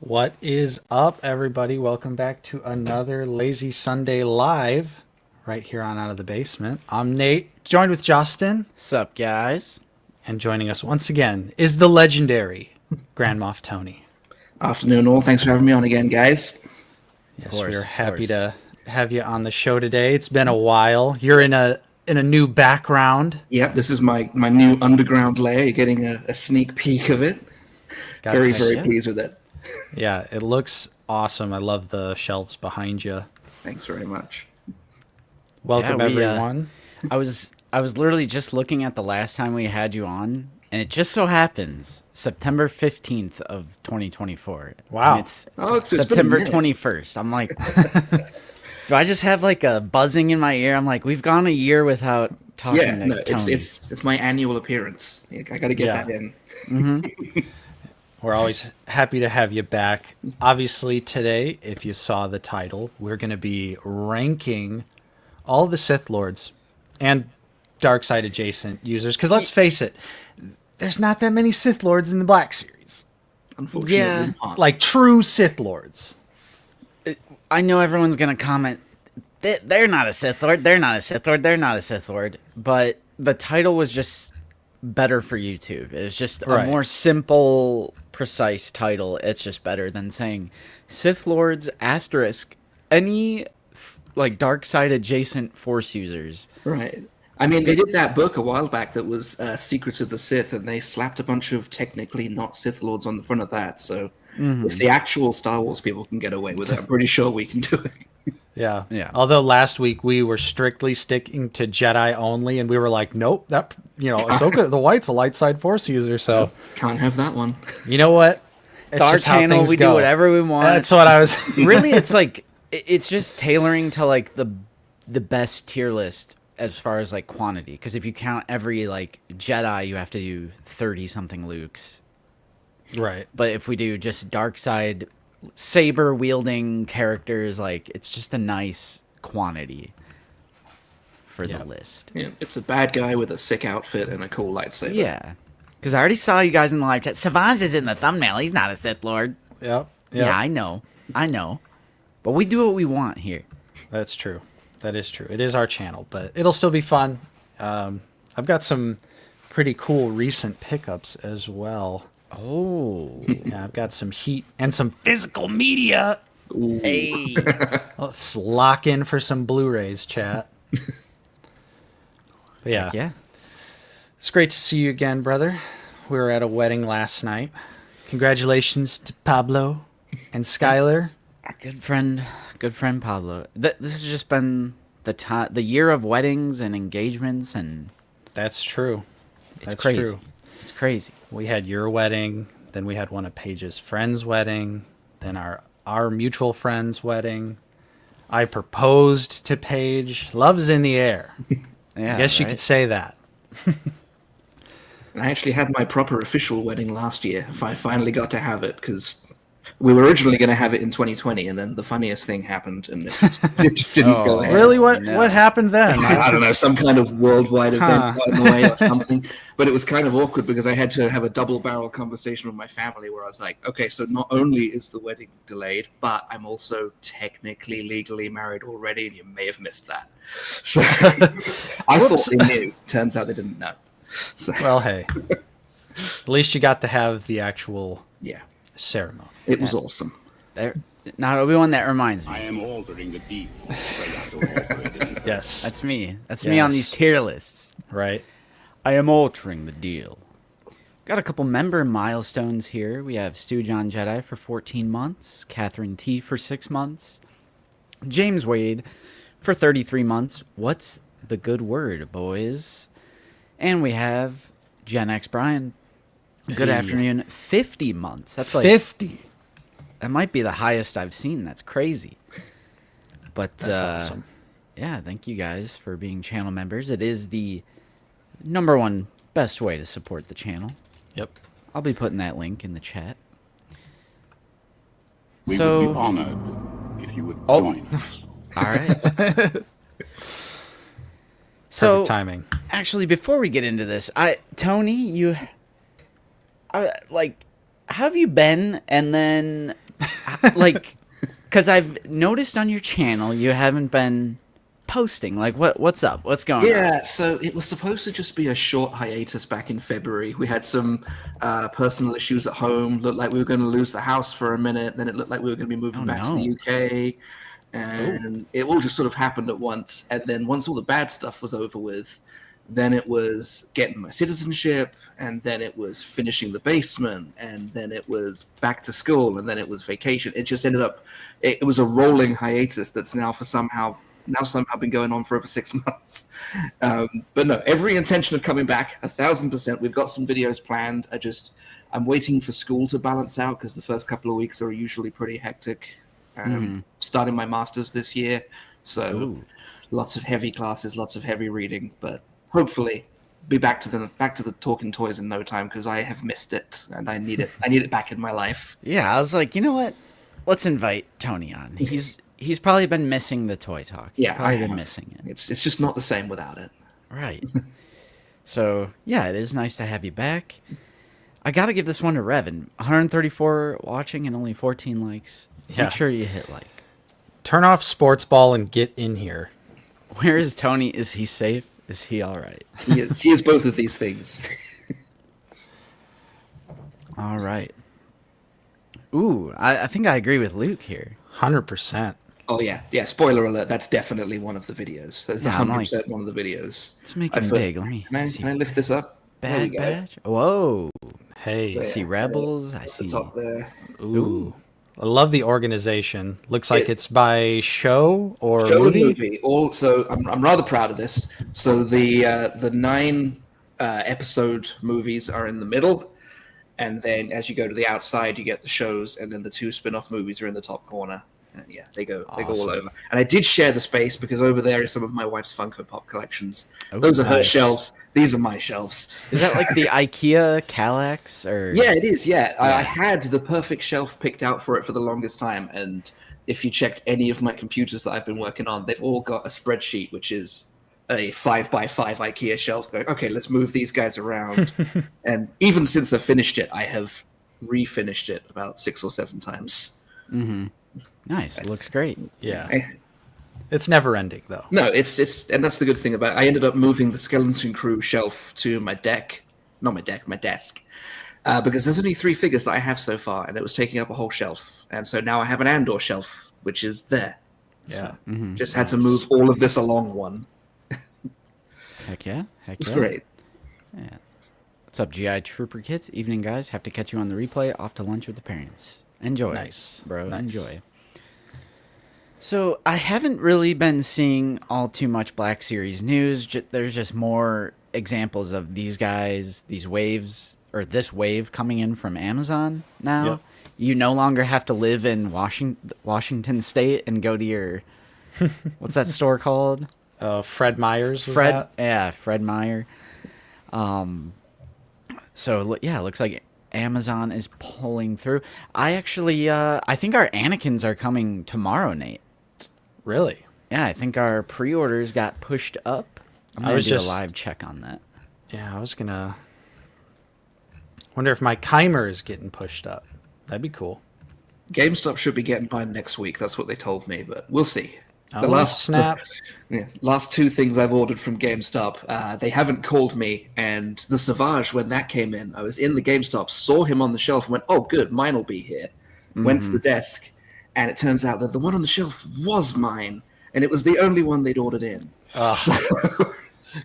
What is up, everybody? Welcome back to another Lazy Sunday Live right here on Out of the Basement. I'm Nate, joined with Justin. Sup, guys? And joining us once again is the legendary Grand Moff Tony. Afternoon, all. Thanks for having me on again, guys. Yes, we are happy to have you on the show today. It's been a while. You're in a new background. Yep, this is my new underground lair. You're getting a sneak peek of it. Very pleased with it. Yeah, it looks awesome. I love the shelves behind you. Thanks very much. Welcome, everyone. I was literally just looking at the last time we had you on, and it just so happens September 15th of 2024. Wow. And it's September 21st. I'm like, do I just have like a buzzing in my ear? I'm like, we've gone a year without talking to Tony. It's my annual appearance. I got to get that in. Mm-hmm. We're always happy to have you back. Obviously, today, if you saw the title, we're going to be ranking all the Sith Lords and dark side adjacent users. Because let's face it, there's not that many Sith Lords in the Black Series. Unfortunately, like true Sith Lords. I know everyone's going to comment, they're not a Sith Lord, they're not a Sith Lord, they're not a Sith Lord. But the title was just better for YouTube. It was just a more simple, precise title. It's just better than saying Sith Lords asterisk any like dark side adjacent Force users. Right. I mean, they did that book a while back that was Secrets of the Sith, and they slapped a bunch of technically not Sith Lords on the front of that. So if the actual Star Wars people can get away with it, I'm pretty sure we can do it. Yeah. Although last week we were strictly sticking to Jedi only, and we were like, nope, that Ahsoka the White's a light side Force user, so can't have that one. You know what? It's our channel. We do whatever we want. That's what I was. Really, it's like it's just tailoring to like the best tier list as far as like quantity. Because if you count every like Jedi, you have to do 30 something Lukes. Right. But if we do just dark side saber wielding characters, like it's just a nice quantity for the list. Yeah, it's a bad guy with a sick outfit and a cool lightsaber. Yeah, because I already saw you guys in the live chat. Savage is in the thumbnail. He's not a Sith Lord. Yep. Yeah, I know, but we do what we want here. That's true. That is true. It is our channel, but it'll still be fun. I've got some pretty cool recent pickups as well. Oh, yeah, I've got some heat and some physical media. Ooh. Hey, let's lock in for some Blu-rays, chat. But yeah, it's great to see you again, brother. We were at a wedding last night. Congratulations to Pablo and Skylar. Our good friend Pablo. This has just been the year of weddings and engagements, and that's true. It's crazy. True. It's crazy. We had your wedding, then we had one of Paige's friends' wedding, then our mutual friend's wedding. I proposed to Paige. Love's in the air. Yeah, I guess you could say that. I actually had my proper official wedding last year. If I finally got to have it, because we were originally going to have it in 2020, and then the funniest thing happened, and it just didn't go ahead. Really? What happened then? I don't know, some kind of worldwide event got in the way or something. But it was kind of awkward because I had to have a double-barrel conversation with my family where I was like, okay, so not only is the wedding delayed, but I'm also technically legally married already, and you may have missed that. So I thought they knew. Turns out they didn't know. So. Well, hey. At least you got to have the actual ceremony. It was awesome. Now, Obi-Wan, that reminds me. I am altering the deal. Yes. That's me. That's me on these tier lists. Right. I am altering the deal. Got a couple member milestones here. We have Stu John Jedi for 14 months, Catherine T for 6 months, James Wade for 33 months. What's the good word, boys? And we have Gen X Brian. Good afternoon. 50 months. That's like 50. That might be the highest I've seen. That's crazy. But that's awesome. Yeah, thank you guys for being channel members. It is the #1 best way to support the channel. Yep. I'll be putting that link in the chat. We would be honored if you would join us. All right. Perfect timing. Actually, before we get into this, Tony, how have you been? And then Like, because I've noticed on your channel you haven't been posting. Like, what's up? What's going on? Yeah, so it was supposed to just be a short hiatus back in February. We had some personal issues at home. Looked like we were going to lose the house for a minute. Then it looked like we were going to be moving back to the UK. And it all just sort of happened at once. And then once all the bad stuff was over with, then it was getting my citizenship, and then it was finishing the basement, and then it was back to school, and then it was vacation. It just ended up, it was a rolling hiatus that's now somehow been going on for over 6 months. But no, every intention of coming back, 1,000%. We've got some videos planned. I'm waiting for school to balance out because the first couple of weeks are usually pretty hectic. Starting my master's this year, so lots of heavy classes, lots of heavy reading, but hopefully be back to the talking toys in no time because I have missed it and I need it back in my life. Yeah, I was like, you know what? Let's invite Tony on. He's probably been missing the toy talk. He's probably been missing it. It's just not the same without it. Right. So yeah, it is nice to have you back. I gotta give this one to Revan. 134 watching and only 14 likes. Yeah. Make sure you hit like. Turn off sports ball and get in here. Where is Tony? Is he safe? Is he all right? He is both of these things. All right. Ooh, I think I agree with Luke here. 100%. Oh yeah. Spoiler alert. That's definitely one of the videos. That's Yeah, I'm 100% one of the videos. Let's make him big. Let me see. Can I lift this up? There we Bad go. Batch. Whoa. Hey. I see Rebels. I At the see. top there. Ooh. I love the organization. Looks like it's by show or Show movie. movie. Also, I'm rather proud of this. So the 9 episode movies are in the middle, and then as you go to the outside, you get the shows, and then the 2 spin-off movies are in the top corner. And yeah, they go all Awesome. over. And I did share the space because over there is some of my wife's Funko Pop collections. Oh, Those are her nice. shelves. These are my shelves. Is that like the IKEA Kallax or? Yeah, it is. Yeah, I had the perfect shelf picked out for it for the longest time, and if you checked any of my computers that I've been working on, they've all got a spreadsheet which is a 5x5 IKEA shelf. Going, okay, let's move these guys around. And even since I finished it, I have refinished it about 6 or 7 times. Mm-hmm. Nice. It looks great. Yeah. I- It's never ending, though. No, it's and that's the good thing about it. I ended up moving the Skeleton Crew shelf to my desk, because there's only 3 figures that I have so far, and it was taking up a whole shelf. And so now I have an Andor shelf, which is there. Yeah. Mm-hmm. Just had to move all of this along one. Heck yeah. Heck It's yeah. great. Yeah. What's up, GI Trooper Kids? Evening, guys. Have to catch you on the replay. Off to lunch with the parents. Enjoy. Nice. Bro. Nice. Enjoy. So, I haven't really been seeing all too much Black Series news. There's just more examples of these guys, these waves, or this wave coming in from Amazon now. Yep. You no longer have to live in Washington State and go to your... what's that store called? Fred Myers was Fred, that? yeah, Fred Meyer. So yeah, it looks like Amazon is pulling through. I actually, I think our Anakins are coming tomorrow, Nate. Really? Yeah, I think our pre-orders got pushed up. I'm I gonna was do just- a live check on that. Yeah, I was gonna wonder if my Chimer is getting pushed up. That'd be cool. GameStop should be getting mine next week. That's what they told me, but we'll see. Oh, snap. Last 2 things I've ordered from GameStop, they haven't called me. And the Savage, when that came in, I was in the GameStop, saw him on the shelf, and went, "Oh, good, mine will be here." Went to the desk, and it turns out that the one on the shelf was mine, and it was the only one they'd ordered in.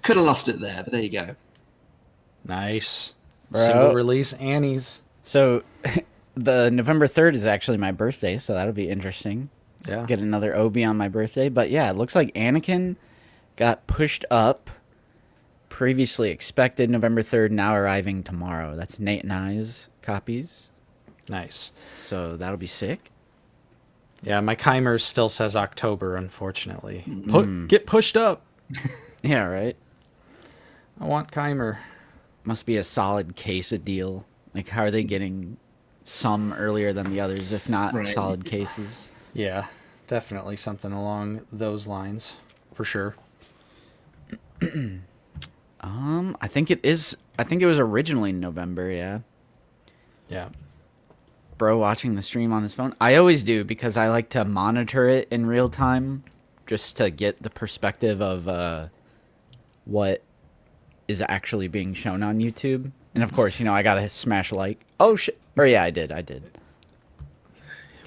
Could have lost it there, but there you go. Nice. Bro. Single release Annie's. So, the November 3rd is actually my birthday, so that'll be interesting. Yeah. Get another Obi on my birthday. But yeah, it looks like Anakin got pushed up. Previously expected November 3rd, now arriving tomorrow. That's Nate and I's copies. Nice. So that'll be sick. Yeah, my Chimer still says October, unfortunately. Get pushed up. Yeah, right? I want Chimer. Must be a solid case of deal. Like, how are they getting some earlier than the others, if not Right. solid cases? Yeah, definitely something along those lines, for sure. I think it is. I think it was originally November. Yeah. Yeah. bro watching the stream on his phone? I always do because I like to monitor it in real time just to get the perspective of what is actually being shown on YouTube. And of course, I gotta smash like. Oh shit! Or yeah, I did.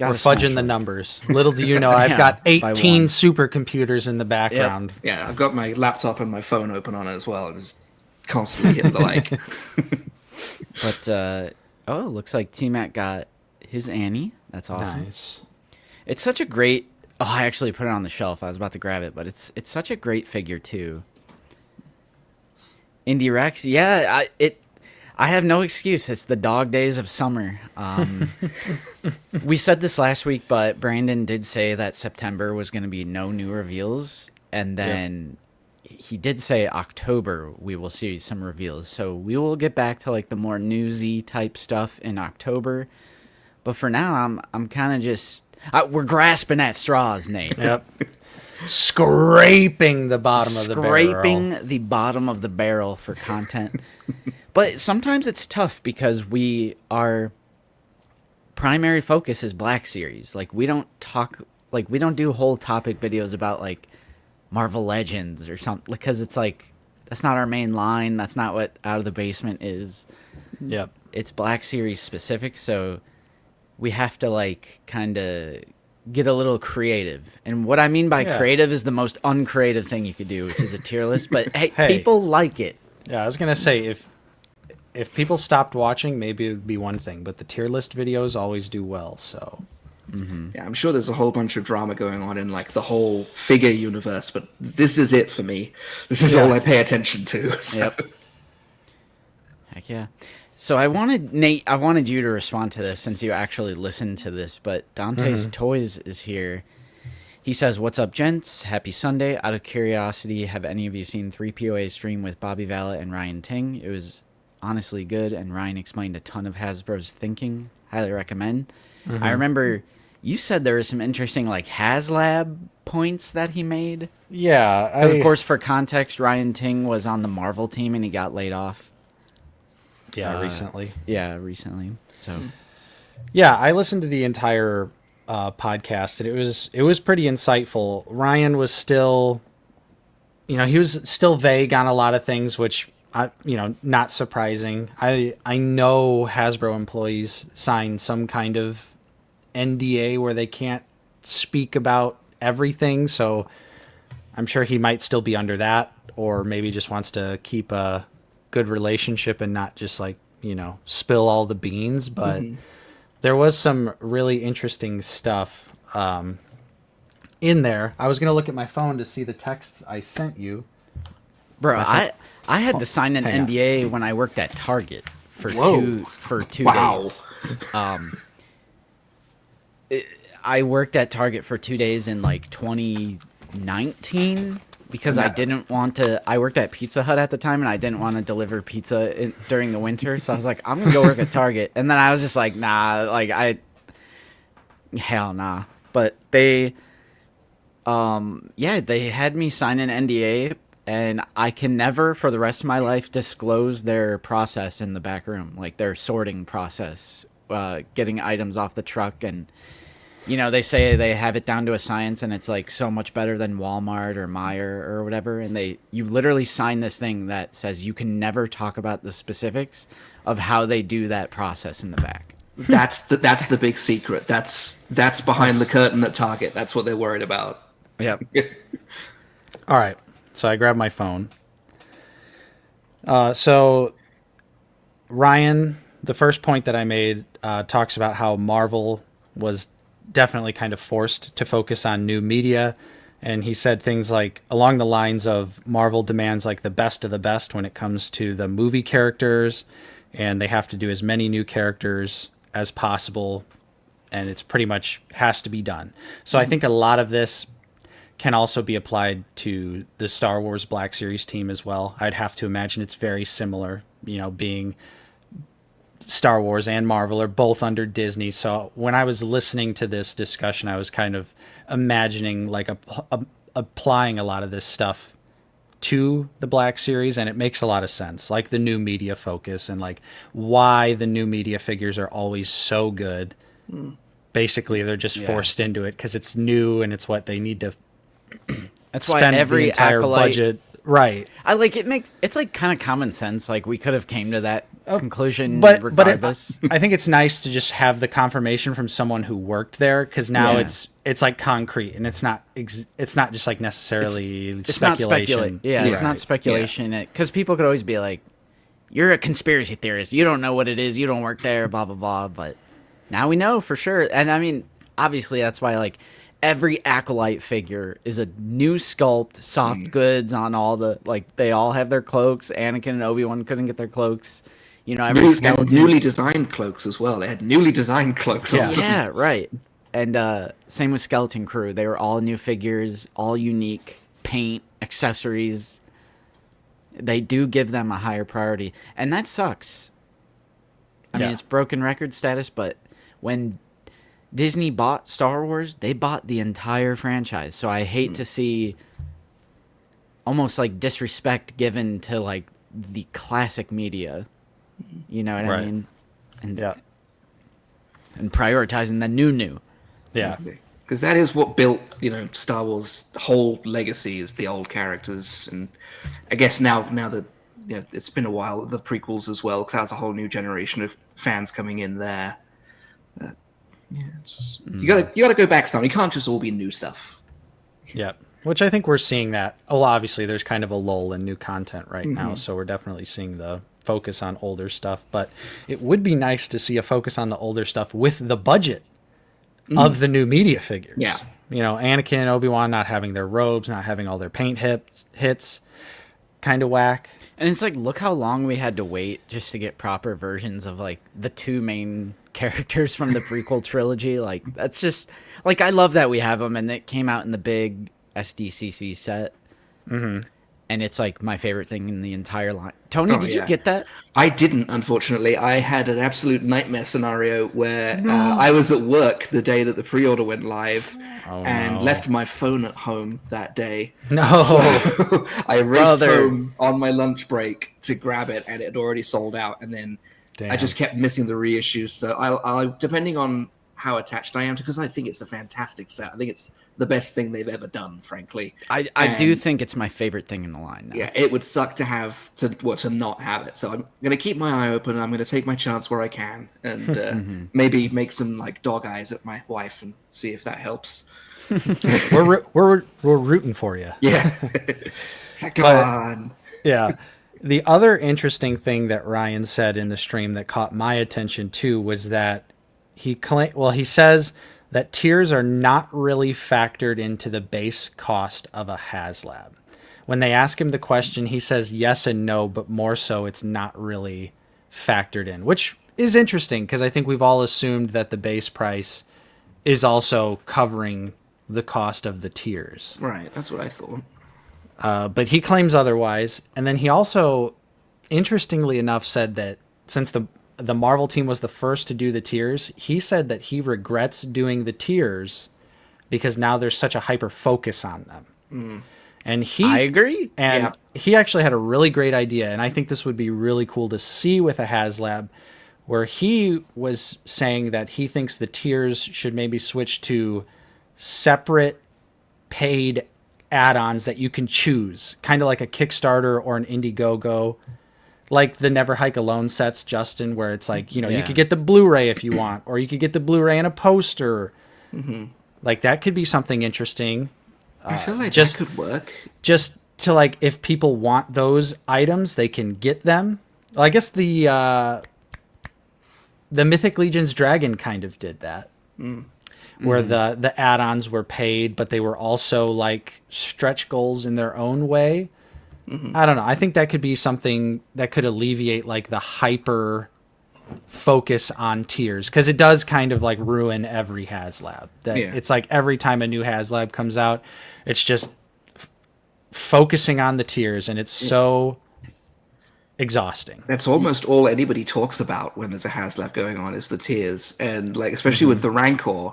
We're fudging the numbers. Little do you know, I've got 18 supercomputers in the background. Yep. Yeah, I've got my laptop and my phone open on it as well, and just constantly hitting the like. But it looks like T-Mac got his Annie. That's awesome. Nice. It's such a great. Oh, I actually put it on the shelf. I was about to grab it, but it's such a great figure too. Indie Rex, yeah, I have no excuse. It's the dog days of summer. We said this last week, but Brandon did say that September was going to be no new reveals, and then he did say October we will see some reveals. So we will get back to like the more newsy type stuff in October. But for now, I'm kind of just we're grasping at straws, Nate. Yep. Scraping the bottom of the barrel. Scraping the bottom of the barrel for content. But sometimes it's tough because our primary focus is Black Series. Like we don't do whole topic videos about like Marvel Legends or something, because it's like that's not our main line. That's not what Out of the Basement is. Yep. It's Black Series specific, so we have to like kind of get a little creative. And what I mean by creative is the most uncreative thing you could do, which is a tier list. But hey, people like it. Yeah, I was gonna say if people stopped watching, maybe it would be one thing, but the tier list videos always do well. So yeah, I'm sure there's a whole bunch of drama going on in like the whole figure universe, but this is it for me. This is all I pay attention to. So. Yep. Heck yeah. So Nate, I wanted you to respond to this since you actually listened to this, but Dante's Toys is here. He says, "What's up, gents? Happy Sunday. Out of curiosity, have any of you seen 3POA's stream with Bobby Vallett and Ryan Ting? It was honestly good, and Ryan explained a ton of Hasbro's thinking. Highly recommend." I remember you said there were some interesting like HasLab points that he made. yeah, Because of course, for context, Ryan Ting was on the Marvel team and he got laid off. recently. Yeah, recently. So Yeah, I listened to the entire podcast, and it was pretty insightful. Ryan was still, he was still vague on a lot of things, which not surprising. I know Hasbro employees sign some kind of NDA where they can't speak about everything, so I'm sure he might still be under that, or maybe just wants to keep a good relationship and not just like, spill all the beans. But there was some really interesting stuff in there. I was going to look at my phone to see the texts I sent you. Bro, I had to sign an NDA when I worked at Target for two days. I worked at Target for 2 days in like 2019 because I didn't want to. I worked at Pizza Hut at the time, and I didn't want to deliver pizza during the winter. So I was like, I'm gonna go work at Target, and then I was just like, nah, hell nah. But they had me sign an NDA. And I can never, for the rest of my life, disclose their process in the back room, like their sorting process, getting items off the truck. And, they say they have it down to a science, and it's like so much better than Walmart or Meijer or whatever. And you literally sign this thing that says you can never talk about the specifics of how they do that process in the back. That's the big secret. That's behind the curtain at Target. That's what they're worried about. Yep. All right. So I grabbed my phone. So Ryan, the first point that I made, talks about how Marvel was definitely kind of forced to focus on new media. And he said things like along the lines of Marvel demands like the best of the best when it comes to the movie characters, and they have to do as many new characters as possible. And it's pretty much has to be done. So I think a lot of this can also be applied to the Star Wars Black Series team as well. I'd have to imagine it's very similar, being Star Wars and Marvel are both under Disney. So when I was listening to this discussion, I was kind of imagining like applying a lot of this stuff to the Black Series, and it makes a lot of sense. Like the new media focus and like why the new media figures are always so good. Basically, they're just forced into it because it's new and it's what they need to That's why spend every the entire acolyte, budget. Right. it's like kind of common sense. Like we could have came to that conclusion But regardless. I think it's nice to just have the confirmation from someone who worked there, because now Yeah. it's like concrete, and it's not just like necessarily It's not speculation. Yeah, it's Right. not speculation. Because people could always be like, "You're a conspiracy theorist. You don't know what it is. You don't work there." Blah blah blah. But now we know for sure. And I mean, obviously, that's why like every acolyte figure is a new sculpt, soft goods on all the like. They all have their cloaks. Anakin and Obi-Wan couldn't get their cloaks. You know, every skeleton. Newly designed cloaks as well. They had newly designed cloaks. Yeah. Yeah, right. And same with Skeleton Crew. They were all new figures, all unique, paint, accessories. They do give them a higher priority, and that sucks. I mean, Yeah. it's broken record status, but when Disney bought Star Wars, they bought the entire franchise. So I hate to see almost like disrespect given to like the classic media. You know what I Right. mean? And Yeah. and prioritizing the new. Yeah. Because that is what built, Star Wars' whole legacy is the old characters, and I guess now that it's been a while, the prequels as well, because that's a whole new generation of fans coming in there. You gotta go back some. You can't just all be new stuff. Yeah. Which I think we're seeing that. Oh, obviously, there's kind of a lull in new content right now, so we're definitely seeing the focus on older stuff. But it would be nice to see a focus on the older stuff with the budget of the new media figures. Yeah. Anakin and Obi-Wan not having their robes, not having all their paint hits, kind of whack. And it's like, look how long we had to wait just to get proper versions of like the two main characters from the prequel trilogy. Like that's just like, I love that we have them, and it came out in the big SDCC set. And it's like my favorite thing in the entire line. Tony, did you yeah. get that? I didn't, unfortunately. I had an absolute nightmare scenario where I was at work the day that the pre-order went live and left my phone at home that day. No. I raced Brother. home on my lunch break to grab it, and it had already sold out. And then I Damn. just kept missing the reissues. So I'll depending on how attached I am to, because I think it's a fantastic set. I think it's the best thing they've ever done, frankly. I do And- think it's my favorite thing in the line now. Yeah, it would suck to not have it. So I'm gonna keep my eye open. I'm gonna take my chance where I can, and maybe make some like dog eyes at my wife and see if that helps. we're rooting for you. Yeah, come on. Yeah. The other interesting thing that Ryan said in the stream that caught my attention too was that he says that tiers are not really factored into the base cost of a HasLab. When they ask him the question, he says yes and no, but more so it's not really factored in, which is interesting because I think we've all assumed that the base price is also covering the cost of the tiers. Right, that's what I thought. But he claims otherwise. And then he also, interestingly enough, said that since the Marvel team was the first to do the tiers, he said that he regrets doing the tiers because now there's such a hyper focus on them. And I agree. And he actually had a really great idea, and I think this would be really cool to see with a HasLab, where he was saying that he thinks the tiers should maybe switch to separate paid add-ons that you can choose, kind of like a Kickstarter or an Indiegogo, like the Never Hike Alone sets, Justin, where it's like, you could get the Blu-ray if you want, or you could get the Blu-ray and a poster. Like that could be something interesting. I feel like just- that could work. Just to like, if people want those items, they can get them. Well, I guess the Mythic Legion's Dragon kind of did that. Where the add-ons were paid, but they were also like stretch goals in their own way. I don't know. I think that could be something that could alleviate like the hyper focus on tiers, because it does kind of like ruin every HasLab. It's like every time a new HasLab comes out, it's just focusing on the tiers, and it's so exhausting. That's almost all anybody talks about when there's a HasLab going on is the tiers, and like especially with the Rancor,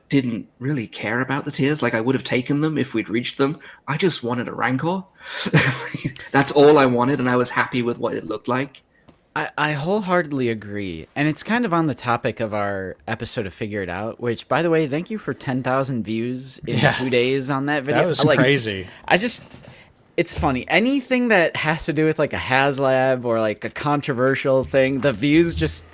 didn't really care about the tiers. Like, I would have taken them if we'd reached them. I just wanted a Rancor. That's all I wanted, and I was happy with what it looked like. I wholeheartedly agree. And it's kind of on the topic of our episode of Figure It Out, which, by the way, thank you for 10,000 views in 2 days on that video. That was crazy. It's funny. Anything that has to do with like a HasLab or like a controversial thing, the views just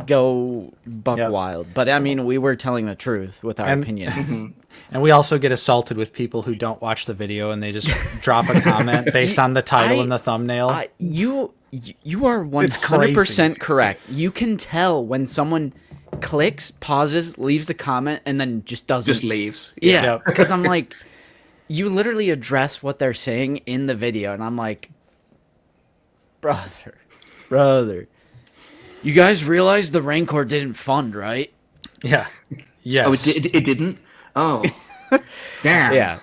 go buck wild. But I mean, we were telling the truth with our opinions. And we also get assaulted with people who don't watch the video and they just drop a comment based on the title and the thumbnail. You are 100% correct. You can tell when someone clicks, pauses, leaves a comment, and then just doesn't. Just leaves. Yeah, because I'm like, you literally address what they're saying in the video, and I'm like, brother, you guys realize the Rancor didn't fund, right? Yeah. Yes. Oh, it didn't? Oh. Damn. Yeah.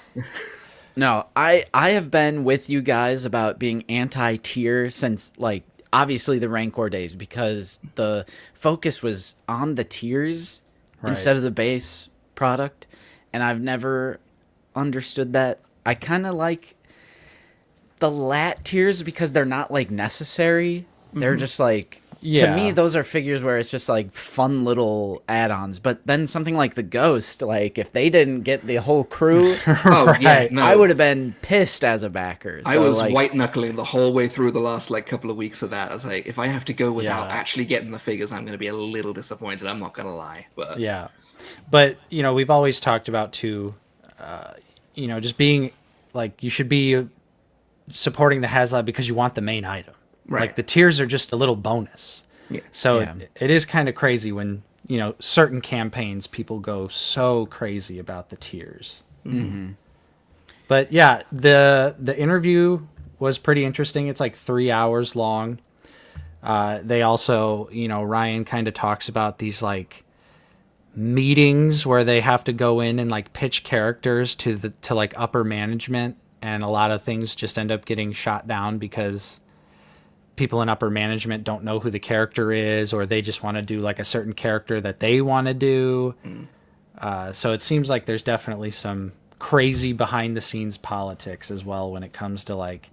No, I have been with you guys about being anti-tier since, like, obviously the Rancor days, because the focus was on the tiers instead of the base product, and I've never understood that. I kind of like the lat tiers because they're not, like, necessary. They're just, like... Yeah. To me, those are figures where it's just like fun little add-ons. But then something like the Ghost, like if they didn't get the whole crew, I would have been pissed as a backer. So, I was white knuckling the whole way through the last couple of weeks of that. I was like, if I have to go without actually getting the figures, I'm going to be a little disappointed. I'm not going to lie. But yeah, but we've always talked about too, just being like you should be supporting the HasLab because you want the main item. Right. Like the tiers are just a little bonus. Yeah. So it is kind of crazy when, certain campaigns people go so crazy about the tiers. Mm-hmm. But yeah, the interview was pretty interesting. It's like 3 hours long. They also, Ryan kind of talks about these like meetings where they have to go in and like pitch characters to like upper management, and a lot of things just end up getting shot down because people in upper management don't know who the character is, or they just want to do like a certain character that they want to do. So it seems like there's definitely some crazy behind the scenes politics as well when it comes to like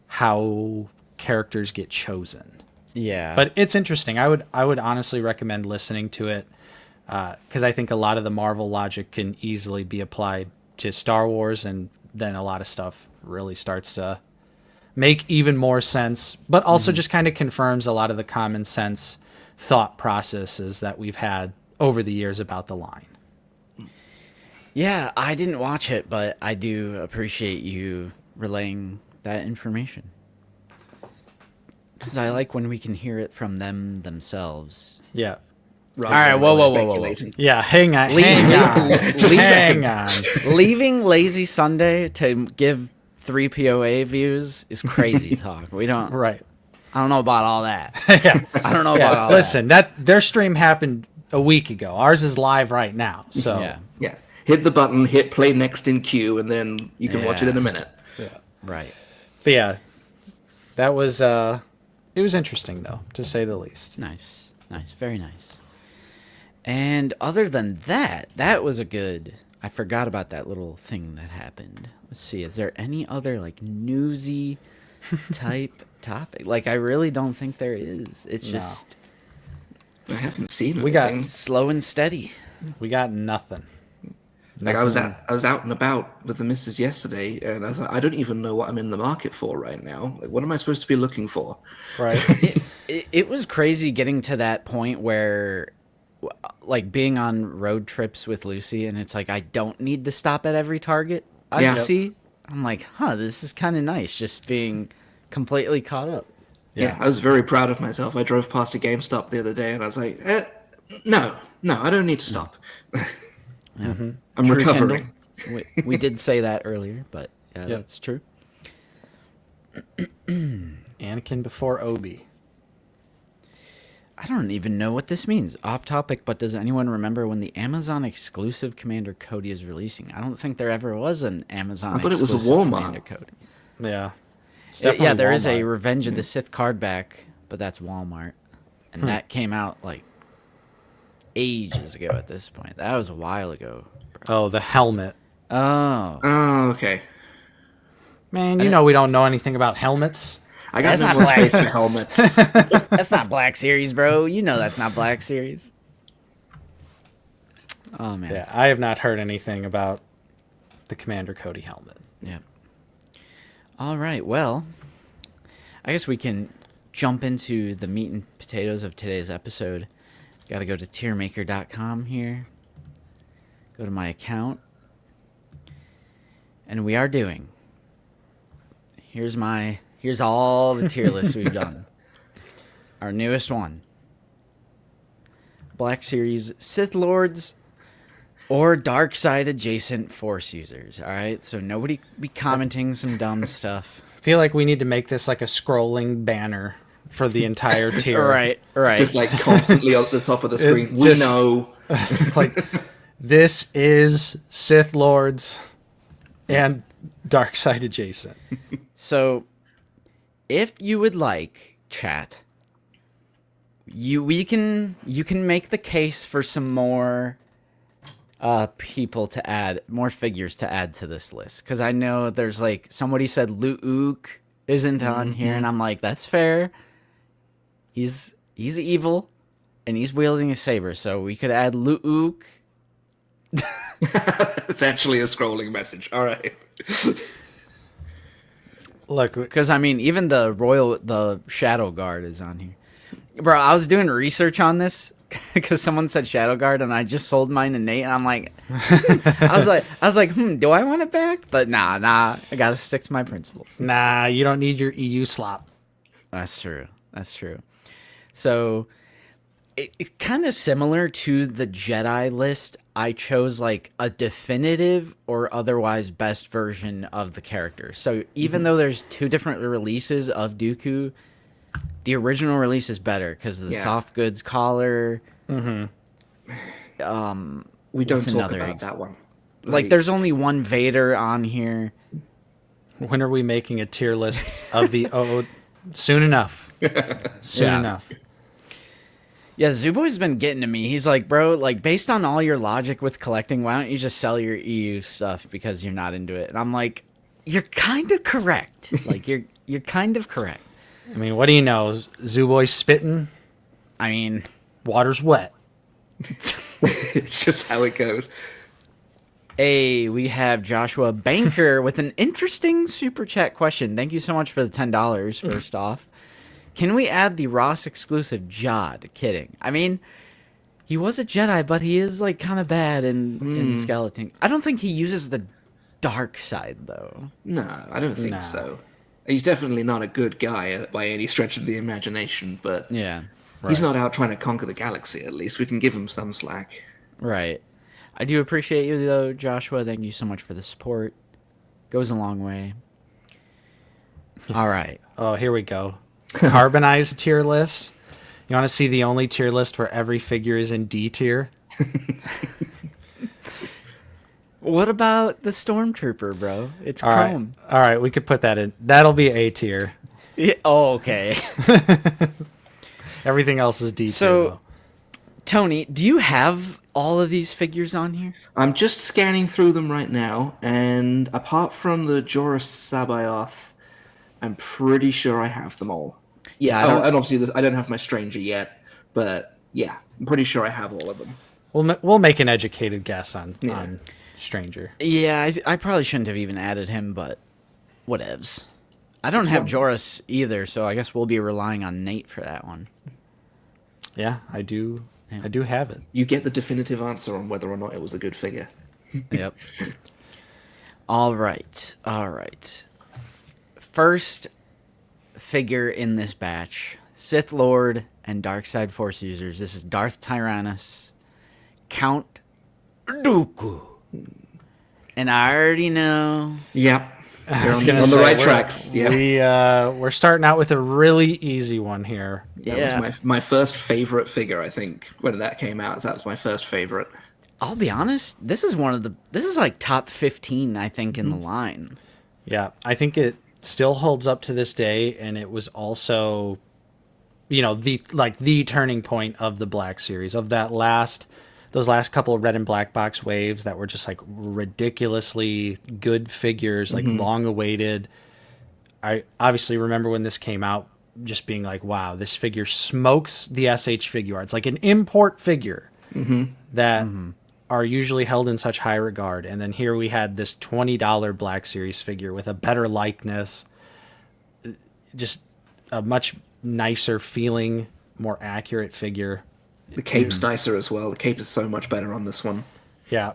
how characters get chosen. Yeah. But it's interesting. I would honestly recommend listening to it, because I think a lot of the Marvel logic can easily be applied to Star Wars, and then a lot of stuff really starts to make even more sense, but also just kind of confirms a lot of the common sense thought processes that we've had over the years about the line. Yeah, I didn't watch it, but I do appreciate you relaying that information. Because I like when we can hear it from them themselves. Yeah. All right, whoa. Yeah, hang on. Hang on. Leaving Lazy Sunday to give 3 POA views is crazy talk. We don't. Right. I don't know about all that. Yeah. I don't know about all Listen, that their stream happened a week ago. Ours is live right now. So yeah. Hit the button, hit play next in queue, and then you can watch it in a minute. Yeah. Right. But yeah, that was it was interesting though, to say the least. Nice. Very nice. And other than that, that was a good... I forgot about that little thing that happened. Let's see. Is there any other like newsy type topic? Like, I really don't think there is. It's just... I haven't seen it. We got slow and steady. We got nothing. Like I was out and about with the missus yesterday, and I was like, I don't even know what I'm in the market for right now. Like, what am I supposed to be looking for? Right. It was crazy getting to that point where, like, being on road trips with Lucy, and it's like I don't need to stop at every Target I see. I'm like, this is kind of nice, just being completely caught up. Yeah, I was very proud of myself. I drove past a GameStop the other day, and I was like, no, I don't need to stop. I'm recovering. We did say that earlier, but yeah, that's true. Anakin before Obi. I don't even know what this means. Off topic, but does anyone remember when the Amazon exclusive Commander Cody is releasing? I don't think there ever was an Amazon I thought it was exclusive a Walmart. Commander Cody. Yeah. Yeah, there is a Revenge of the Sith card back, but that's Walmart. And that came out like ages ago at this point. That was a while ago. Oh, the helmet. Oh. Oh, okay. Man, you know we don't know anything about helmets. I got That's no not more black. space for helmets. That's not Black Series, bro. You know that's not Black Series. Oh, man. Yeah, I have not heard anything about the Commander Cody helmet. Yeah. All right. Well, I guess we can jump into the meat and potatoes of today's episode. Got to go to tiermaker.com here. Go to my account. And we are doing. Here's all the tier lists we've done. Our newest one. Black Series Sith Lords or Dark Side adjacent Force users. All right? So nobody be commenting some dumb stuff. I feel like we need to make this like a scrolling banner for the entire tier. Right. Just like constantly at the top of the screen. We just- know. Like, this is Sith Lords and Dark Side adjacent. So, if you would like, chat, you can make the case for some more people to add, more figures to add to this list. Because I know there's like somebody said Luke isn't on here, and I'm like, that's fair. He's evil, and he's wielding a saber, so we could add Luke. It's actually a scrolling message. All right. Look, Because, I mean, even the Shadow Guard is on here. Bro, I was doing research on this because someone said Shadow Guard, and I just sold mine to Nate, and I'm like, I was like, do I want it back? But nah, I gotta stick to my principles. nah, you don't need your EU slop. That's true. So, it's kind of similar to the Jedi list. I chose like a definitive or otherwise best version of the character. So even though there's two different releases of Dooku, the original release is better because of the soft goods collar. We don't What's talk another about that one. Like there's only one Vader on here. When are we making a tier list of the soon enough. Soon Yeah. enough. Yeah, Zuboy's been getting to me. He's like, bro, like based on all your logic with collecting, why don't you just sell your EU stuff because you're not into it? And I'm like, you're kind of correct. Like you're kind of correct. I mean, what do you know? Zuboy's spitting, I mean, water's wet. It's just how it goes. hey, we have Joshua Banker with an interesting super chat question. Thank you so much for the $10, first off. Can we add the Ross exclusive Jod? Kidding. I mean, he was a Jedi, but he is like kind of bad in skeleton. I don't think he uses the dark side though. No, I don't think No. so. He's definitely not a good guy by any stretch of the imagination, but Yeah, he's not out trying to conquer the galaxy, at least. We can give him some slack. right. I do appreciate you though, Joshua. Thank you so much for the support. Goes a long way. All right. Oh, here we go. Carbonized tier list. You want to see the only tier list where every figure is in D tier? What about the Stormtrooper, bro? It's All right. chrome. All right, we could put that in. That'll be A tier. Yeah, oh, okay. Everything else is D tier. So- though. Tony, do you have all of these figures on here? I'm just scanning through them right now, and apart from the Joris Sabayoth, I'm pretty sure I have them all. Yeah, I Yeah, don't- and obviously I don't have my Stranger yet, but yeah, I'm pretty sure I have all of them. We'll make an educated guess on Yeah. Stranger. Yeah, I probably shouldn't have even added him, but whatevs. I don't have Joris either, so I guess we'll be relying on Nate for that one. Yeah, I do. I do have it. You get the definitive answer on whether or not it was a good figure. Yep. All right. First figure in this batch, Sith Lord and Darkside Force users. This is Darth Tyrannus, Count Dooku. And I already know. Yep. I You're was on, gonna on the say, right we're- tracks. Yeah. We're starting out with a really easy one here. That was my first favorite figure, I think, when that came out. That was my first favorite. I'll be honest, this is like top 15, I think, in the line. Yeah, I think it still holds up to this day, and it was also, the turning point of the Black Series, of those last couple of red and black box waves that were just like ridiculously good figures, like long awaited. I obviously remember when this came out, just being like, wow, this figure smokes the SH figure arts, like an import figure that are usually held in such high regard. And then here we had this $20 Black Series figure with a better likeness, just a much nicer feeling, more accurate figure. The cape's nicer as well. The cape is so much better on this one. Yeah.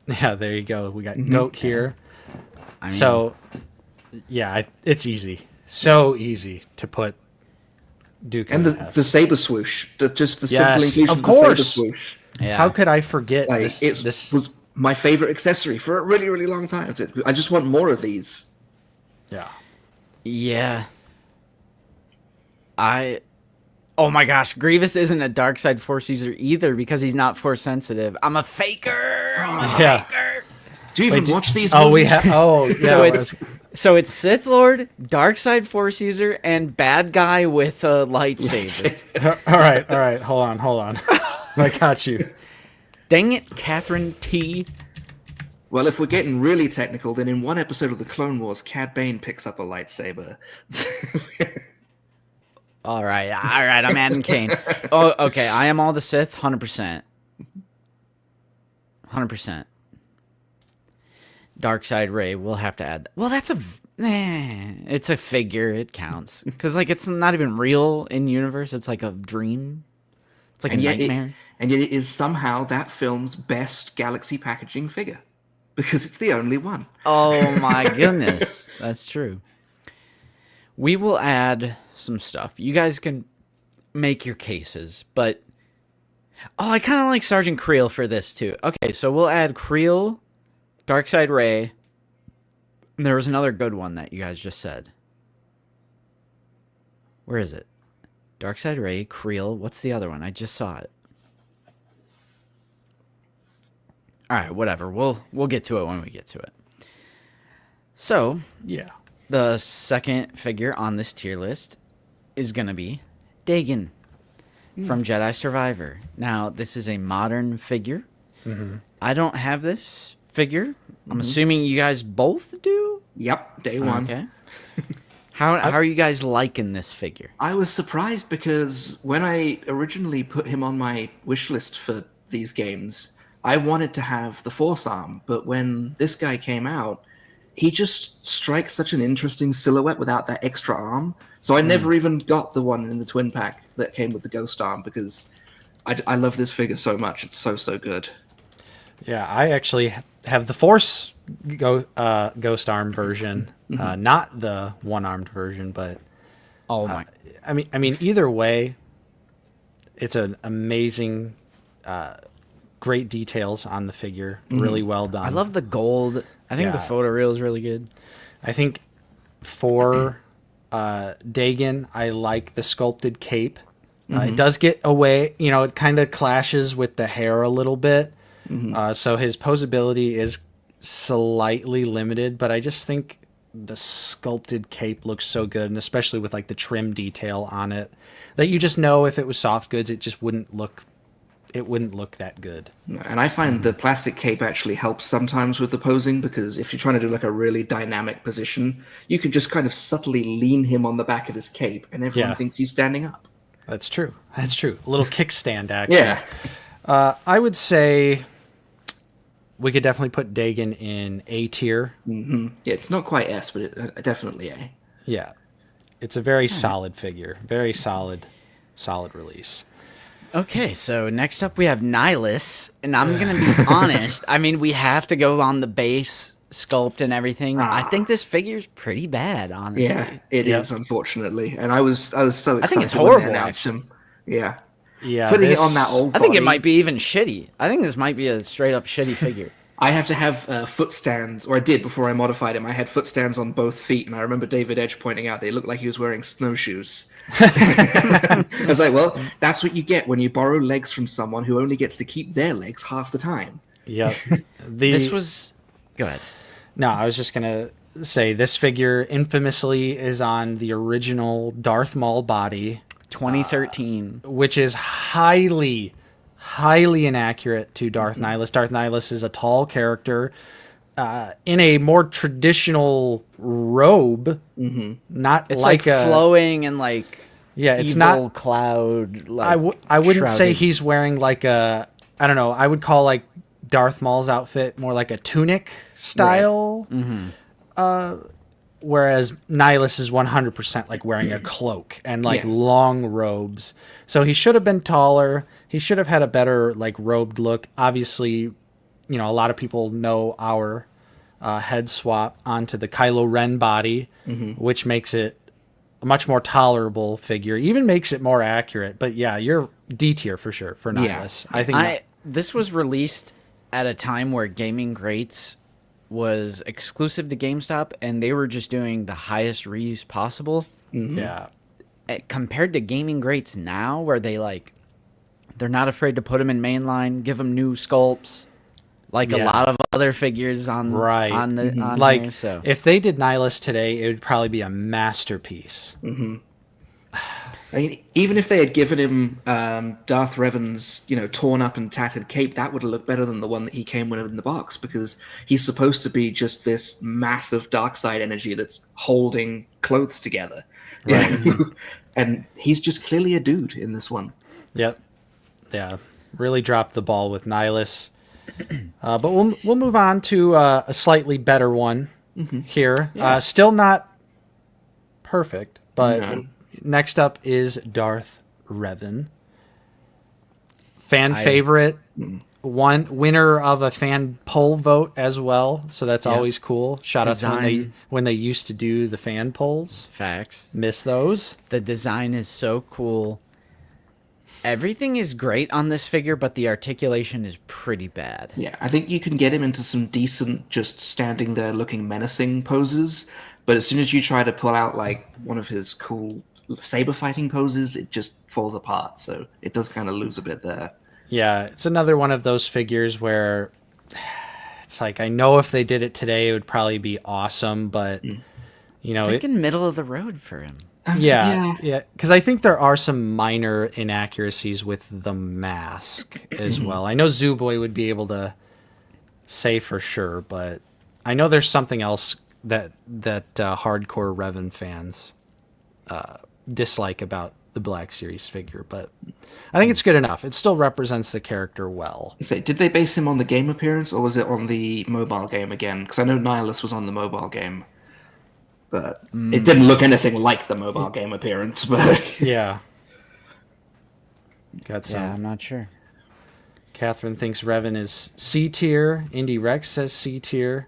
Yeah, there you go. We got Goat here. I mean, So, yeah, it's easy. So easy to put Duke And in the saber swoosh. Just the Yes, simple inclusion of of the saber course. swoosh. yeah. How could I forget Like, this? was my favorite accessory for a really, really long time. I just want more of these. Yeah. Yeah. Oh my gosh, Grievous isn't a dark side force user either because he's not force sensitive. I'm a faker. Yeah. Do you even Wait, watch these? Oh, we movies? have. Oh, yeah. So it's Sith Lord, dark side force user, and bad guy with a lightsaber. All right. Hold on. I got you. Dang it, Catherine T. Well, if we're getting really technical, then in one episode of the Clone Wars, Cad Bane picks up a lightsaber. All right, I'm adding Kane. Oh, okay, I am all the Sith, 100%. 100%. Dark Side Ray, we'll have to add that. Well, it's a figure, it counts. Because, like, it's not even real in universe, it's like a dream. It's like a nightmare. And yet it is somehow that film's best Galaxy packaging figure. Because it's the only one. Oh my goodness, that's true. We will add some stuff. You guys can make your cases, but I kind of like Sergeant Creel for this too. Okay, so we'll add Creel, Darkseid Ray. And there was another good one that you guys just said. Where is it? Darkseid Ray, Creel. What's the other one? I just saw it. All right, whatever. We'll get to it when we get to it. So, Yeah. the second figure on this tier list is going to be Dagon from Jedi Survivor. Now, this is a modern figure. I don't have this figure. I'm assuming you guys both do? Yep, day one. Okay. How are you guys liking this figure? I was surprised because when I originally put him on my wish list for these games, I wanted to have the Force arm, but when this guy came out, he just strikes such an interesting silhouette without that extra arm. So I never even got the one in the twin pack that came with the ghost arm because I love this figure so much. It's so good. Yeah, I actually have the Force Ghost Arm version, not the one-armed version, but Oh my! I mean, either way, it's an amazing, great details on the figure. Really well done. I love the gold. I think the Yeah. photo reel is really good. I think for Dagon, I like the sculpted cape. It does get away, it kind of clashes with the hair a little bit. So his posability is slightly limited, but I just think the sculpted cape looks so good, and especially with like the trim detail on it, that you just know if it was soft goods, it just wouldn't look that good. And I find the plastic cape actually helps sometimes with the posing because if you're trying to do like a really dynamic position, you can just kind of subtly lean him on the back of his cape and everyone Yeah. thinks he's standing up. That's true. A little kickstand action. Yeah. I would say we could definitely put Dagon in A tier. Yeah, it's not quite S, but definitely A. Yeah. It's a very solid figure. Very solid release. Okay, so next up we have Nihilus, and I'm going to be honest. I mean, we have to go on the base sculpt and everything. I think this figure's pretty bad, honestly. Yeah, it is, unfortunately. And I was so excited. I think it's when they horrible, announced him. Yeah. Yeah. Putting it on that old I think it body, might be even shitty. I think this might be a straight up shitty figure. I have to have foot stands, or I did before I modified him. I had foot stands on both feet, and I remember David Edge pointing out they looked like he was wearing snowshoes. I was like, well, that's what you get when you borrow legs from someone who only gets to keep their legs half the time. Yep. This was... Go ahead. No, I was just going to say this figure infamously is on the original Darth Maul body. 2013. which is highly, highly inaccurate to Darth Nihilus. Darth Nihilus is a tall character in a more traditional robe, not It's like a flowing and like it's evil not. cloud. Like I wouldn't say shrouded. he's wearing like a. I don't know. I would call like Darth Maul's outfit more like a tunic style. Whereas Nihilus is 100% like wearing a cloak and like long robes. So he should have been taller. He should have had a better like robed look. Obviously, you know, a lot of people know our head swap onto the Kylo Ren body, which makes it a much more tolerable figure. Even makes it more accurate. But yeah, you're D tier for sure for Nihilus. I think this was released at a time where Gaming Greats was exclusive to GameStop, and they were just doing the highest reuse possible. yeah. Compared to Gaming Greats now, where they're not afraid to put them in mainline, give them new sculpts, like a lot of other figures on on like here, so. if they did Nihilus today, it would probably be a masterpiece. I mean, even if they had given him Darth Revan's, torn up and tattered cape, that would have looked better than the one that he came with in the box, because he's supposed to be just this massive dark side energy that's holding clothes together. Right. And he's just clearly a dude in this one. Yep. Yeah. Really dropped the ball with Nihilus. But we'll move on to a slightly better one here. Yeah. Still not perfect, but next up is Darth Revan. Fan favorite, one winner of a fan poll vote as well, so that's always cool. Shout out to when they used to do the fan polls. Facts. Miss those. The design is so cool. Everything is great on this figure, but the articulation is pretty bad. Yeah, I think you can get him into some decent, just standing there looking menacing poses, but as soon as you try to pull out like one of his cool saber fighting poses, it just falls apart. So it does kind of lose a bit there. Yeah, it's another one of those figures where it's like, I know if they did it today, it would probably be awesome, but Thinking middle of the road for him. Yeah, because I think there are some minor inaccuracies with the mask as well. I know Zooboy would be able to say for sure, but I know there's something else that hardcore Revan fans dislike about the Black Series figure, but I think it's good enough. It still represents the character well. So, did they base him on the game appearance, or was it on the mobile game again? Because I know Nihilus was on the mobile game. But it didn't look anything like the mobile game appearance. But yeah, got some. Yeah, I'm not sure. Catherine thinks Revan is C tier. Indy Rex says C tier.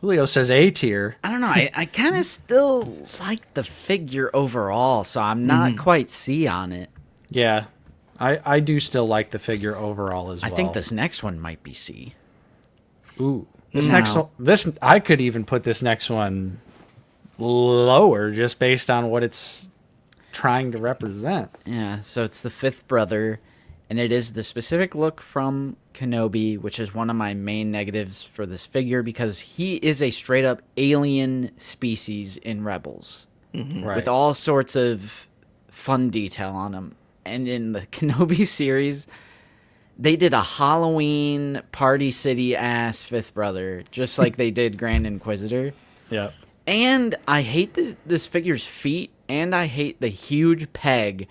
Julio says A tier. I don't know. I kind of still like the figure overall, so I'm not quite C on it. Yeah, I do still like the figure overall as well. I think this next one might be C. Ooh, next one. I could even put this next one lower just based on what it's trying to represent. Yeah, so it's the fifth brother, and it is the specific look from Kenobi, which is one of my main negatives for this figure, because he is a straight up alien species in Rebels, Right. with all sorts of fun detail on him. And in the Kenobi series, they did a Halloween Party City ass fifth brother, just like they did Grand Inquisitor. Yeah. And I hate this figure's feet, and I hate the huge peg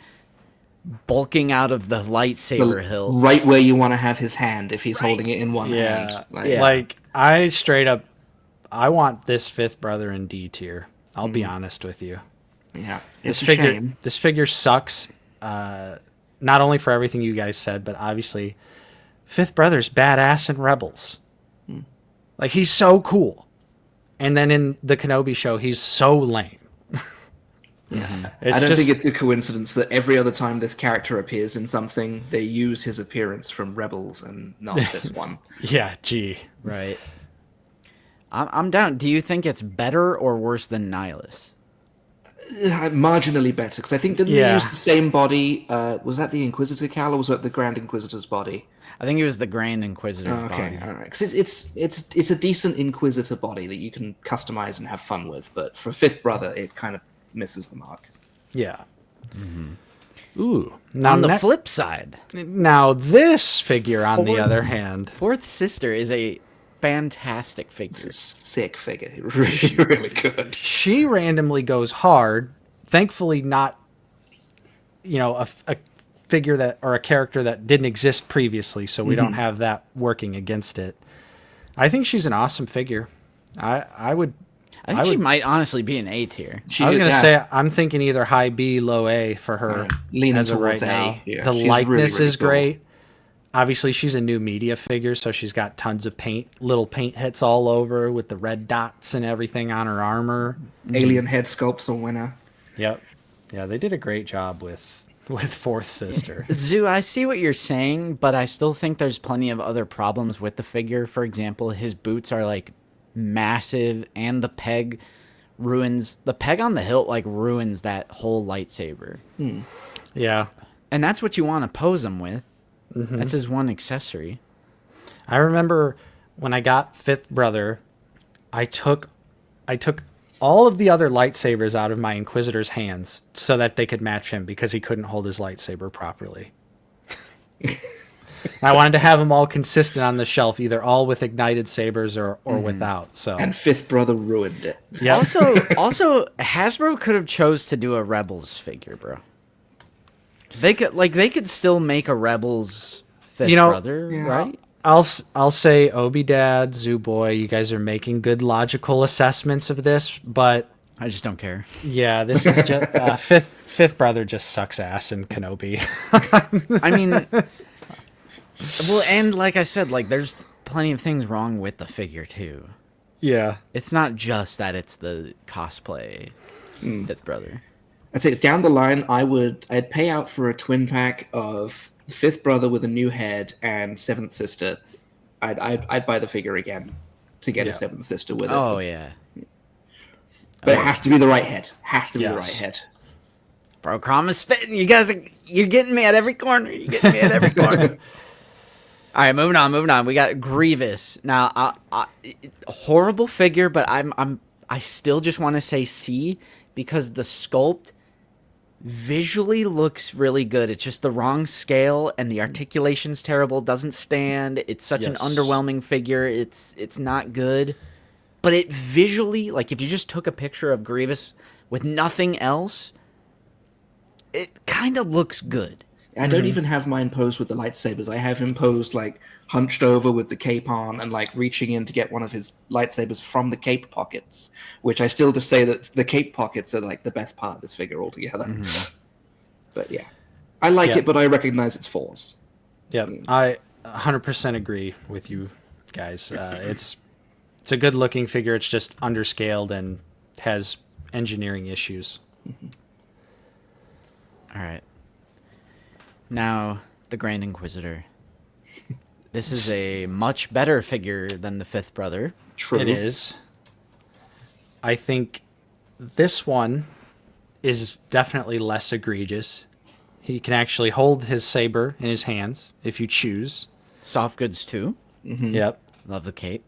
bulking out of the lightsaber hilt. Right where you want to have his hand if he's holding it in one hand. Like, I straight up, I want this fifth brother in D tier. I'll be honest with you. Yeah, This it's a figure, shame. this figure sucks. Not only for everything you guys said, but obviously, fifth brother's badass in Rebels. Like, he's so cool. And then in the Kenobi show, he's so lame. I don't think it's a coincidence that every other time this character appears in something, they use his appearance from Rebels and not this one. Yeah, gee. Right. I'm down. Do you think it's better or worse than Nihilus? Marginally better, because I think didn't they use the same body? Was that the Inquisitor Cal, or was that the Grand Inquisitor's body? I think it was the Grand Inquisitor's body. All right. Because it's a decent Inquisitor body that you can customize and have fun with, but for Fifth Brother, it kind of misses the mark. Yeah. Ooh. Now, On the flip side, now this figure, on the Fourth- other hand, Fourth Sister is a fantastic It's figure. a sick figure. Really, really good. she randomly goes hard. Thankfully, not, a figure that, or a character that didn't exist previously, so we don't have that working against it. I think she's an awesome figure. I would. I think she might honestly be an A tier. I was going to say, I'm thinking either high B, low A for her. Leaning as of right towards A. now. Yeah, the she's likeness really, really is cool. great. Obviously, she's a new media figure, so she's got tons of little paint hits all over with the red dots and everything on her armor. Alien head sculpts a winner. Yep. Yeah, they did a great job with Fourth Sister. Zoo, I see what you're saying, but I still think there's plenty of other problems with the figure. For example, his boots are like massive, and the peg on the hilt like ruins that whole lightsaber. Yeah. And that's what you want to pose him with. That's his one accessory. I remember when I got Fifth Brother, I took all of the other lightsabers out of my Inquisitor's hands so that they could match him because he couldn't hold his lightsaber properly. I wanted to have them all consistent on the shelf, either all with ignited sabers or without. So And Fifth Brother ruined it. yeah. Also, Hasbro could have chose to do a Rebels figure, bro. They could still make a Rebels Fifth Brother, right? I'll say Obi Dad, Zoo Boy, you guys are making good logical assessments of this, but I just don't care. yeah, this is just Fifth Brother just sucks ass in Kenobi. I mean, well, and like I said, like there's plenty of things wrong with the figure too. Yeah. It's not just that it's the cosplay Fifth Brother. I'd say down the line, I'd pay out for a twin pack of Fifth Brother with a new head and Seventh Sister. I'd buy the figure again to get a Seventh Sister with it. Oh yeah, But it has to be the right head. Has to be the Yes. right head. bro, Crom is spitting. You guys, you're getting me at every corner. You're getting me at every corner. All right, moving on. We got Grievous. Now, horrible figure, but I still just want to say C because the sculpt visually looks really good. It's just the wrong scale and the articulation's terrible. Doesn't stand. It's such an Yes. underwhelming figure. It's not good. But it visually, like if you just took a picture of Grievous with nothing else, it kind of looks good. I don't even have mine posed with the lightsabers. I have him posed like hunched over with the cape on and like reaching in to get one of his lightsabers from the cape pockets, which I still just say that the cape pockets are like the best part of this figure altogether. But yeah, I like Yeah. it, but I recognize its flaws. Yep. I 100% agree with you guys. It's a good looking figure. It's just underscaled and has engineering issues. All right. Now, the Grand Inquisitor. This is a much better figure than the Fifth Brother. True. It is. I think this one is definitely less egregious. He can actually hold his saber in his hands if you choose. Soft goods too. Yep. Love the cape.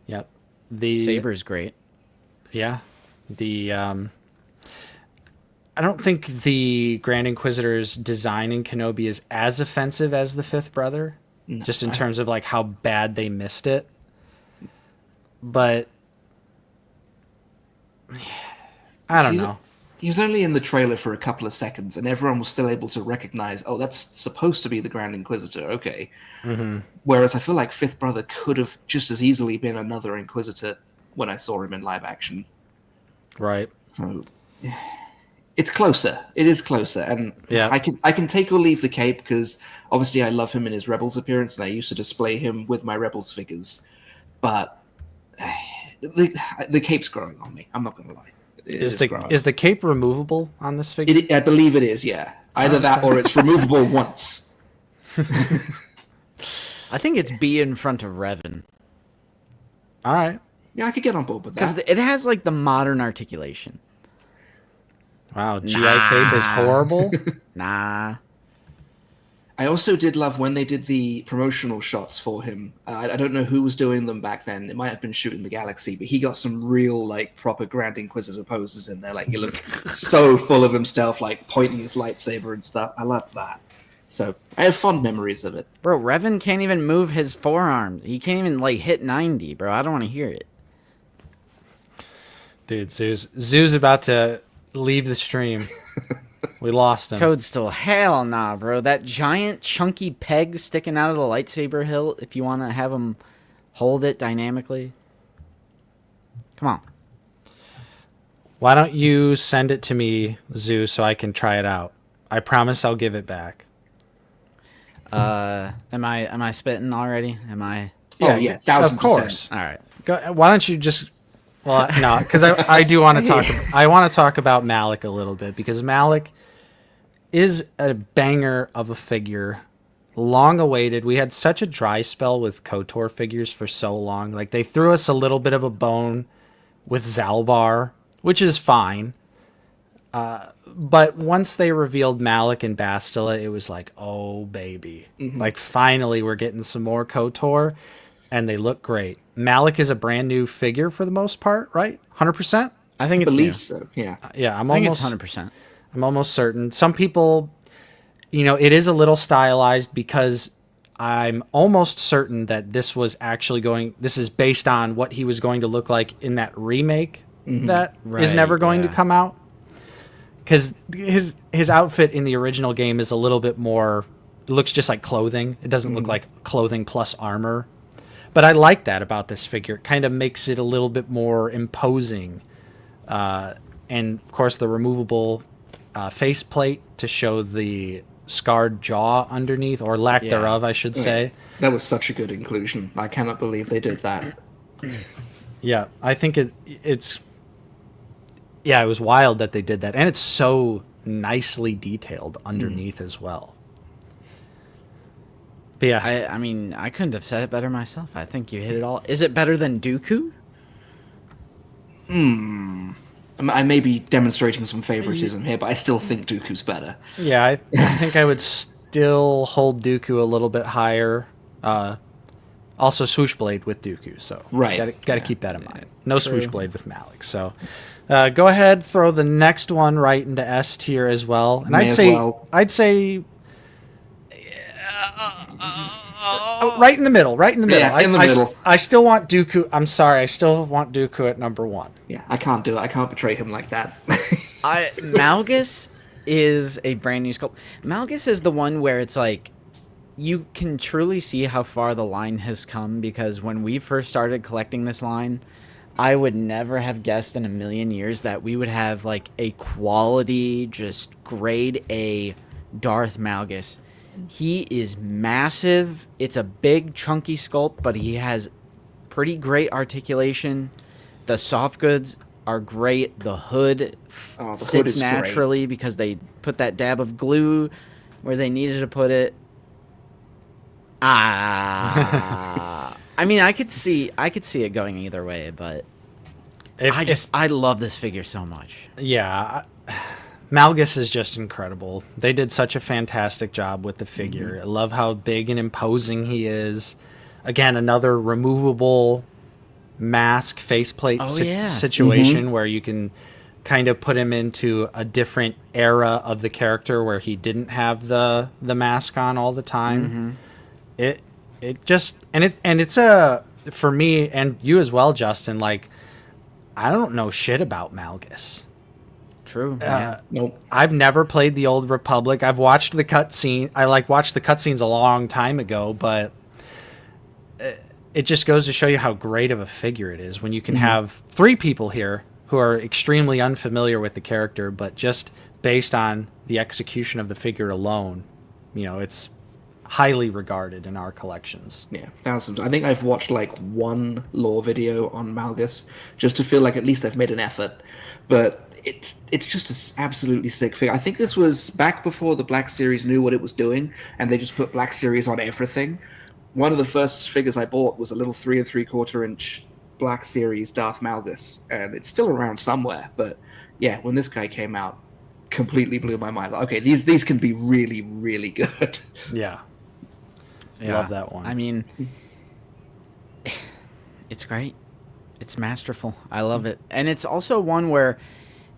Yep. The Saber's great. Yeah. I don't think the Grand Inquisitor's design in Kenobi is as offensive as the Fifth Brother, just in terms of like how bad they missed it. But I don't know. He was only in the trailer for a couple of seconds, and everyone was still able to recognize, oh, that's supposed to be the Grand Inquisitor, okay. Whereas I feel like Fifth Brother could have just as easily been another Inquisitor when I saw him in live action. Right. So it's closer. It is closer, and Yeah. I can take or leave the cape because obviously I love him in his Rebels appearance, and I used to display him with my Rebels figures. But the cape's growing on me. I'm not going to lie. Is the cape removable on this figure? I believe it is. Yeah, either that or it's removable once. I think it's B in front of Revan. All right. Yeah, I could get on board with Because that. it has like the modern articulation. Wow, GI cape is horrible. Nah. I also did love when they did the promotional shots for him. I don't know who was doing them back then. It might have been Shooting the Galaxy, but he got some real, like, proper Grand Inquisitor poses in there. Like, he looked so full of himself, like, pointing his lightsaber and stuff. I loved that. So, I have fond memories of it. Bro, Revan can't even move his forearm. He can't even, like, hit 90, bro. I don't want to hear it. Dude, Zoo's about to leave the stream. We lost him. Toadstool, hell nah, bro. That giant chunky peg sticking out of the lightsaber hilt, if you want to have him hold it dynamically. Come on. Why don't you send it to me, Zoo, so I can try it out? I promise I'll give it back. Am I spitting already? Am I? Yeah, 1,000%. Of course. All right. Why don't you just... Well, no, because I do want to talk... I want to talk about Malik a little bit, because Malik is a banger of a figure. Long awaited. We had such a dry spell with KOTOR figures for so long. Like, they threw us a little bit of a bone with Zalbar, which is fine. But once they revealed Malik and Bastila, it was like, oh, baby. Like, finally, we're getting some more KOTOR, and they look great. Malik is a brand new figure for the most part, right? 100%? I think I it's believe new. so, yeah. Yeah, I think it's 100%. I'm almost certain. Some people, it is a little stylized, because I'm almost certain that this is based on what he was going to look like in that remake that is never going to come out. Because his outfit in the original game is a little bit more, it looks just like clothing. It doesn't look like clothing plus armor. But I like that about this figure. It kind of makes it a little bit more imposing. And, of course, the removable faceplate to show the scarred jaw underneath, or lack thereof, I should say. That was such a good inclusion. I cannot believe they did that. Yeah, I think it's... Yeah, it was wild that they did that. And it's so nicely detailed underneath as well. But yeah. I mean, I couldn't have said it better myself. I think you hit it all. Is it better than Dooku? I may be demonstrating some favoritism here, but I still think Dooku's better. Yeah, I think I would still hold Dooku a little bit higher. Also, Swooshblade with Dooku, so Right. got to keep that in mind. No Swooshblade with Malik. So, go ahead, throw the next one right into S tier as well. And I'd say, right in the middle. Yeah, in the middle. I still want Dooku. I'm sorry, I still want Dooku at number 1. Yeah, I can't do it. I can't betray him like that. Malgus is a brand new sculpt. Malgus is the one where it's like, you can truly see how far the line has come, because when we first started collecting this line, I would never have guessed in a million years that we would have like a quality, just grade A Darth Malgus. He is massive. It's a big, chunky sculpt, but he has pretty great articulation. The soft goods are great. The hood sits naturally because they put that dab of glue where they needed to put it. I mean, I could see it going either way, but I love this figure so much. Yeah, Malgus is just incredible. They did such a fantastic job with the figure. I love how big and imposing he is. Again, another removable mask faceplate situation where you can kind of put him into a different era of the character where he didn't have the mask on all the time. It's for me and you as well, Justin, like, I don't know shit about Malgus. True. Nope. I've never played the Old Republic. I've watched the cutscene. I watched the cutscenes a long time ago, but it just goes to show you how great of a figure it is when you can have 3 people here who are extremely unfamiliar with the character, but just based on the execution of the figure alone, it's highly regarded in our collections. Yeah, thousands. I think I've watched like one lore video on Malgus just to feel like at least I've made an effort. But it's just an absolutely sick figure. I think this was back before the Black Series knew what it was doing, and they just put Black Series on everything. One of the first figures I bought was a little 3 3/4 inch Black Series Darth Malgus, and it's still around somewhere. But yeah, when this guy came out, completely blew my mind. Like, okay, these can be really, really good. Yeah. Yeah. Love that one. I mean, it's great. It's masterful. I love it. And it's also one where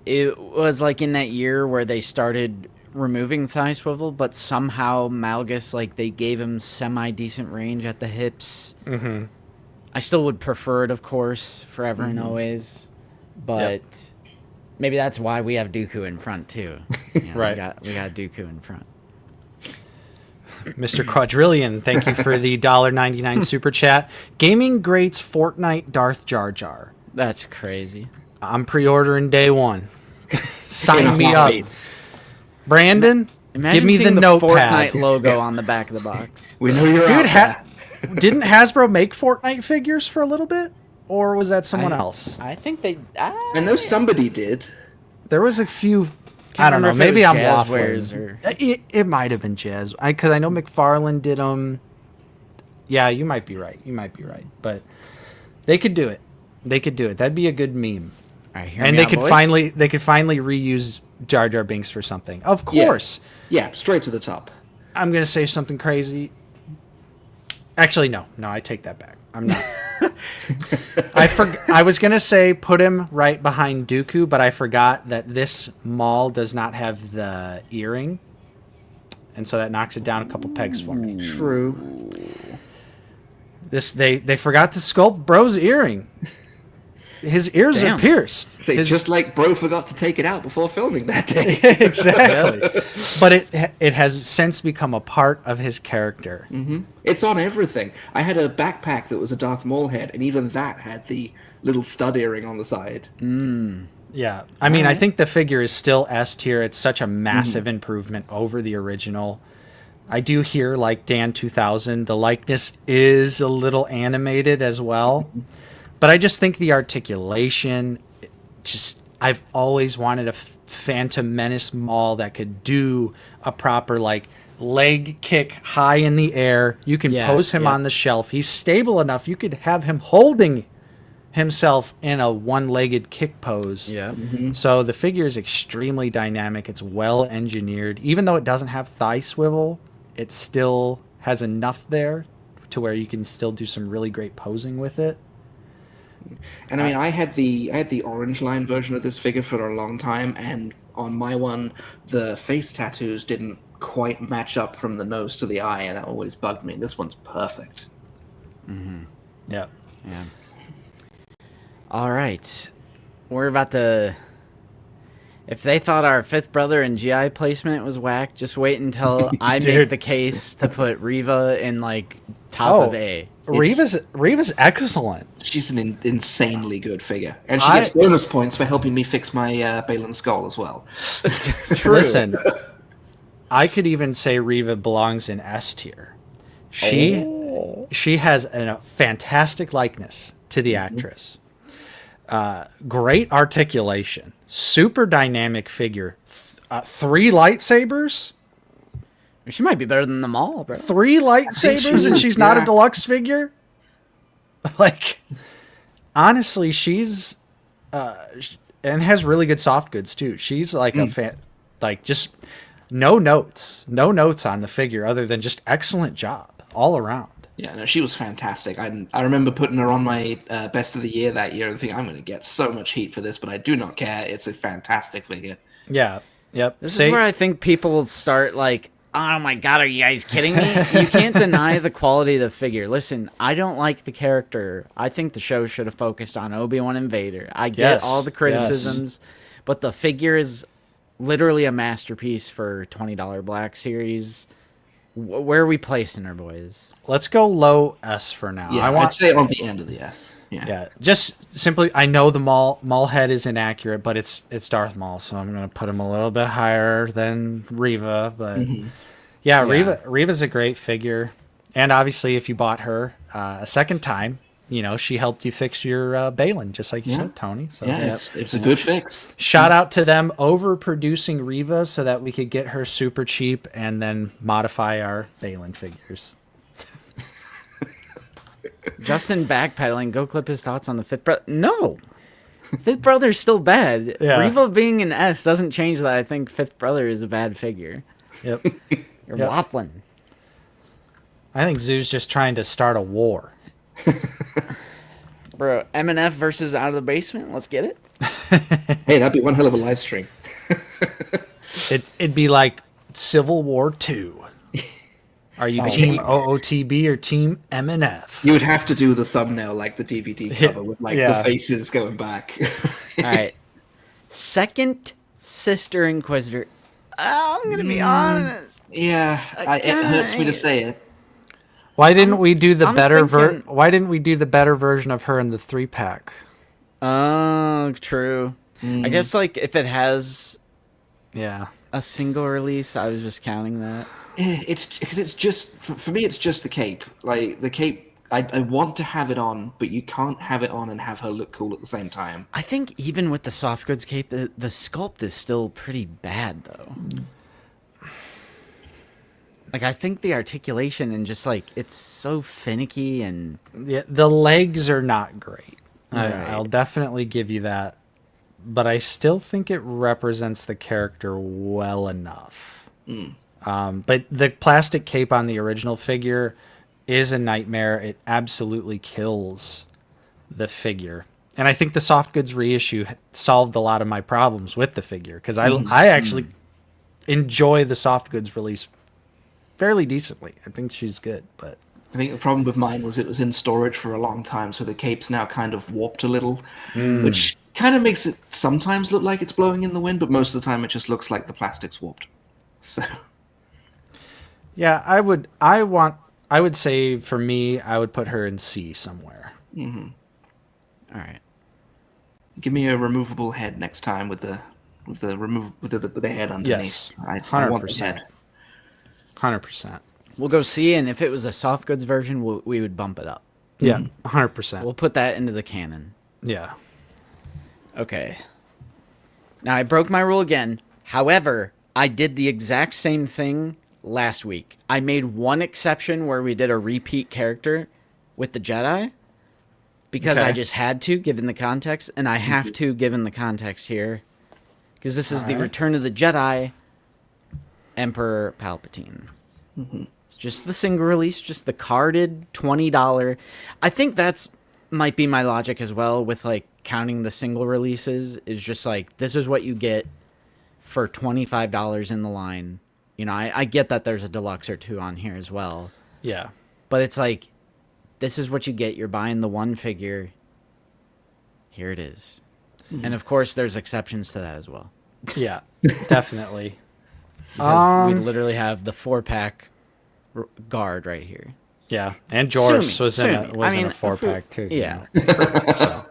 it was like in that year where they started removing thigh swivel, but somehow Malgus, like, they gave him semi-decent range at the hips. Mm-hmm. I still would prefer it, of course, forever and always. But maybe that's why we have Dooku in front, too. You know, Right. We got Dooku in front. Mr. Quadrillion, thank you for the $1.99 super chat. Gaming Greats Fortnite Darth Jar Jar. That's crazy. I'm pre-ordering day one. Sign In a me up. heartbeat. Brandon, Imagine give me the seeing notepad. Fortnite logo on the back of the box. We know you're Dude, out there. didn't Hasbro make Fortnite figures for a little bit? Or was that someone else? I think they... I know somebody did. There was a few... Can't I don't know. remember if it Maybe was I'm Jazzwares waffling. or- It might have been Jazz. Because I know McFarlane did them. Yeah, you might be right. But they could do it. That'd be a good meme. All right, hear And me they out, could boys. finally reuse Jar Jar Binks for something. Of Yeah. course. Yeah, straight to the top. I'm going to say something crazy. Actually, no, I take that back. I'm not. I was going to say put him right behind Dooku, but I forgot that this Maul does not have the earring. And so that knocks it down a couple pegs for me. True. They forgot to sculpt Bro's earring. His ears Damn. are pierced. Say, just like Bro forgot to take it out before filming that day. Exactly. But it has since become a part of his character. It's on everything. I had a backpack that was a Darth Maul head, and even that had the little stud earring on the side. Yeah. I mean, I think the figure is still S tier. It's such a massive improvement over the original. I do hear, like Dan 2000, the likeness is a little animated as well. But I just think the articulation, I've always wanted a Phantom Menace Maul that could do a proper, like, leg kick high in the air. You can pose him on the shelf. He's stable enough. You could have him holding himself in a one-legged kick pose. Yeah. So the figure is extremely dynamic. It's well engineered. Even though it doesn't have thigh swivel, it still has enough there to where you can still do some really great posing with it. And I mean, I had the orange line version of this figure for a long time, and on my one, the face tattoos didn't quite match up from the nose to the eye, and that always bugged me. This one's perfect. Yeah. Yeah. All right. We're about to... If they thought our fifth brother and GI placement was whack, just wait until I make Dude. the case to put Reva in, like, top of A. Reva's excellent. She's an insanely good figure, and she I- gets bonus points for helping me fix my Balin skull as well. Listen, I could even say Reva belongs in S tier. She has a fantastic likeness to the actress. Great articulation. Super dynamic figure. 3 lightsabers. She might be better than them all, bro. 3 lightsabers, and she's not a deluxe figure. Like, honestly, she's and has really good soft goods too. She's like a fan, like just no notes on the figure other than just excellent job all around. Yeah, no, she was fantastic. I remember putting her on my best of the year that year and thinking, I'm going to get so much heat for this, but I do not care. It's a fantastic figure. Yeah. Yep. This is where I think people start like, oh my god, are you guys kidding me? You can't deny the quality of the figure. Listen, I don't like the character. I think the show should have focused on Obi-Wan and Vader. I get Yes, all the criticisms, but the figure is literally a masterpiece for $20 Black Series. Where are we placing her, boys? Let's go low S for now. Yeah, I'd say on the end of the S. Yeah, just simply, I know the Maul head is inaccurate, but it's Darth Maul, so I'm gonna put him a little bit higher than Reva. But yeah, Reva's a great figure, and obviously, if you bought her a second time, you know she helped you fix your Balin, just like you said, Tony. So Yeah, it's a good fix. shout out to them overproducing Reva so that we could get her super cheap and then modify our Balin figures. Justin backpedaling. Go clip his thoughts on the fifth brother. No. Fifth Brother's still bad. Yeah. Reva being an S doesn't change that I think Fifth Brother is a bad figure. Yep. You're Yep. waffling. I think Zoo's just trying to start a war. Bro, MNF versus Out of the Basement. Let's get it. Hey, that'd be one hell of a live stream. It'd be like Civil War II. Are you Team OOTB or Team MNF? You would have to do the thumbnail like the DVD cover with like Yeah. the faces going back. All right. Second Sister Inquisitor. I'm going to be honest. Yeah, it hurts me to say it. Why didn't we do the I'm better thinking- Why didn't we do the better version of her in the 3-pack? Oh, true. I guess like if it has Yeah. a single release, I was just counting that. It's because it's just for me. It's just the cape. Like the cape, I want to have it on, but you can't have it on and have her look cool at the same time. I think even with the soft goods cape, the sculpt is still pretty bad though. Like I think the articulation and just like it's so finicky and Yeah, the legs are not great. Right. I'll definitely give you that. But I still think it represents the character well enough. But the plastic cape on the original figure is a nightmare. It absolutely kills the figure. And I think the soft goods reissue solved a lot of my problems with the figure because I actually enjoy the soft goods release fairly decently. I think she's good, but I think the problem with mine was it was in storage for a long time, so the cape's now kind of warped a little, which kind of makes it sometimes look like it's blowing in the wind, but most of the time it just looks like the plastic's warped. So yeah, I would say for me, I would put her in C somewhere. all right. give me a removable head next time with the head underneath. Yes, I want the head. 100%. We'll go see, and if it was a soft goods version, we would bump it up. Yeah, 100%. We'll put that into the canon. Yeah. Okay. Now, I broke my rule again. However, I did the exact same thing last week. I made one exception where we did a repeat character with the Jedi because Okay. I just had to, given the context, and I have to, given the context here, because this is the Return of the Jedi Emperor Palpatine. It's just the single release, just the carded $20. I think that's might be my logic as well with like counting the single releases is just like this is what you get for $25 in the line. You know, I get that there's a deluxe or two on here as well, Yeah. but it's like this is what you get. You're buying the one figure. Here it is. And of course there's exceptions to that as well. Yeah, definitely. Because we literally have the 4-pack guard right here. Yeah, and Joris Sue me, was sue in me. a, was I in mean, a 4-pack too. you Yeah. know. So,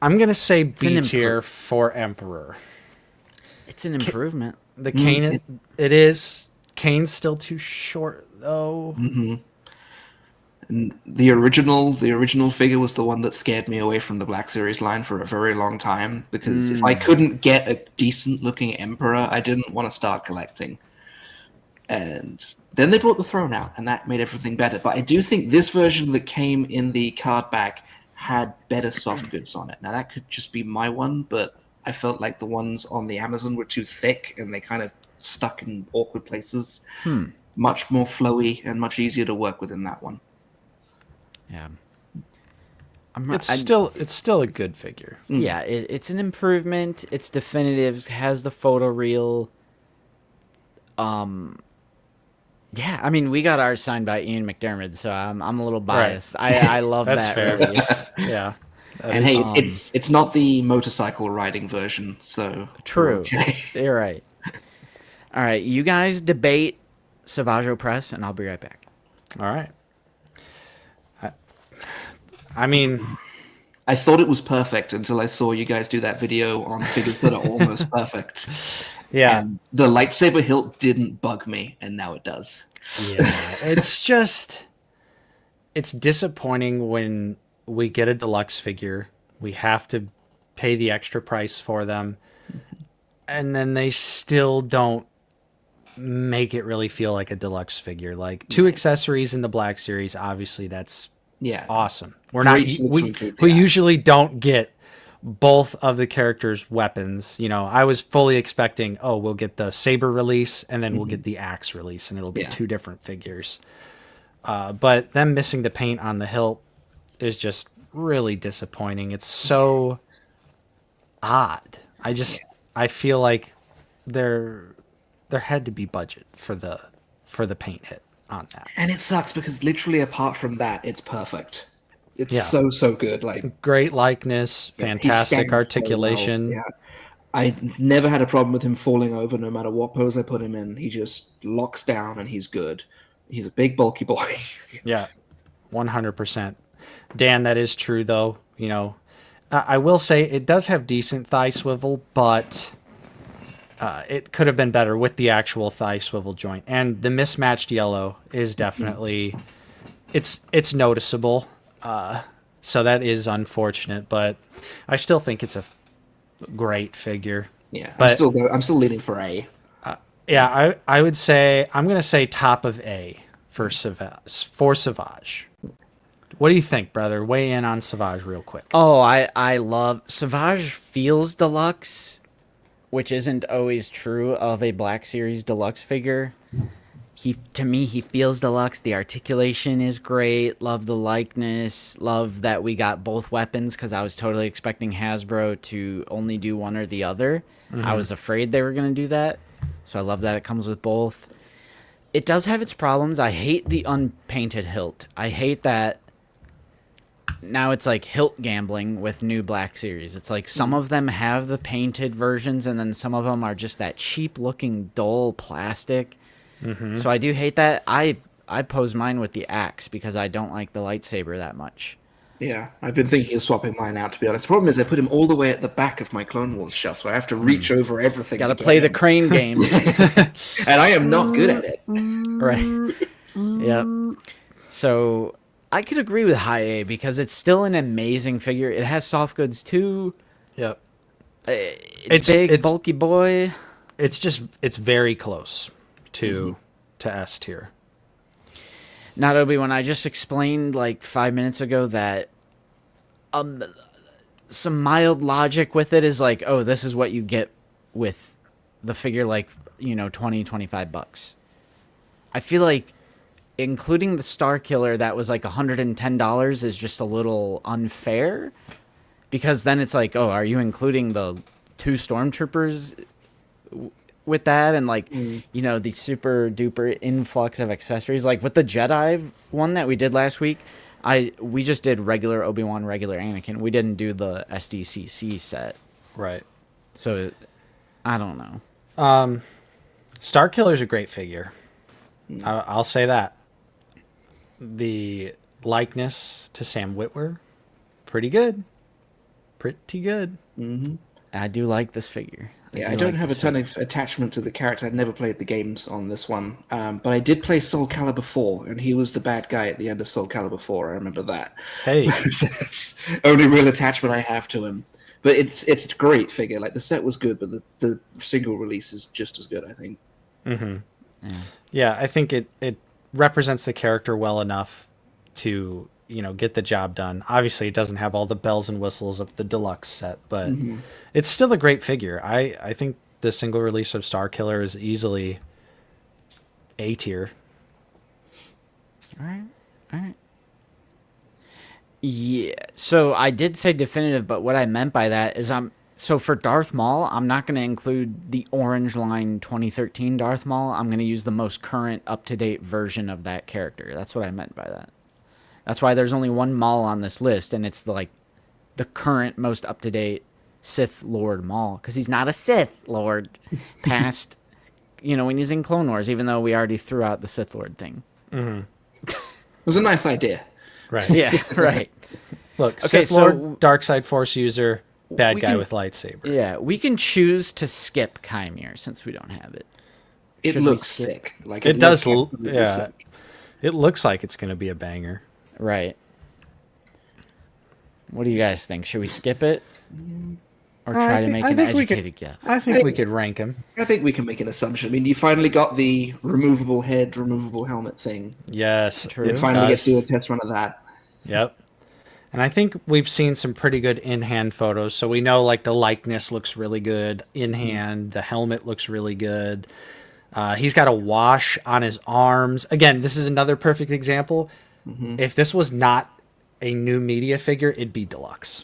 I'm gonna say an B tier for Emperor. It's an improvement. The Kanan, it is. Kane's still too short though. And the original figure was the one that scared me away from the Black Series line for a very long time because if I couldn't get a decent looking Emperor, I didn't want to start collecting. And then they brought the throne out, and that made everything better. But I do think this version that came in the card back had better soft goods on it. Now that could just be my one, but I felt like the ones on the Amazon were too thick and they kind of stuck in awkward places. Much more flowy and much easier to work with in that one. Yeah. It's still a good figure. Yeah, it's an improvement. It's definitive. Has the photo reel. Yeah, I mean, we got ours signed by Ian McDermott, so I'm a little biased. I love That's that fair. release. Yeah. That And is- hey, it's not the motorcycle riding version, so True. okay. You're right. All right, you guys debate Savaggio Press, and I'll be right back. all right. I mean, I thought it was perfect until I saw you guys do that video on figures that are almost perfect. yeah. And the lightsaber hilt didn't bug me, and now it does. Yeah, it's disappointing when we get a deluxe figure. We have to pay the extra price for them. And then they still don't make it really feel like a deluxe figure. Like 2 accessories in the Black Series, obviously that's Yeah. awesome. We're Great not selection we includes we the axe. usually don't get both of the characters' weapons. You know, I was fully expecting, oh, we'll get the saber release and then we'll get the axe release, and it'll be Yeah. two different figures. But them missing the paint on the hilt is just really disappointing. It's so odd. I feel like there had to be budget for the paint hit on that. And it sucks because literally apart from that, it's perfect. It's Yeah. so good. Like Great likeness, he fantastic stands so articulation. well. Yeah. I never had a problem with him falling over no matter what pose I put him in. He just locks down and he's good. He's a big bulky boy. Yeah, 100%. Dan, that is true though. You know, I will say it does have decent thigh swivel, but it could have been better with the actual thigh swivel joint. And the mismatched yellow is definitely it's noticeable. So that is unfortunate, but I still think it's a great figure. Yeah, But- I'm still leaning for A. Yeah, I would say I'm gonna say top of A for Savage. What do you think, brother? Weigh in on Savage real quick. Oh, I love Savage feels deluxe, which isn't always true of a Black Series deluxe figure. To me he feels deluxe. The articulation is great. Love the likeness. Love that we got both weapons because I was totally expecting Hasbro to only do one or the other. I was afraid they were going to do that. So I love that it comes with both. It does have its problems. I hate the unpainted hilt. I hate that now it's like hilt gambling with new Black Series. It's like some of them have the painted versions and then some of them are just that cheap looking dull plastic. So I do hate that. I pose mine with the axe because I don't like the lightsaber that much. Yeah, I've been thinking of swapping mine out, to be honest. The problem is I put him all the way at the back of my Clone Wars shelf, so I have to reach over everything. Got to get play the him. crane game. And I am not good at it. Right. Yep. So I could agree with high A because it's still an amazing figure. It has soft goods too. Yep. It's big, bulky boy. It's very close to S tier. Not Obi-Wan, I just explained like 5 minutes ago that some mild logic with it is like, oh, this is what you get with the figure, like, you know, 20, 25 bucks. I feel like including the Star Killer that was like $110 is just a little unfair because then it's like, oh, are you including the 2 Stormtroopers with that and like you know, the super duper influx of accessories? Like with the Jedi one that we did last week, we just did regular Obi-Wan, regular Anakin. We didn't do the SDCC set, Right. so I don't know. Star Killer's a great figure. I'll say that. The likeness to Sam Witwer, pretty good. Pretty good. I do like this figure. Yeah, do I don't like have a this ton of attachment to the character. I've never played the games on this one, but I did play Soul Calibur 4, and he was the bad guy at the end of Soul Calibur 4. I remember that. Hey, That's the only real attachment I have to him. But it's a great figure. Like the set was good, but the single release is just as good, I think. yeah, I think it represents the character well enough to, you know, get the job done. Obviously, it doesn't have all the bells and whistles of the deluxe set, but it's still a great figure. I think the single release of Star Killer is easily A tier. All right. Yeah, so I did say definitive, but what I meant by that is so for Darth Maul, I'm not going to include the Orange Line 2013 Darth Maul. I'm going to use the most current, up-to-date version of that character. That's what I meant by that. That's why there's only one Maul on this list, and it's the current, most up-to-date Sith Lord Maul, because he's not a Sith Lord past, you know, when he's in Clone Wars, even though we already threw out the Sith Lord thing. It was a nice idea. Right. Yeah, right. Look, Okay, Sith Lord, so- dark side Force user, bad We guy can- with lightsaber. Yeah, we can choose to skip Chimere since we don't have it. It Should we looks skip? sick. Like It does looks l- absolutely yeah. sick. It looks like it's going to be a banger. Right. What do you guys think? Should we skip it? Or try to make an educated guess? I think we could rank him. I think we can make an assumption. I mean, you finally got the removable head, removable helmet thing. Yes. True. You it finally get does. to do a test run of that. Yep. And I think we've seen some pretty good in-hand photos, so we know like the likeness looks really good in hand. The helmet looks really good. He's got a wash on his arms. Again, this is another perfect example. If this was not a new media figure, it'd be deluxe.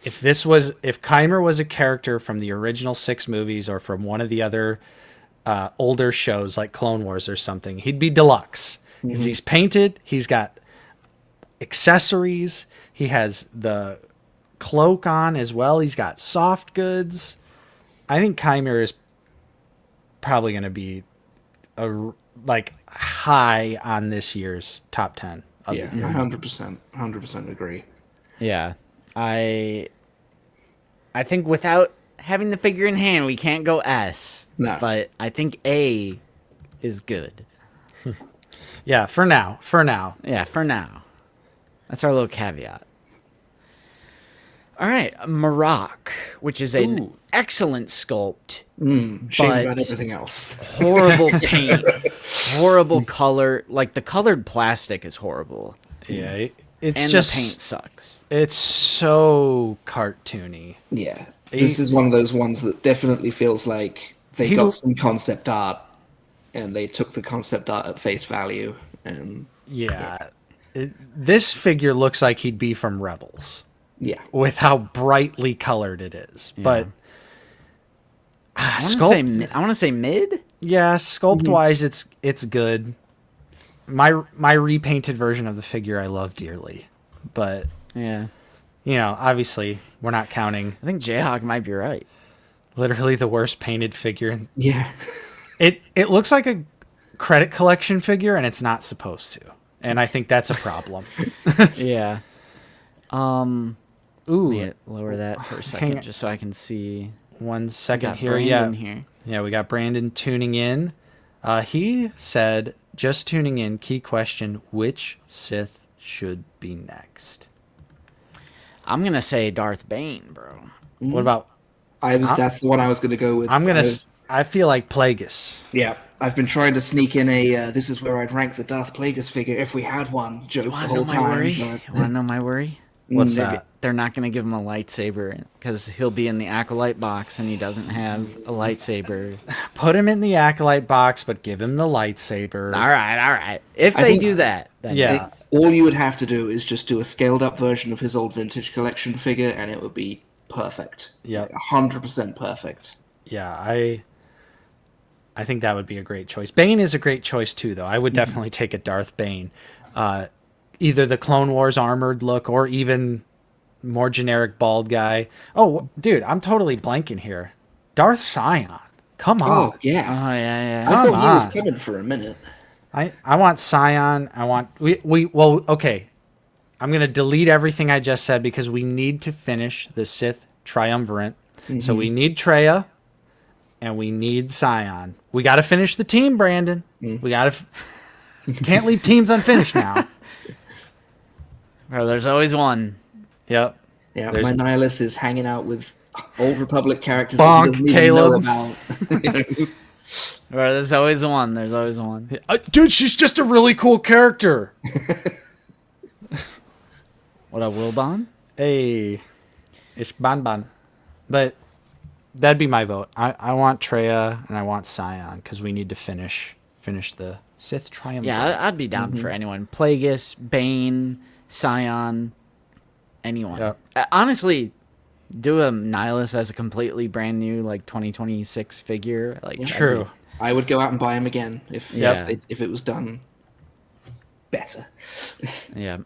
If Keimer was a character from the original 6 movies or from one of the other older shows like Clone Wars or something, he'd be deluxe. 'Cause he's painted. He's got accessories. He has the cloak on as well. He's got soft goods. I think Keimer is probably going to be high on this year's top 10. Yeah, 100% agree. Yeah. I think without having the figure in hand, we can't go S. No. But I think A is good. Yeah, for now. Yeah, for now. That's our little caveat. All right, Maroc, which is an excellent sculpt, Shame but about everything else. horrible paint, horrible color. Like the colored plastic is horrible, Yeah, it's and just the paint sucks. It's so cartoony. Yeah, this is one of those ones that definitely feels like they got some concept art, and they took the concept art at face value. And Yeah. This figure looks like he'd be from Rebels yeah, with how brightly colored it is. But I sculpt, want to say mid. yeah, sculpt wise, it's good. My repainted version of the figure I love dearly, but Yeah, obviously we're not counting I think Jayhawk might be right. literally the worst painted figure. yeah. It looks like a credit collection figure, and it's not supposed to. And I think that's a problem. Yeah. Ooh, Let me lower that for a second, just so I can see. 1 We second got here. Brandon Yeah, here. yeah, we got Brandon tuning in. He said, "Just tuning in. Key question: which Sith should be next?" I'm gonna say Darth Bane, bro. What about? That's the one I was going to go with. I feel like Plagueis. Yeah, I've been trying to sneak in a this is where I'd rank the Darth Plagueis figure if we had one joke the Want to whole know my time. worry? but- Want to know my worry? What's Maybe that? They're not going to give him a lightsaber because he'll be in the acolyte box and he doesn't have a lightsaber. Put him in the acolyte box, but give him the lightsaber. All right. If I they think- do that, then Yeah. All you would have to do is just do a scaled up version of his old vintage collection figure, and it would be perfect. Yep. 100% perfect. Yeah, I think that would be a great choice. Bane is a great choice too, though. I would definitely take a Darth Bane, either the Clone Wars armored look or even more generic bald guy. Oh, dude, I'm totally blanking here. Darth Scion. Come on. Oh yeah, Oh yeah. I come thought he was on. coming for a minute. I want Scion. I want well, okay. I'm gonna delete everything I just said because we need to finish the Sith triumvirate. So we need Traya, and we need Scion. We got to finish the team, Brandon. We got to. Can't leave teams unfinished now. Bro, there's always one. Yep. Yeah, There's- my Nihilus is hanging out with Old Republic characters Bonk, that he doesn't Caleb. even know about. Bro, there's always one. There's always one. Dude, she's just a really cool character. What up, Wilbon? Hey, it's Ban. But that'd be my vote. I want Traya and I want Scion because we need to finish the Sith triumvirate. Yeah, I'd be down for anyone. Plagueis, Bane, Scion, anyone. Yep. Honestly, do a Nihilus as a completely brand new, like 2026 figure. Like that'd True. I would go out and buy him again if Yeah. if it was done better. be- yeah.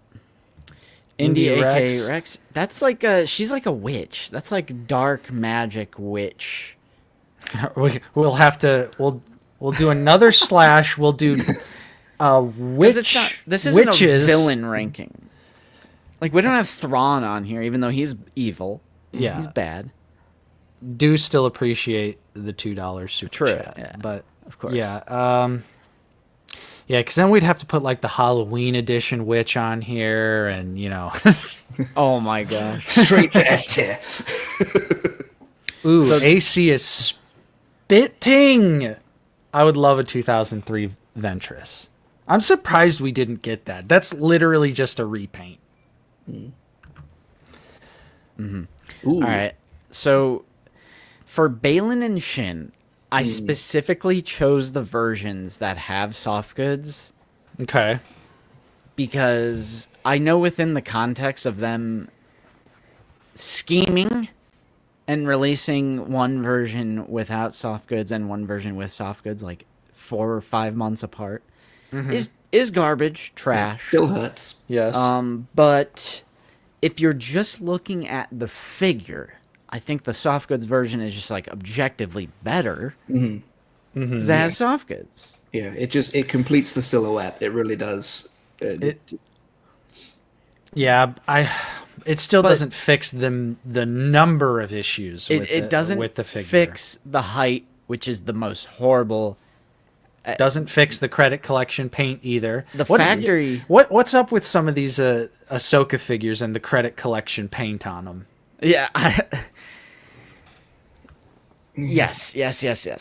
Indy Indy, aka Rex. Rex. That's like she's like a witch. That's like dark magic witch. We'll have to. We'll do another slash. We'll do 'Cause witch. this isn't witches. a villain ranking. Like we don't have Thrawn on here, even though he's evil. Yeah. He's bad. Do still appreciate the $2 super True, chat, yeah. but Of course. yeah, yeah, because then we'd have to put like the Halloween edition witch on here, and Oh my gosh. Straight to S tier. ooh, AC is spitting. I would love a 2003 Ventress. I'm surprised we didn't get that. That's literally just a repaint. Ooh. All right. So for Balin and Shin, I specifically chose the versions that have soft goods Okay. because I know within the context of them scheming and releasing one version without soft goods and one version with soft goods like 4 or 5 months apart is garbage, trash. Still hurts. Yes. But if you're just looking at the figure, I think the soft goods version is just like objectively better because it has soft goods. Yeah, it completes the silhouette. It really does. Yeah, it still But- doesn't fix the number of issues with It doesn't with the figure. fix the height, which is the most horrible. Doesn't fix the credit collection paint either. The factory- What's up with some of these Ahsoka figures and the credit collection paint on them? Yeah. Yes.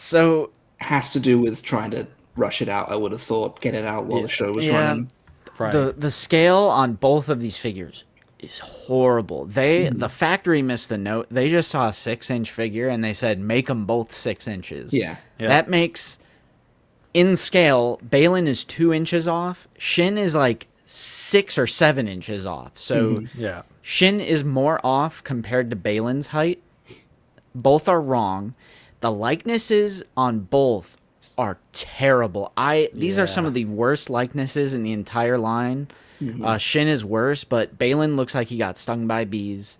So has to do with trying to rush it out. I would have thought get it out while the show was Yeah. running. Right. the scale on both of these figures is horrible. The factory missed the note. They just saw a 6-inch figure and they said make them both 6 inches. Yeah. That makes, in scale, Balin is 2 inches off. Shin is like 6 or 7 inches off. So yeah. Shin is more off compared to Balin's height. Both are wrong. The likenesses on both are terrible. These are some Yeah. of the worst likenesses in the entire line. Shin is worse, but Balin looks like he got stung by bees.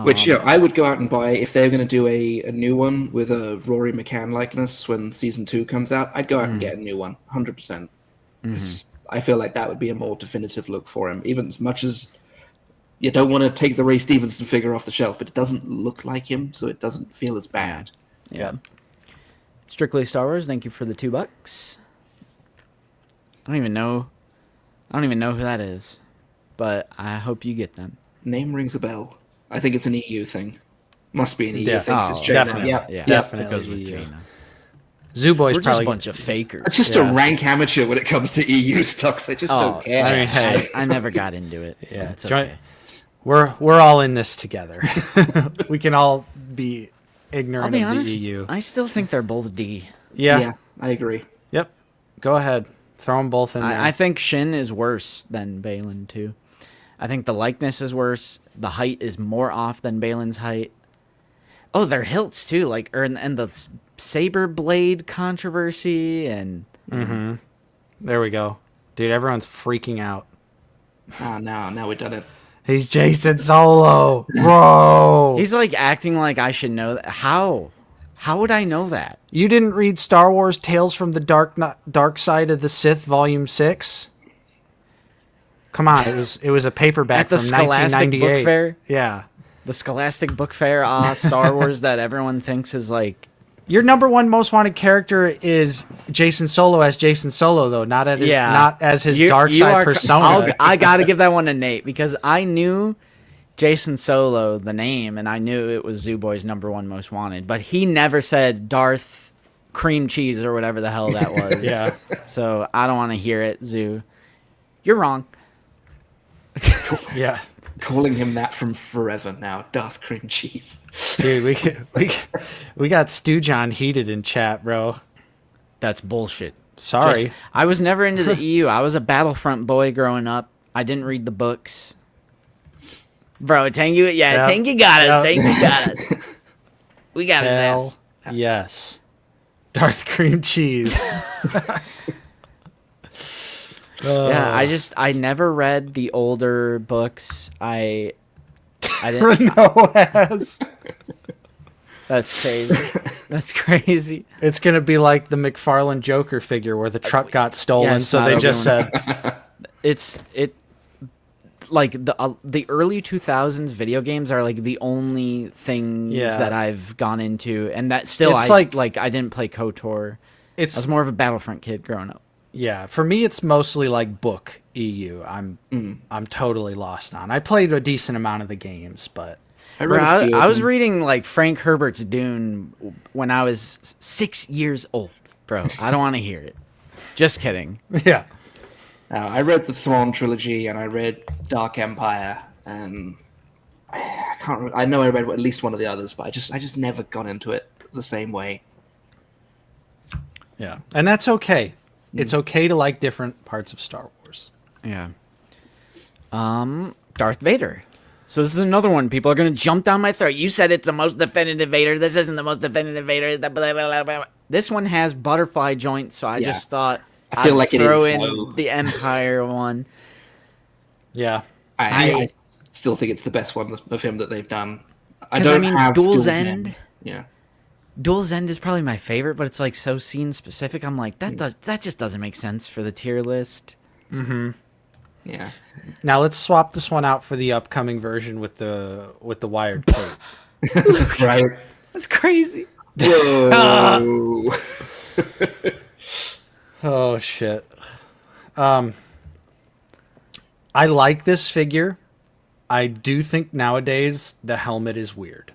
Which I would go out and buy if they're going to do a new one with a Rory McCann likeness when season 2 comes out. I'd go out and get a new one, 100%. I feel like that would be a more definitive look for him, even as much as you don't want to take the Ray Stevenson figure off the shelf, but it doesn't look like him, so it doesn't feel as bad. Yeah. Strictly Star Wars, thank you for the $2. I don't even know who that is, but I hope you get them. Name rings a bell. I think it's an EU thing. Must be an EU Yeah. thing. 'cause Oh, it's China. definitely. Yeah. Yeah, Definitely, it goes with yeah. Jaina. Zoo Boy's We're just probably a bunch of fakers. I'm just Yeah. a rank amateur when it comes to EU stuff, 'cause I just don't care. I mean, hey. I never got into it. Yeah, Yeah, it's join- okay. We're all in this together. We can all be I'll ignorant be of honest, the EU. I still think they're both D. Yeah. I agree. Yep. Go ahead. Throw them both in there. I think Shin is worse than Balin too. I think the likeness is worse. The height is more off than Balin's height. Oh, their hilts too, like and the saber blade controversy and There we go. Dude, everyone's freaking out. Now we've done it. He's Jason Solo. Bro. he's like acting like I should know that. How would I know that? You didn't read Star Wars Tales from the Dark Side of the Sith Volume 6? Come on, it was a paperback At the from Scholastic Book 1998. Fair? Yeah. The Scholastic Book Fair Star Wars that everyone thinks is like Your number one most wanted character is Jason Solo as Jason Solo, though, not as his dark side persona. I got to give that one to Nate because I knew Jason Solo, the name, and I knew it was Zoo Boy's number one most wanted, but he never said Darth Cream Cheese or whatever the hell that was. Yeah. So I don't want to hear it, Zoo. You're wrong. Yeah. Calling him that from forever now. Darth Cream Cheese. Dude, we got Stu John heated in chat, bro. That's bullshit. Sorry. I was never into the EU. I was a Battlefront boy growing up. I didn't read the books. Bro, Tengu, Yeah. Tengu got us. Yeah. Tengu got us. We got his ass. Hell yes. Darth Cream Cheese. Yeah, I never read the older books. I didn't. Renault has. That's crazy. That's crazy. It's gonna be like the McFarlane Joker figure where the truck got stolen, it's so not they just Obi-Wan. said, Like the early 2000s video games are like the only things Yeah. that I've gone into, and that still It's I like- I didn't play KOTOR. I "It's was more of a Battlefront kid growing up. yeah." For me, it's mostly like book EU. I'm totally lost on. I played a decent amount of the games, but Bro, read a few I of was them. reading like Frank Herbert's Dune when I was 6 years old, bro. I don't want to hear it. Just kidding. Yeah. I read the Thrawn trilogy and I read Dark Empire, and I can't. I know I read at least one of the others, but I just never got into it the same way. Yeah. And that's okay. It's okay to like different parts of Star Wars. Yeah. Darth Vader. So this is another one. People are going to jump down my throat. You said it's the most definitive Vader. This isn't the most definitive Vader. Blah, blah, blah, blah. This one has butterfly joints, so I just thought I feel like it throw is, in though. the Empire one. Yeah. I still think it's the best one of him that they've done. I 'Cause, don't I mean, have Dual Dual Zen. Yeah. Dual End is probably my favorite, but it's like so scene specific. I'm like, that just doesn't make sense for the tier list. Yeah. Now let's swap this one out for the upcoming version with the wired cape. Right. That's crazy. Whoa. Oh shit. I like this figure. I do think nowadays the helmet is weird.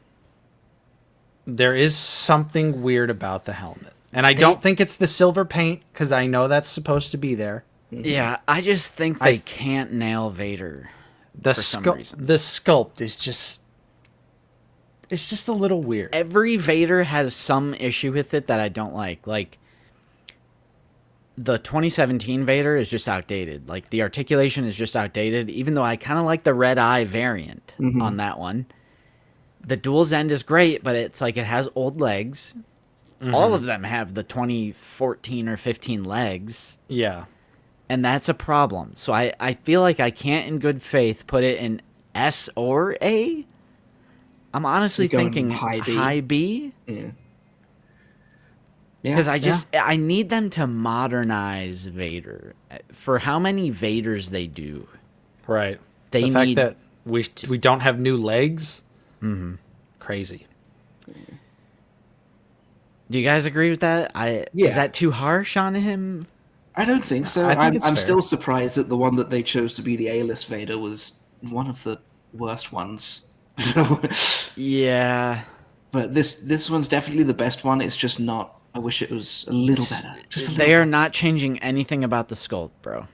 There is something weird about the helmet. And I don't think it's the silver paint, because I know that's supposed to be there. Yeah, I just think they can't nail Vader. The For some reason. the sculpt is just, it's just a little weird. Every Vader has some issue with it that I don't like. Like, the 2017 Vader is just outdated. Like, the articulation is just outdated, even though I kind of like the red eye variant on that one. The Dual End is great, but it's like it has old legs. All of them have the 2014 or 15 legs. Yeah. And that's a problem. So I feel like I can't in good faith put it in S or A. I'm honestly You're going thinking high B? B. Yeah. Because I need them to modernize Vader. For how many Vaders they do. Right. They the fact need that we don't have new legs. Crazy. Do you guys agree with that? Yeah. Is that too harsh on him? I don't think so. I think it's I'm fair. still surprised that the one that they chose to be the A-list Vader was one of the worst ones. Yeah. But this one's definitely the best one. It's just not. I wish it was a little better. Just a They little are not changing anything about the sculpt, bro.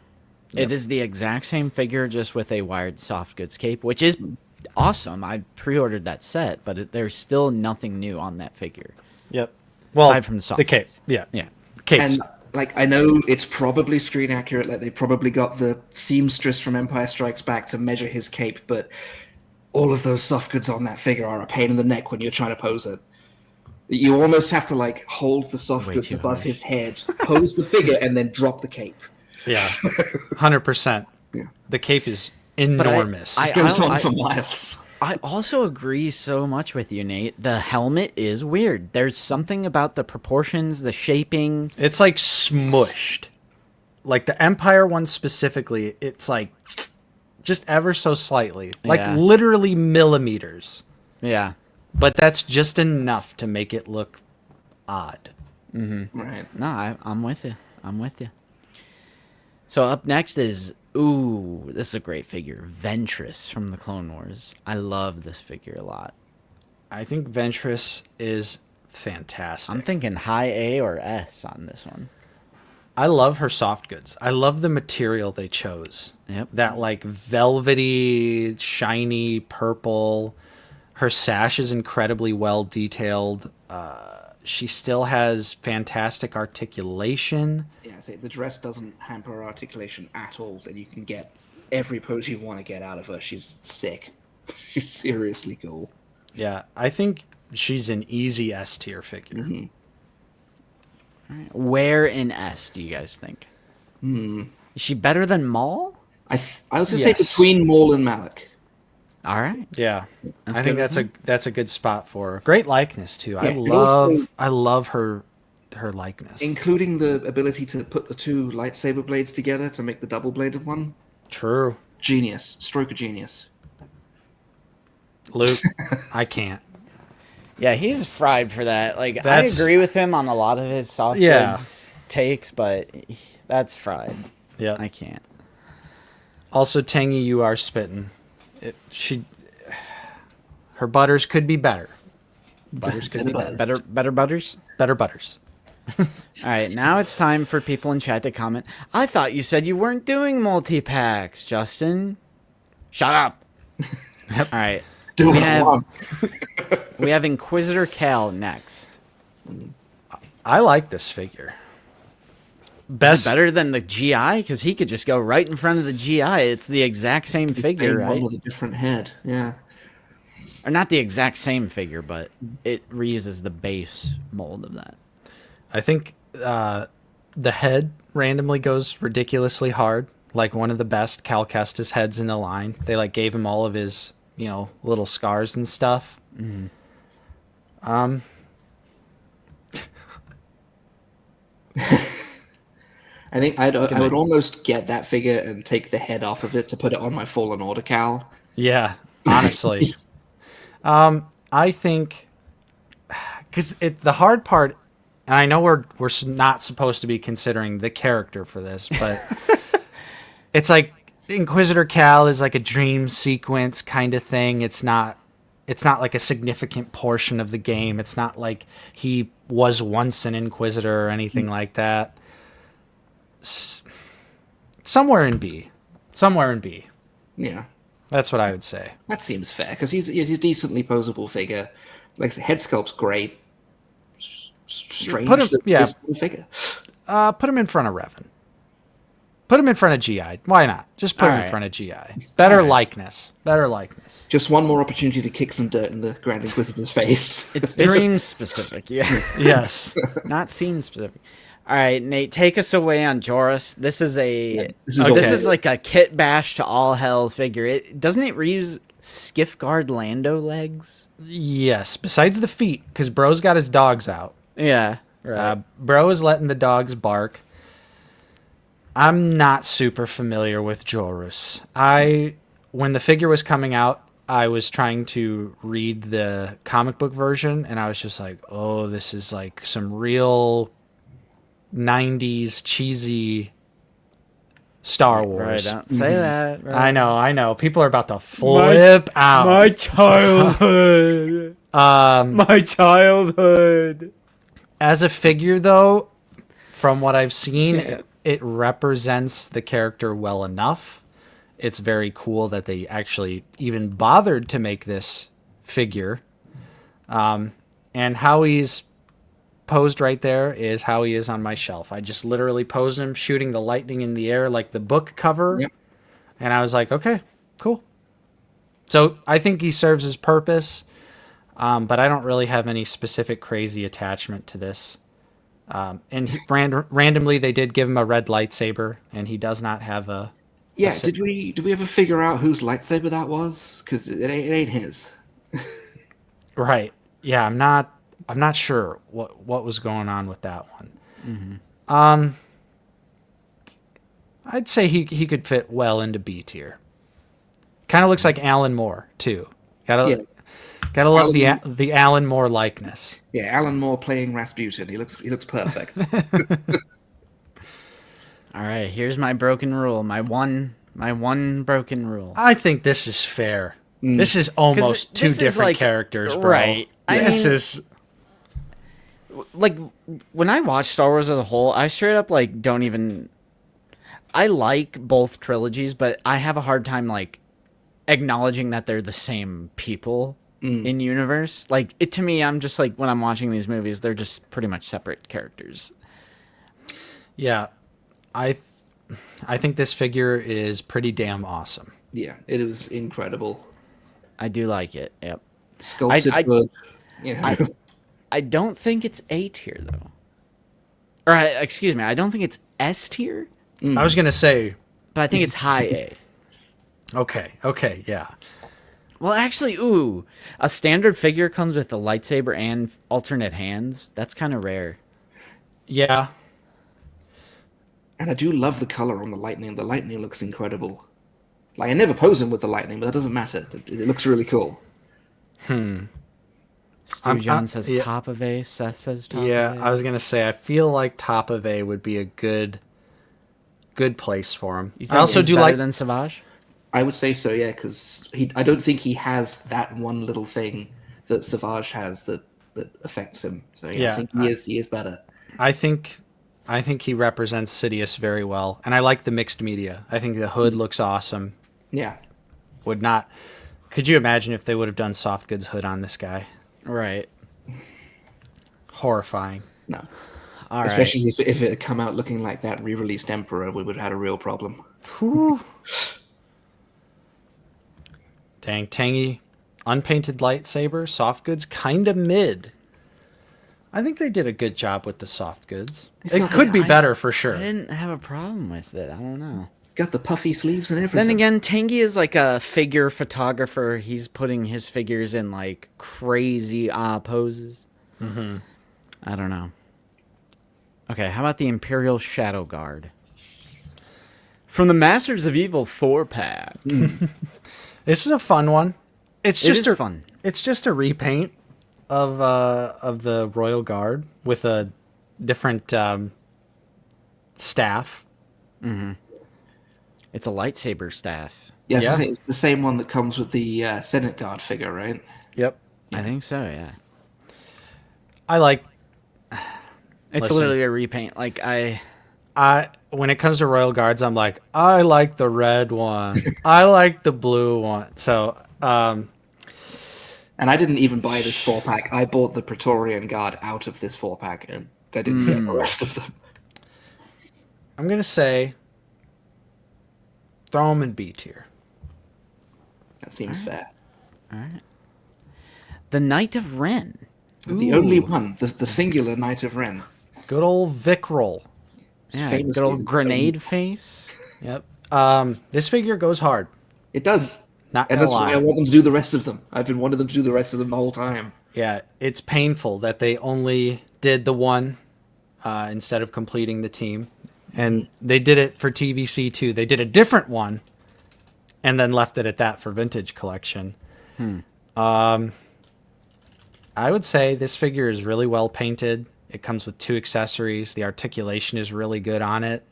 It is the exact same figure, just with a wired soft goods cape, which is awesome. I pre-ordered that set, but there's still nothing new on that figure. Yep. Well, Aside from the soft the cape. goods. Yeah. Yeah. Capes. And like I know it's probably screen accurate, like they probably got the seamstress from Empire Strikes Back to measure his cape, but all of those soft goods on that figure are a pain in the neck when you're trying to pose it. You almost have to like hold the soft Way goods too above harsh. his head, pose the figure, and then drop the cape. Yeah. 100%. Yeah. The cape is enormous. I- Goes on I- for miles. I also agree so much with you, Nate. The helmet is weird. There's something about the proportions, the shaping. It's like smushed. Like the Empire one specifically, it's like just ever so slightly. Like Yeah. literally millimeters. Yeah. But that's just enough to make it look odd. Right. No, I'm with you. I'm with you. So up next is, ooh, this is a great figure. Ventress from the Clone Wars. I love this figure a lot. I think Ventress is fantastic. I'm thinking high A or S on this one. I love her soft goods. I love the material they chose. Yep. That like velvety, shiny purple. Her sash is incredibly well detailed. She still has fantastic articulation. Yeah, so the dress doesn't hamper her articulation at all, and you can get every pose you want to get out of her. She's sick. She's seriously cool. Yeah, I think she's an easy S tier figure. Where in S do you guys think? Is she better than Maul? I was gonna Yes. say between Maul and Malik. All right. Yeah, That's I think good. that's a good spot for her. Great likeness too. Yeah, and also- I love her likeness. Including the ability to put the two lightsaber blades together to make the double-bladed one. True, Genius. Stroke of genius. Luke. I can't. Yeah, he's fried for that. Like, That's- I agree with him on a lot of his soft Yeah. goods takes, but that's fried. Yeah. I can't. Also, Tangy, you are spitting. Her butters could be better. Butters could be better. Better butters? Better butters. All right, now it's time for people in chat to comment. I thought you said you weren't doing multi-packs, Justin. Shut up. All right. Do we what I have want. we have Inquisitor Cal next. I like this figure. Is Best it better than the GI? Because he could just go right in front of the GI. It's the exact same figure, Same one right? with a different head. Yeah. Or not the exact same figure, but it reuses the base mold of that. I think the head randomly goes ridiculously hard. Like one of the best Cal Kestis heads in the line. They like gave him all of his, little scars and stuff. I think I would almost get that figure and take the head off of it to put it on my Fallen Order Cal. Yeah, honestly. I think because the hard part, and I know we're not supposed to be considering the character for this, but it's like Inquisitor Cal is like a dream sequence kind of thing. It's not like a significant portion of the game. It's not like he was once an Inquisitor or anything like that. Somewhere in B. Yeah. That's what I would say. That seems fair because he's a decently posable figure. Like head sculpt's great. Strange. Put him- yeah. This figure. Put him in front of Revan. Put him in front of GI. Why not? Just put him in Alright. front of GI. Better likeness. Just one more opportunity to kick some dirt in the Grand Inquisitor's face. It's dream specific, yeah. Yes. Not scene specific. All right, Nate, take us away on Joris. This is this is like a kit bash to all hell figure. Doesn't it reuse skiff guard Lando legs? Yes. Besides the feet, because Bro's got his dogs out. Yeah, right. Bro is letting the dogs bark. I'm not super familiar with Jorus. When the figure was coming out, I was trying to read the comic book version, and I was just like, oh, this is like some real 90s cheesy Star Wars. Right, don't say that. Right. I know. People are about to flip out. My childhood. My childhood. As a figure, though, from what I've seen, it represents the character well enough. It's very cool that they actually even bothered to make this figure. And how he's posed right there is how he is on my shelf. I just literally posed him shooting the lightning in the air like the book cover. Yep. And I was like, okay, cool. So I think he serves his purpose, but I don't really have any specific crazy attachment to this. And randomly they did give him a red lightsaber, and he does not have a... Yeah, did we ever figure out whose lightsaber that was? Because it ain't his. Right. Yeah, I'm not sure what was going on with that one. Mm-hmm. I'd say he could fit well into B tier. Kind of looks like Alan Moore too. Gotta love the Alan Moore likeness. Yeah, Alan Moore playing Rasputin. He looks perfect. All right, here's my broken rule. My one broken rule. I think this is fair. This is almost two this is different like- characters, bro. right. I This mean- is Like when I watch Star Wars as a whole, I straight up like don't even. I like both trilogies, but I have a hard time like acknowledging that they're the same people in universe. Like it to me, I'm just like when I'm watching these movies, they're just pretty much separate characters. yeah. I think this figure is pretty damn awesome. Yeah, it was incredible. I do like it. Yep. Sculpted good. Yeah. I don't think it's A tier though. Or excuse me, I don't think it's S tier, I was gonna say, but I think it's high A. okay, yeah. Well, actually, a standard figure comes with a lightsaber and alternate hands. That's kind of rare. Yeah. And I do love the color on the lightning. The lightning looks incredible. Like I never pose him with the lightning, but that doesn't matter. It looks really cool. Stu John says yeah. top of A. Seth says top Yeah, of A. I was gonna say I feel like top of A would be a good place for him. You I also he's do better like than Savage? I would say so, yeah, because I don't think he has that one little thing that Savage has that affects him. So yeah, Yeah, I think he is better. I think he represents Sidious very well, and I like the mixed media. I think the hood looks awesome. Yeah. Would not. Could you imagine if they would have done soft goods hood on this guy? Right. Horrifying. No. All right. Especially if it had come out looking like that re-released Emperor, we would have had a real problem. Whew. Dang, tangy, unpainted lightsaber, soft goods, kind of mid. I think they did a good job with the soft goods. It could be better for sure. I didn't have a problem with it. I don't know. It's got the puffy sleeves and everything. Then again, Tangy is like a figure photographer. He's putting his figures in like crazy poses. Mm-hmm. I don't know. Okay, how about the Imperial Shadow Guard? From the Masters of Evil 4-pack. This is a fun one. It's just fun. It's just a repaint of the Royal Guard with a different staff. Mm-hmm. It's a lightsaber staff. Yes, Yeah. it's the same one that comes with the Senate Guard figure, right? Yep. I think so, yeah. I like. It's Listen. literally a repaint. Like, When it comes to Royal Guards, I'm like, I like the red one. I like the blue one. So, And I didn't even buy this 4-pack. I bought the Praetorian Guard out of this 4-pack, and I didn't get the rest of them. I'm going to say throw them in B tier. That seems fair. all right. The Knight of Ren. The only one, the singular Knight of Ren. Good old Vic roll. Yeah, famously good old the grenade face. Yep. This figure goes hard. It does. Not And gonna that's why lie. I want them to do the rest of them. I've been wanting them to do the rest of them the whole time. Yeah, it's painful that they only did the one instead of completing the team. And they did it for TVC too. They did a different one and then left it at that for Vintage Collection. I would say this figure is really well painted. It comes with 2 accessories. The articulation is really good on it.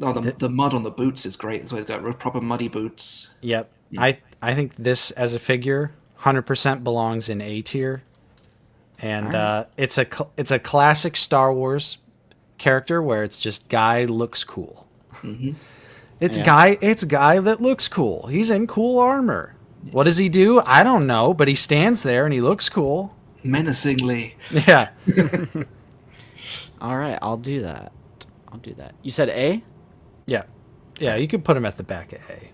Oh, the mud on the boots is great. So he's got proper muddy boots. Yep. I think this as a figure 100% belongs in A tier. And it's a classic Star Wars character where it's just guy looks cool. It's guy that looks cool. He's in cool armor. What does he do? I don't know, but he stands there and he looks cool. Menacingly. Yeah. All right, I'll do that. You said A? Yeah. Yeah, you could put him at the back of A.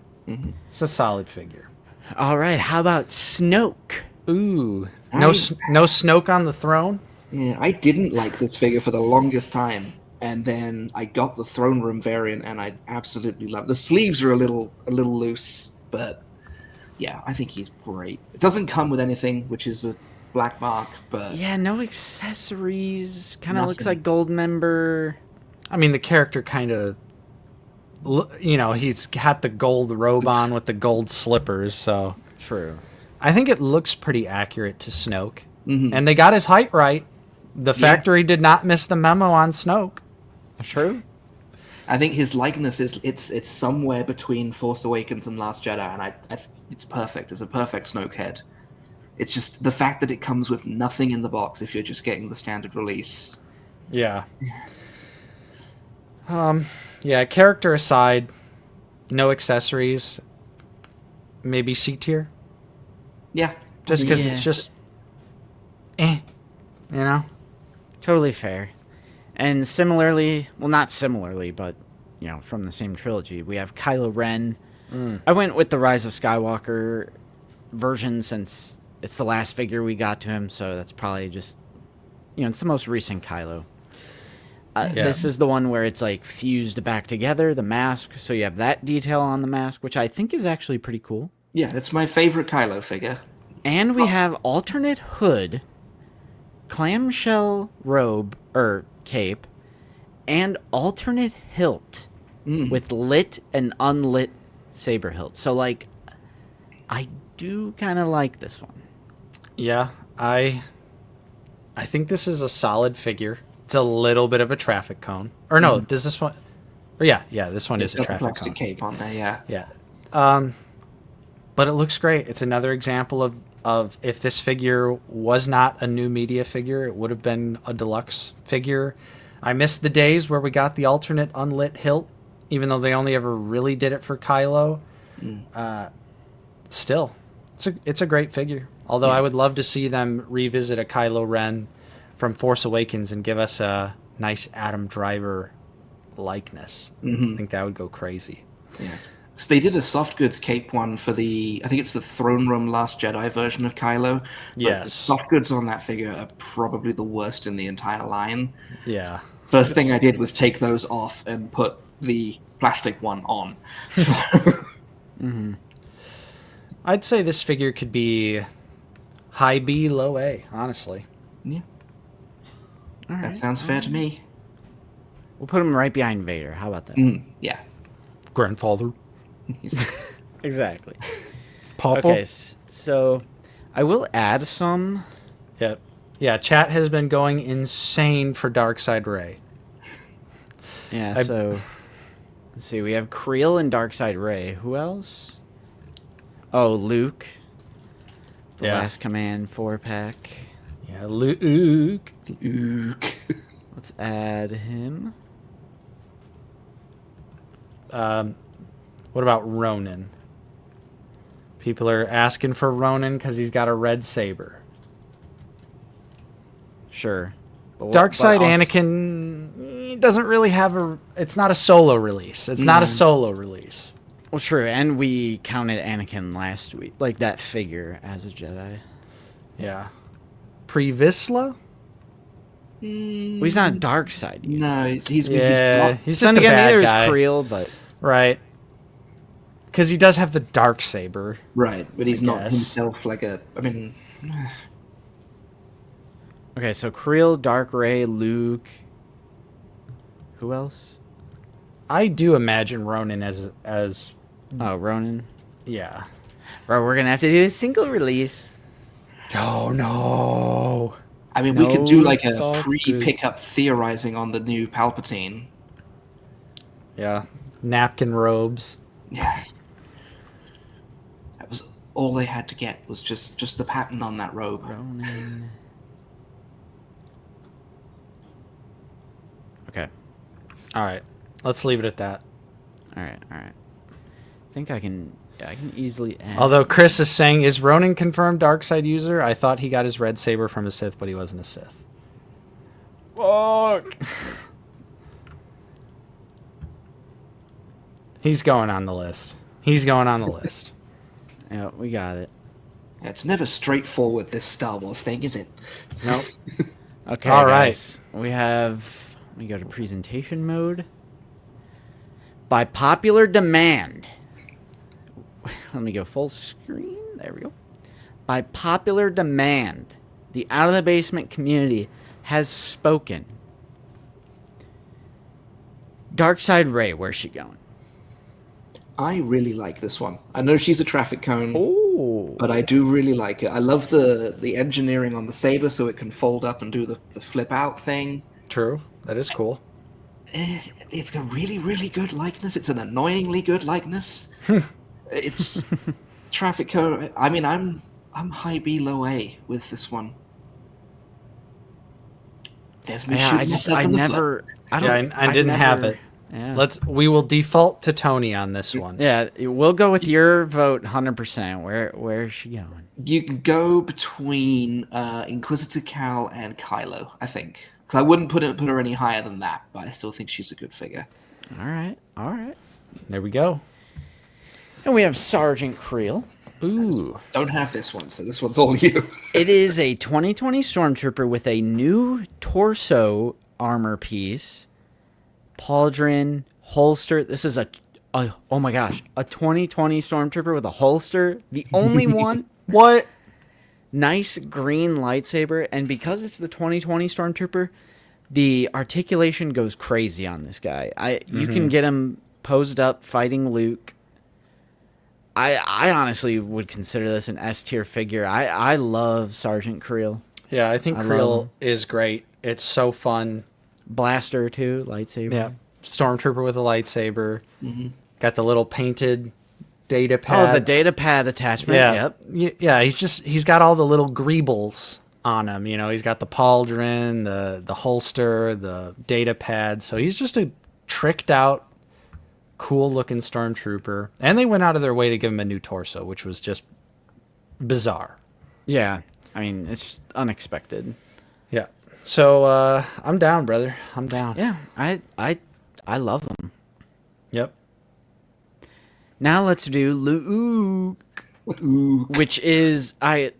It's a solid figure. All right, how about Snoke? Ooh. No Snoke on the throne? Yeah, I didn't like this figure for the longest time, and then I got the throne room variant, and I absolutely love it. The sleeves are a little loose, but yeah, I think he's great. It doesn't come with anything, which is a black mark, but Yeah, no accessories. Kind of looks Nothing. like Gold Member. I mean, the character kind of, he's got the gold robe on with the gold slippers, so True. I think it looks pretty accurate to Snoke. And they got his height right. The factory did not miss the memo on Snoke. True. I think his likeness is it's somewhere between Force Awakens and Last Jedi, and it's perfect. It's a perfect Snoke head. It's just the fact that it comes with nothing in the box if you're just getting the standard release. Yeah. Yeah, character aside, no accessories. Maybe C tier. Yeah, Just because Yeah. it's just, Totally fair. And similarly, well, not similarly, but, from the same trilogy, we have Kylo Ren. I went with the Rise of Skywalker version since it's the last figure we got to him, so that's probably just, it's the most recent Kylo. This is the one where it's like fused back together, the mask, so you have that detail on the mask, which I think is actually pretty cool. yeah, it's my favorite Kylo figure. And we have alternate hood, clamshell robe, or cape, and alternate hilt with lit and unlit saber hilt. So, I do kind of like this one. yeah, I think this is a solid figure. It's a little bit of a traffic cone. Or no, does this one? Or yeah, this one is It's a got the traffic plastic cone. cape on there, yeah. Yeah. But it looks great. It's another example of if this figure was not a new media figure, it would have been a deluxe figure. I miss the days where we got the alternate unlit hilt, even though they only ever really did it for Kylo. Still, it's a great figure. Although I would love to see them revisit a Kylo Ren from Force Awakens and give us a nice Adam Driver likeness. I think that would go crazy. Yeah. So they did a soft goods cape one for I think it's the Throne Room Last Jedi version of Kylo. But Yes. the soft goods on that figure are probably the worst in the entire line. Yeah. First thing I did was take those off and put the plastic one on. I'd say this figure could be high B, low A, honestly. Yeah, All right. that sounds fair to me. We'll put him right behind Vader. How about that? Yeah. Grandfather. Exactly. Papa. Okay, so I will add some. Yep. Yeah, chat has been going insane for Darkseid Ray. Yeah, so let's see. We have Creel and Darkseid Ray. Who else? Oh, Luke. The Yeah. Last Command 4-pack. Yeah, Luke. Let's add him. What about Ronin? People are asking for Ronin because he's got a red saber. Sure. Darkseid but Anakin he doesn't really have a... It's not a solo release. It's not a solo release. Well, true, and we counted Anakin last week, like that figure as a Jedi. Yeah. Pre-Visla? Well, he's not a dark side. No, he's Yeah, not. he's Then just a again, bad neither guy. is Creel, but Right. Because he does have the dark saber. Right, but he's not guess. himself like a... I mean... okay. So Creel, Dark Ray, Luke. Who else? I do imagine Ronin as Oh, Ronin. yeah. Bro, we're gonna have to do a single release. Oh no. I mean, we could do like a soft pre-pickup theorizing on the new Palpatine. Yeah. Napkin robes. Yeah. That was all they had to get was just the pattern on that robe. Ronin. Okay. All right. Let's leave it at that. All right. I think I can easily add. Although Chris is saying, is Ronin confirmed Darkseid user? I thought he got his red saber from a Sith, but he wasn't a Sith. Fuck. He's going on the list. Yeah, we got it. Yeah, it's never straightforward, this Star Wars thing, is it? Nope. Okay. All right. guys. We go to presentation mode. By popular demand. Let me go full screen. There we go. By popular demand, the Out of the Basement community has spoken. Darkseid Ray, where's she going? I really like this one. I know she's a traffic cone, Oh. but I do really like it. I love the engineering on the saber so it can fold up and do the flip out thing. True. That is cool. It's a really, really good likeness. It's an annoyingly good likeness. It's traffic cone. I mean, I'm high B, low A with this one. There's me shooting myself I in the foot. never. I Yeah, don't. I didn't have it. Yeah. We will default to Tony on this one. Yeah, we'll go with your vote, 100%. Where is she going? You can go between Inquisitor Cal and Kylo, I think. Because I wouldn't put her any higher than that, but I still think she's a good figure. All right. There we go. And we have Sergeant Creel. Ooh. Don't have this one, so this one's all you. It is a 2020 Stormtrooper with a new torso armor piece, pauldron, holster. This is oh my gosh, a 2020 Stormtrooper with a holster. The only one. What? Nice green lightsaber, and because it's the 2020 Stormtrooper, the articulation goes crazy on this guy. You can get him posed up fighting Luke. I honestly would consider this an S tier figure. I love Sergeant Creel. Yeah, I think I love Creel him. is great. It's so fun. Blaster too, lightsaber. Yeah. Stormtrooper with a lightsaber. Got the little painted data pad. Oh, the data pad attachment. Yeah. Yep. Yeah, he's got all the little greebles on him. You know, he's got the pauldron, the holster, the data pad. So he's just a tricked out, cool looking stormtrooper. And they went out of their way to give him a new torso, which was just bizarre. Yeah, I mean, it's unexpected. Yeah. So I'm down, brother. I'm down. Yeah, I love them. Yep. Now let's do Luke, which is I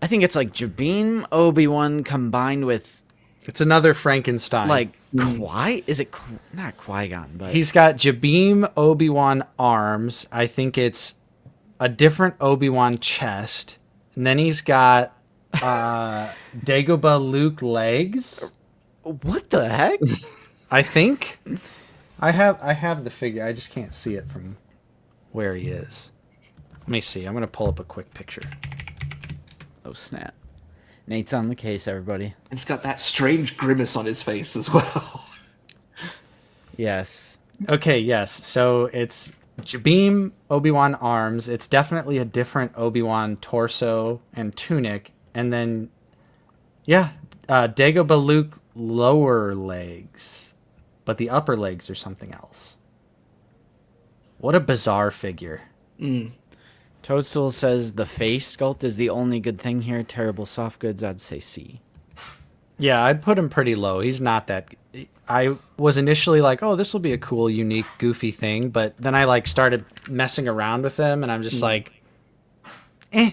think it's like Jabim, Obi-Wan combined with It's another Frankenstein. like is it not Qui-Gon, but He's got Jabim Obi-Wan arms. I think it's a different Obi-Wan chest. And then he's got Dagobah Luke legs. what the heck? I think I have the figure. I just can't see it from where he is. Let me see. I'm going to pull up a quick picture. Oh snap! Nate's on the case, everybody. It's got that strange grimace on his face as well. Yes. Okay, yes. So it's Jabim Obi-Wan arms. It's definitely a different Obi-Wan torso and tunic. And then, yeah, Dagobah Luke lower legs. But the upper legs are something else. What a bizarre figure. Toadstool says the face sculpt is the only good thing here. Terrible soft goods, I'd say C. Yeah, I'd put him pretty low. He's not that... I was initially like, oh, this will be a cool, unique, goofy thing. But then I like started messing around with him, and I'm just like, eh.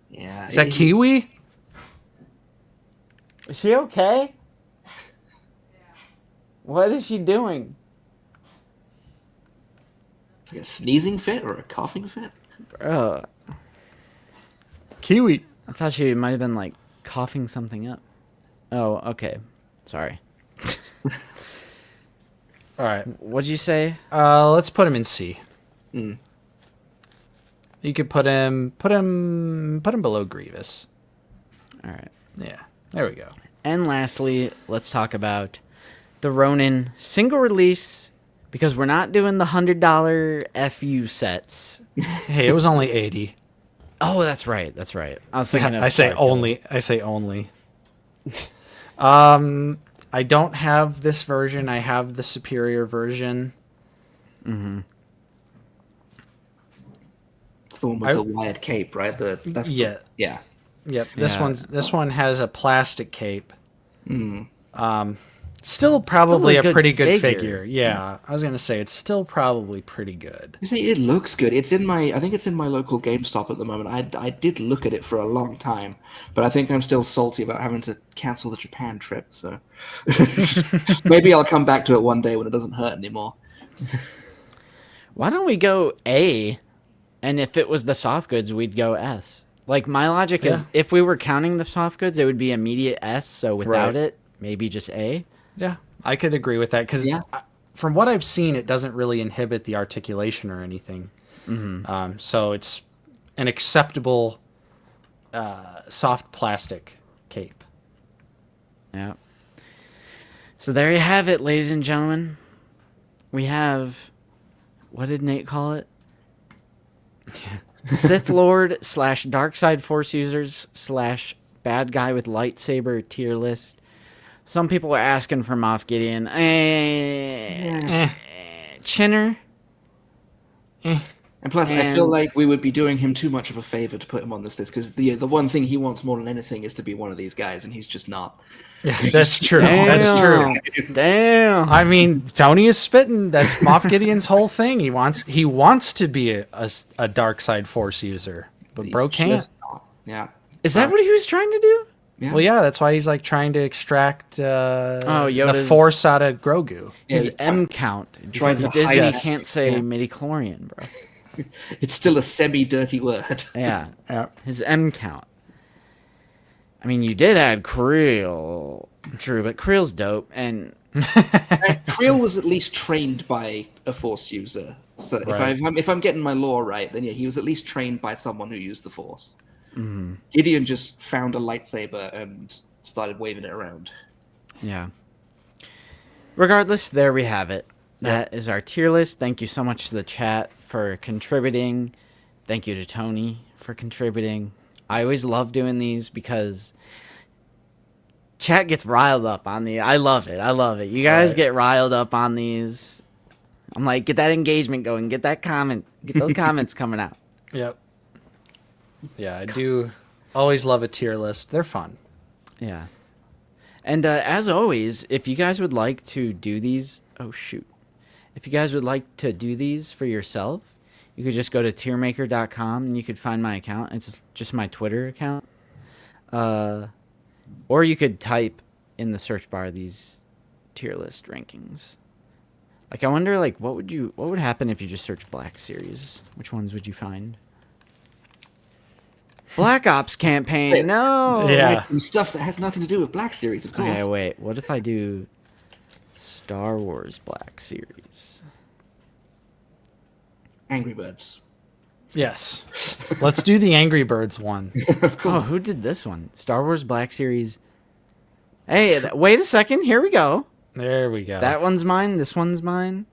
Yeah. Is that Kiwi? Is she okay? What is she doing? Like a sneezing fit or a coughing fit? Bro, Kiwi. I thought she might have been like coughing something up. Oh, okay. Sorry. All right. What'd you say? Let's put him in C. Mm. You could put him below Grievous. All right. Yeah. There we go. And lastly, let's talk about the Ronin single release, because we're not doing the $100 FU sets. Hey, it was only 80. Oh, that's right. That's right. I was thinking of I say Star Killer. only. I say only. I don't have this version. I have the superior version. It's the one with the wired cape, right? That's Yeah. Yeah. Yep. Yeah. This one has a plastic cape. Mm. Still probably Still a a pretty good good figure. figure. Yeah. I was gonna say it's still probably pretty good. You say it looks good. It's in my. I think it's in my local GameStop at the moment. I did look at it for a long time, but I think I'm still salty about having to cancel the Japan trip. So maybe I'll come back to it one day when it doesn't hurt anymore. Why don't we go A, and if it was the soft goods, we'd go S. Like, my logic is, if we were counting the soft goods, it would be immediate S, so without Right. it, maybe just A. Yeah, I could agree with that because Yeah. from what I've seen, it doesn't really inhibit the articulation or anything. So it's an acceptable soft plastic cape. Yeah. So there you have it, ladies and gentlemen. We have, what did Nate call it? Sith Lord / Dark Side Force users / bad guy with lightsaber tier list. Some people are asking for Moff Gideon. Chinner. And plus, I feel like we would be doing him too much of a favor to put him on this list because the one thing he wants more than anything is to be one of these guys, and he's just not. Yeah, that's true. That's true. Damn. I mean, Tony is spitting. That's Moff Gideon's whole thing. He wants to be a dark side force user, but He's bro can't. just not. Yeah. Is that what he was trying to do? Yeah. Well, yeah, that's why he's like trying to extract the Yoda's- force out of Grogu. His Yeah, M count. Tries Because to Disney hide it. can't say Yeah. midichlorian, bro. It's still a semi-dirty word. Yeah. Yeah. His M count. I mean, you did add Creel, Drew, but Creel's dope. And Creel was at least trained by a Force user. So Right. if I'm getting my lore right, then yeah, he was at least trained by someone who used the Force. Gideon just found a lightsaber and started waving it around. yeah. Regardless, there we have it. That is our tier list. Thank you so much to the chat for contributing. Thank you to Tony for contributing. I always love doing these because chat gets riled up on the. I love it. I love it. You guys Right. get riled up on these. I'm like, get that engagement going. Get that comment. Get those comments coming out. Yep. Yeah, I do always love a tier list. They're fun. Yeah. And as always, if you guys would like to do these, if you guys would like to do these for yourself, you could just go to tiermaker.com and you could find my account. It's just my Twitter account. Or you could type in the search bar these tier list rankings. Like, I wonder, like, what would happen if you just search Black Series? Which ones would you find? Black Ops campaign. Wait. No. Yeah. Like, some stuff that has nothing to do with Black Series, of course. Okay, wait. What if I do Star Wars Black Series? Angry Birds. Yes. Let's do the Angry Birds one. Oh, who did this one? Star Wars Black Series. Hey, wait a second. Here we go. There we go. That one's mine. This one's mine.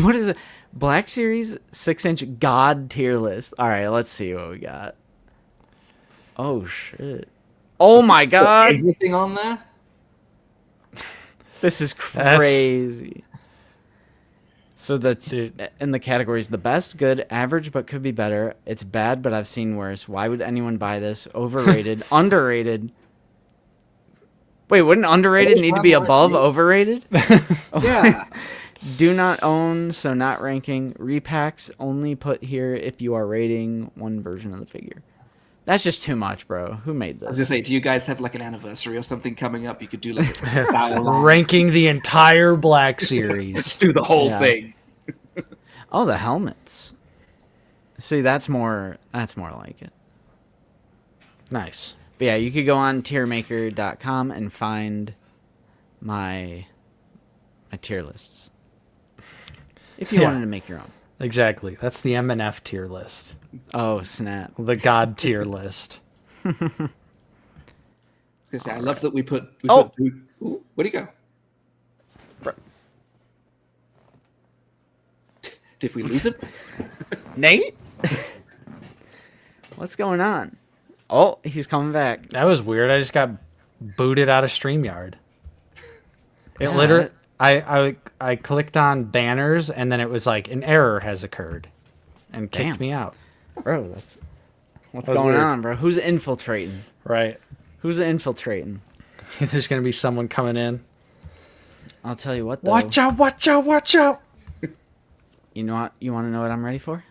What is it? Black Series 6-inch God tier list. All right, let's see what we got. Oh, shit. Oh, my God. Everything on there? This is That's- crazy. So Dude. in the categories, the best, good, average, but could be better. It's bad, but I've seen worse. Why would anyone buy this? Overrated, underrated. Wait, wouldn't underrated Always need to be run like above me. overrated? Yeah. Do not own, so not ranking. Repacks only put here if you are rating one version of the figure. That's just too much, bro. Who made I was this? gonna say, do you guys have like an anniversary or something coming up? You could do like a hour-long- Ranking the entire Black Let's Series. do the whole Yeah. thing. Oh, the helmets. See, that's more like it. Nice. But yeah, you could go on tiermaker.com and find my tier lists. If you Yeah. wanted to make your own. Exactly. That's the MNF tier list. Oh, snap. The God tier list. I was gonna say, I love that we put. Oh! Ooh, where'd he go? Bro. Did we lose him? Nate? What's going on? Oh, he's coming back. That was weird. I just got booted out of StreamYard. It Yeah. literally I clicked on banners and then it was like an error has occurred and kicked Damn. me out. Bro, what's That was going weird. on, bro? Who's infiltrating? Right. Who's infiltrating? There's gonna be someone coming in. I'll tell you what, though. Watch out, watch out, watch out. You know what? You want to know what I'm ready for?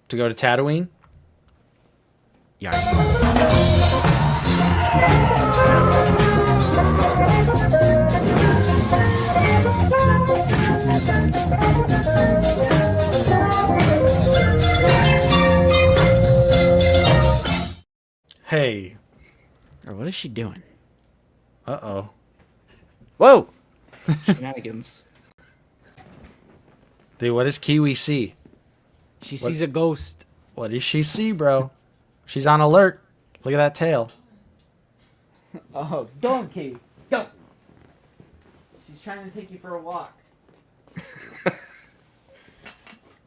To go to Tatooine? Yard. Hey. Or what is she doing? Uh-oh. Whoa! Shenanigans. Dude, what does Kiwi see? She sees a ghost. What does she see, bro? She's on alert. Look at that tail. Oh, donkey! Don't! She's trying to take you for a walk.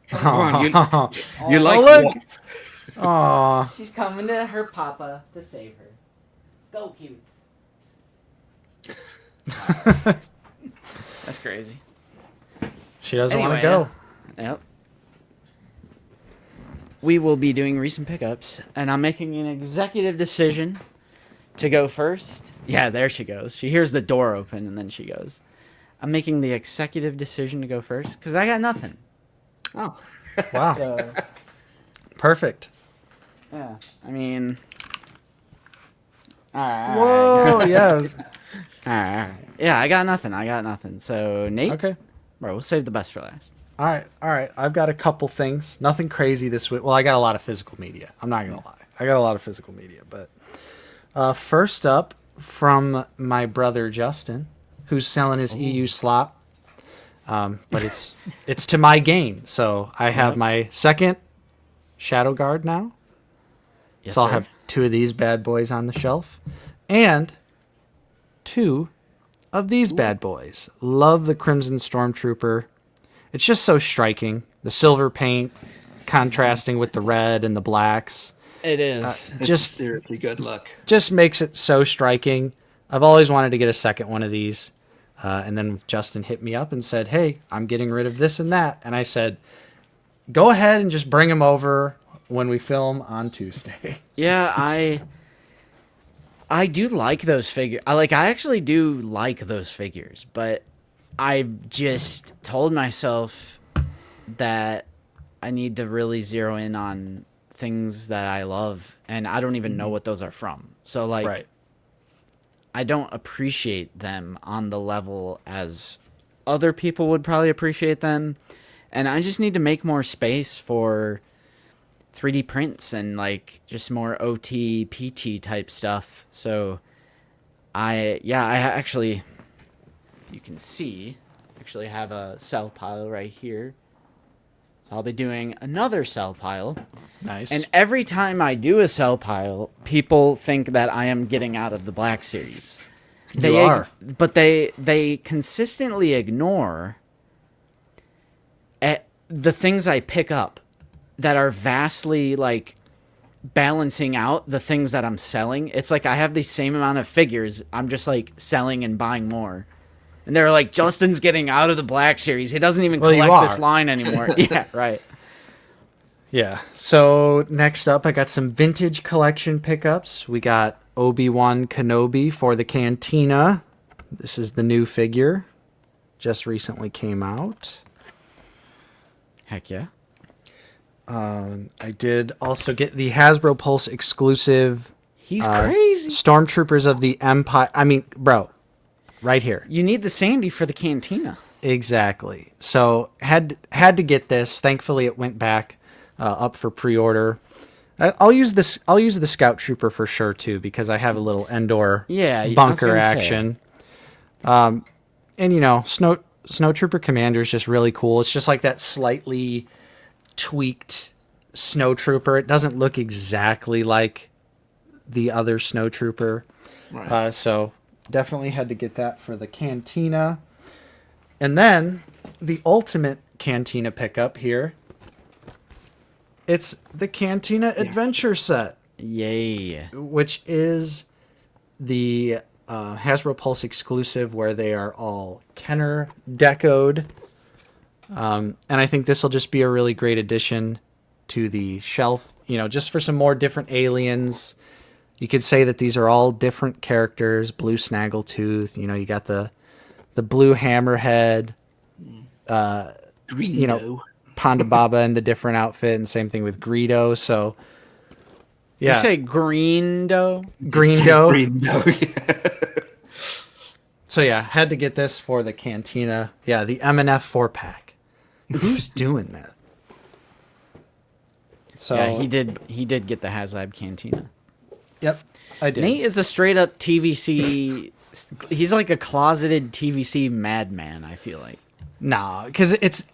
Come on, Aw. you like look. what? Aw. She's coming to her papa to save her. Go, Kiwi. That's crazy. She doesn't want Anyway, to go. Yep. We will be doing recent pickups, and I'm making an executive decision to go first. Yeah, there she goes. She hears the door open, and then she goes. I'm making the executive decision to go first, because I got nothing. Oh. Wow. So, Perfect. yeah, I mean... Alright. Whoa, yeah. Alright. Yeah, I got nothing. So, Nate? Okay. Bro, we'll save the best for last. All right. I've got a couple things. Nothing crazy this week. Well, I got a lot of physical media. I'm not going to lie. I got a lot of physical media. But first up, from my brother Justin, who's selling his EU slot. But it's to my gain. So I have my second Shadow Guard now. Yes, So I'll sir. have two of these bad boys on the shelf. And two of these bad boys. Love the Crimson Stormtrooper. It's just so striking. The silver paint contrasting with the red and the blacks. It is. It's Just seriously good luck. just makes it so striking. I've always wanted to get a second one of these. And then Justin hit me up and said, hey, I'm getting rid of this and that. And I said, go ahead and just bring them over when we film on Tuesday. Yeah, I do like those figures. I actually do like those figures, but I've just told myself that I need to really zero in on things that I love, and I don't even know what those are from. So Right. I don't appreciate them on the level as other people would probably appreciate them, and I just need to make more space for 3D prints and just more OT PT type stuff. So I actually, you can see, actually have a sell pile right here. So I'll be doing another sell pile. Nice. And every time I do a sell pile, people think that I am getting out of the Black Series. You are. But they consistently ignore the things I pick up that are vastly balancing out the things that I'm selling. It's like I have the same amount of figures. I'm just selling and buying more. And they're like, Justin's getting out of the Black Series. He doesn't even Well, you collect this are. line anymore. Yeah, right. Yeah. So next up, I got some vintage collection pickups. We got Obi-Wan Kenobi for the Cantina. This is the new figure. Just recently came out. Heck yeah. I did also get the Hasbro Pulse exclusive He's crazy. Stormtroopers of the Empire. I mean, bro, right here. You need the Sandy for the Cantina. Exactly. So had to get this. Thankfully, it went back up for pre-order. I'll use this. I'll use the Scout Trooper for sure too, because I have a little Endor Yeah, I was bunker gonna say. action. And Snow Trooper Commander is just really cool. It's just like that slightly tweaked Snow Trooper. It doesn't look exactly like the other Snow Trooper. Right. So definitely had to get that for the Cantina. And then the ultimate Cantina pickup here. It's the Cantina Adventure set, Yay. which is the Hasbro Pulse exclusive where they are all Kenner decoed. And I think this will just be a really great addition to the shelf, just for some more different aliens. You could say that these are all different characters. Blue Snaggletooth, you got the blue Hammerhead, Greedo. Ponda Baba in the different outfit, and same thing with Greedo. So, yeah, You say Greendo? Greendo. Greedo. So yeah, had to get this for the Cantina. Yeah, the M&F 4-pack. Who's doing that? So Yeah, he did get the HasLab Cantina. Yep, I did. Nate is a straight up TVC. He's like a closeted TVC madman, I feel like. Nah, because it's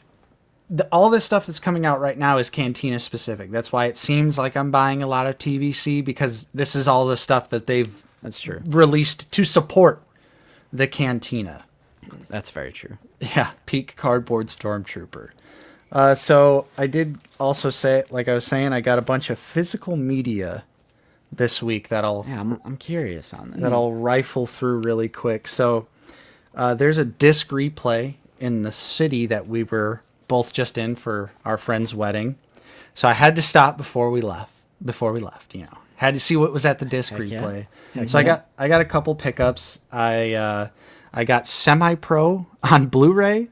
all this stuff that's coming out right now is Cantina specific. That's why it seems like I'm buying a lot of TVC, because this is all the stuff that they've That's true. released to support the Cantina. That's very true. Yeah, peak cardboard Stormtrooper. So I did also say, like I was saying, I got a bunch of physical media this week that Yeah, I'm curious on this. I'll rifle through really quick. So there's a disc replay in the city that we were both just in for our friend's wedding. So I had to stop before we left. Had to see what was at the disc Heck yeah. replay. Heck So yeah. I got a couple pickups. I got Semi Pro on Blu-ray,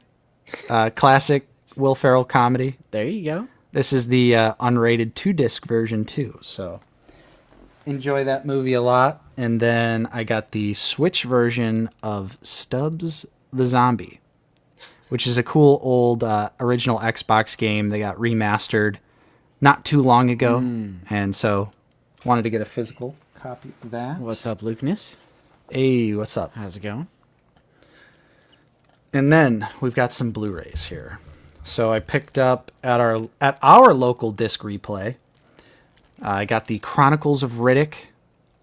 classic Will Ferrell comedy. There you go. This is the unrated 2-disc version too. So enjoy that movie a lot. And then I got the Switch version of Stubbs the Zombie, which is a cool old original Xbox game. They got remastered not too long ago. And so wanted to get a physical copy of that. What's up, Lukeness? Hey, what's up? How's it going? And then we've got some Blu-rays here. So I picked up at our local disc replay. I got the Chronicles of Riddick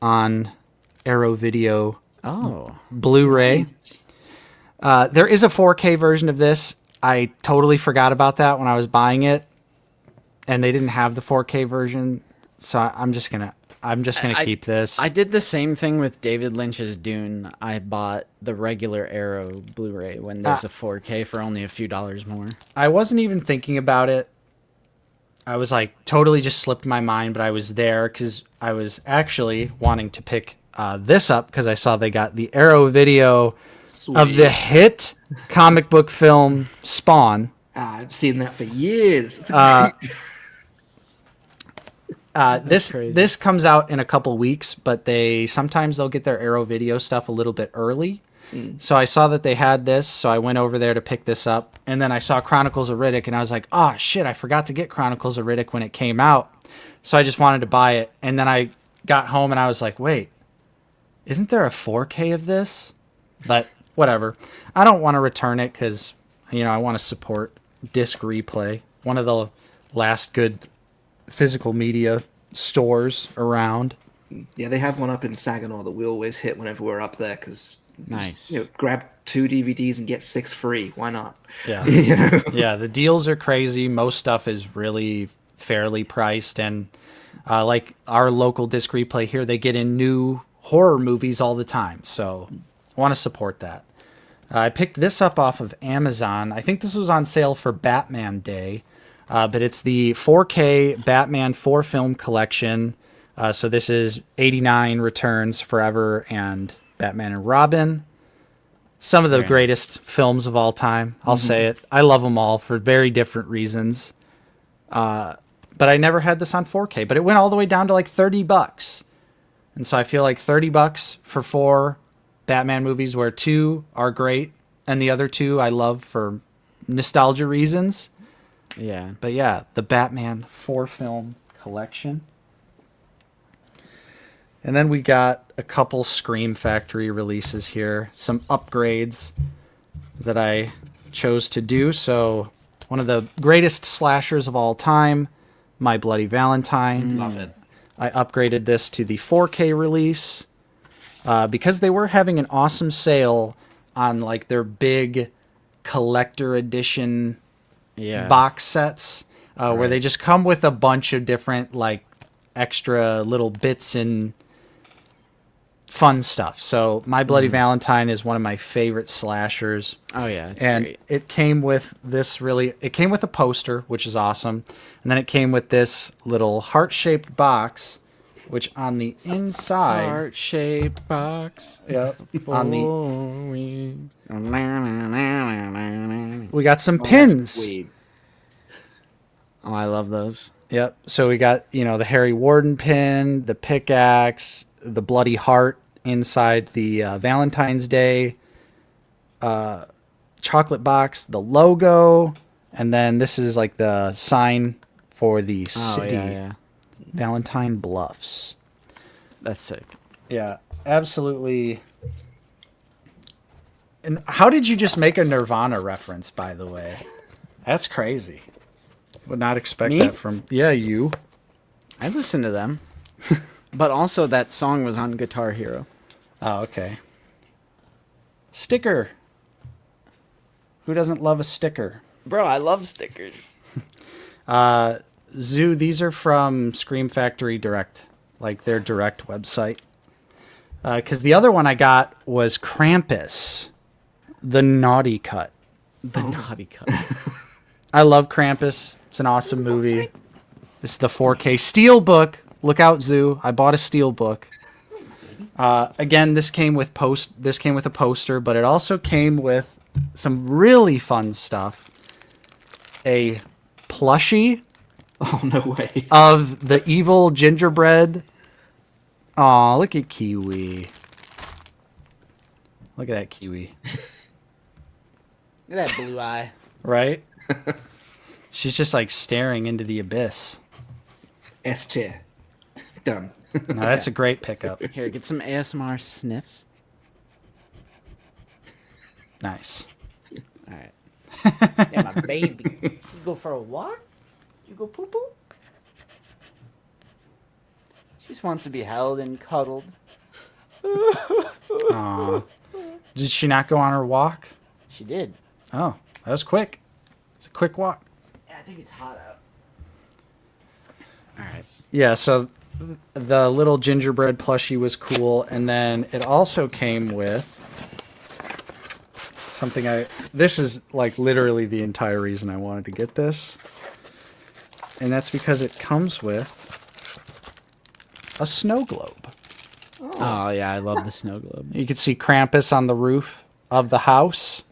on Arrow Video Oh, Blu-ray. There is a 4K version of this. I totally forgot about that when I was buying it, and they didn't have the 4K version. So I'm just gonna keep this. I did the same thing with David Lynch's Dune. I bought the regular Arrow Blu-ray when there's a 4K for only a few dollars more. I wasn't even thinking about it. I was like totally just slipped my mind, but I was there because I was actually wanting to pick this up because I saw they got the Arrow video of the hit comic book film Spawn. I've seen that for years. It's This comes out in a couple weeks, but sometimes they'll get their Arrow video stuff a little bit early. So I saw that they had this, so I went over there to pick this up, and then I saw Chronicles of Riddick, and I was like, oh shit, I forgot to get Chronicles of Riddick when it came out. So I just wanted to buy it, and then I got home and I was like, wait, isn't there a 4K of this? But whatever. I don't want to return it because, I want to support Disc Replay, one of the last good physical media stores around. Yeah, they have one up in Saginaw that we always hit whenever we're up there because Nice. grab 2 DVDs and get 6 free. Why not? Yeah. You know? Yeah, the deals are crazy. Most stuff is really fairly priced, and like our local Disc Replay here, they get in new horror movies all the time, so I want to support that. I picked this up off of Amazon. I think this was on sale for Batman Day, but it's the 4K Batman 4-film collection. So this is 89 Returns, Forever, and Batman and Robin. Some of the greatest films of all time. I'll say it. I love them all for very different reasons. But I never had this on 4K. But it went all the way down to like $30. And so I feel like $30 for 4 Batman movies, where 2 are great and the other 2 I love for nostalgia reasons. Yeah. But yeah, the Batman 4-film collection. And then we got a couple Scream Factory releases here, some upgrades that I chose to do. So one of the greatest slashers of all time, My Bloody Valentine. Love it. I upgraded this to the 4K release because they were having an awesome sale on like their big collector edition box sets where they just come with a bunch of different like extra little bits and fun stuff. So My Bloody Valentine is one of my favorite slashers. Oh yeah, it's and great. it came with it came with a poster, which is awesome. And then it came with this little heart-shaped box, which on the inside, Heart-shaped box. yep, on the Oh, we got some pins. Sweet. I love those. Yep. So we got, the Harry Warden pin, the pickaxe, the bloody heart inside the Valentine's Day chocolate box, the logo, and then this is like the sign for the city, Valentine Bluffs. That's sick. Yeah, absolutely. And how did you just make a Nirvana reference, by the way? That's crazy. Would not expect Me? that from... Yeah, you. I listen to them. But also that song was on Guitar Hero. Oh, okay. Sticker. Who doesn't love a sticker? Bro, I love stickers. Zoo, these are from Scream Factory Direct, like their direct website. Because the other one I got was Krampus, the Naughty Cut. The Naughty Cut. I love Krampus. It's an awesome movie. It's the 4K Steelbook. Look out, Zoo. I bought a Steelbook. Again, this came with a poster, but it also came with some really fun stuff. A plushie. Oh, no way. Of the evil gingerbread. Aw, look at Kiwi. Look at that Kiwi. Look at that blue eye. Right? She's just like staring into the abyss. S tier. Done. No, that's a great pickup. Here, get some ASMR sniffs. Nice. All right. Yeah, my baby. You go for a walk? You go poo poo? She just wants to be held and cuddled. Aw. Did she not go on her walk? She did. Oh, that was quick. It's a quick walk. Yeah, I think it's hot out. All right. Yeah, so the little gingerbread plushie was cool, and then it also came with something this is like literally the entire reason I wanted to get this. And that's because it comes with a snow globe. Oh yeah, I love the snow globe. You can see Krampus on the roof of the house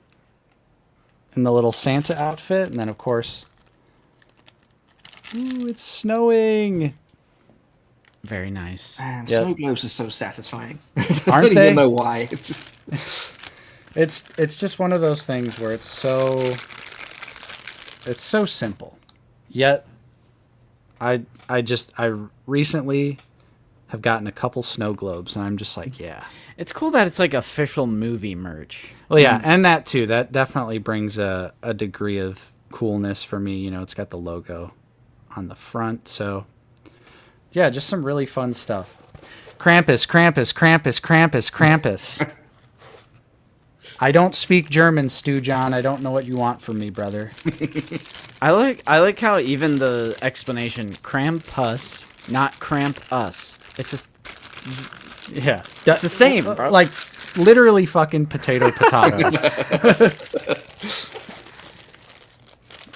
in the little Santa outfit, and then of course, ooh, it's snowing. Very nice. Man, Yep. snow globes are so satisfying. Aren't I don't they? even know why. It's just It's just one of those things where it's so simple. Yet I recently have gotten a couple snow globes, and I'm just like, yeah. It's cool that it's like official movie merch. Well, yeah, and that too. That definitely brings a degree of coolness for me. You know, it's got the logo on the front, so yeah, just some really fun stuff. Krampus, Krampus, Krampus, Krampus, Krampus. I don't speak German, Stu John. I don't know what you want from me, brother. I like how even the explanation Krampus, not cramp us. It's just Yeah, it's the same, bro. Like literally fucking potato.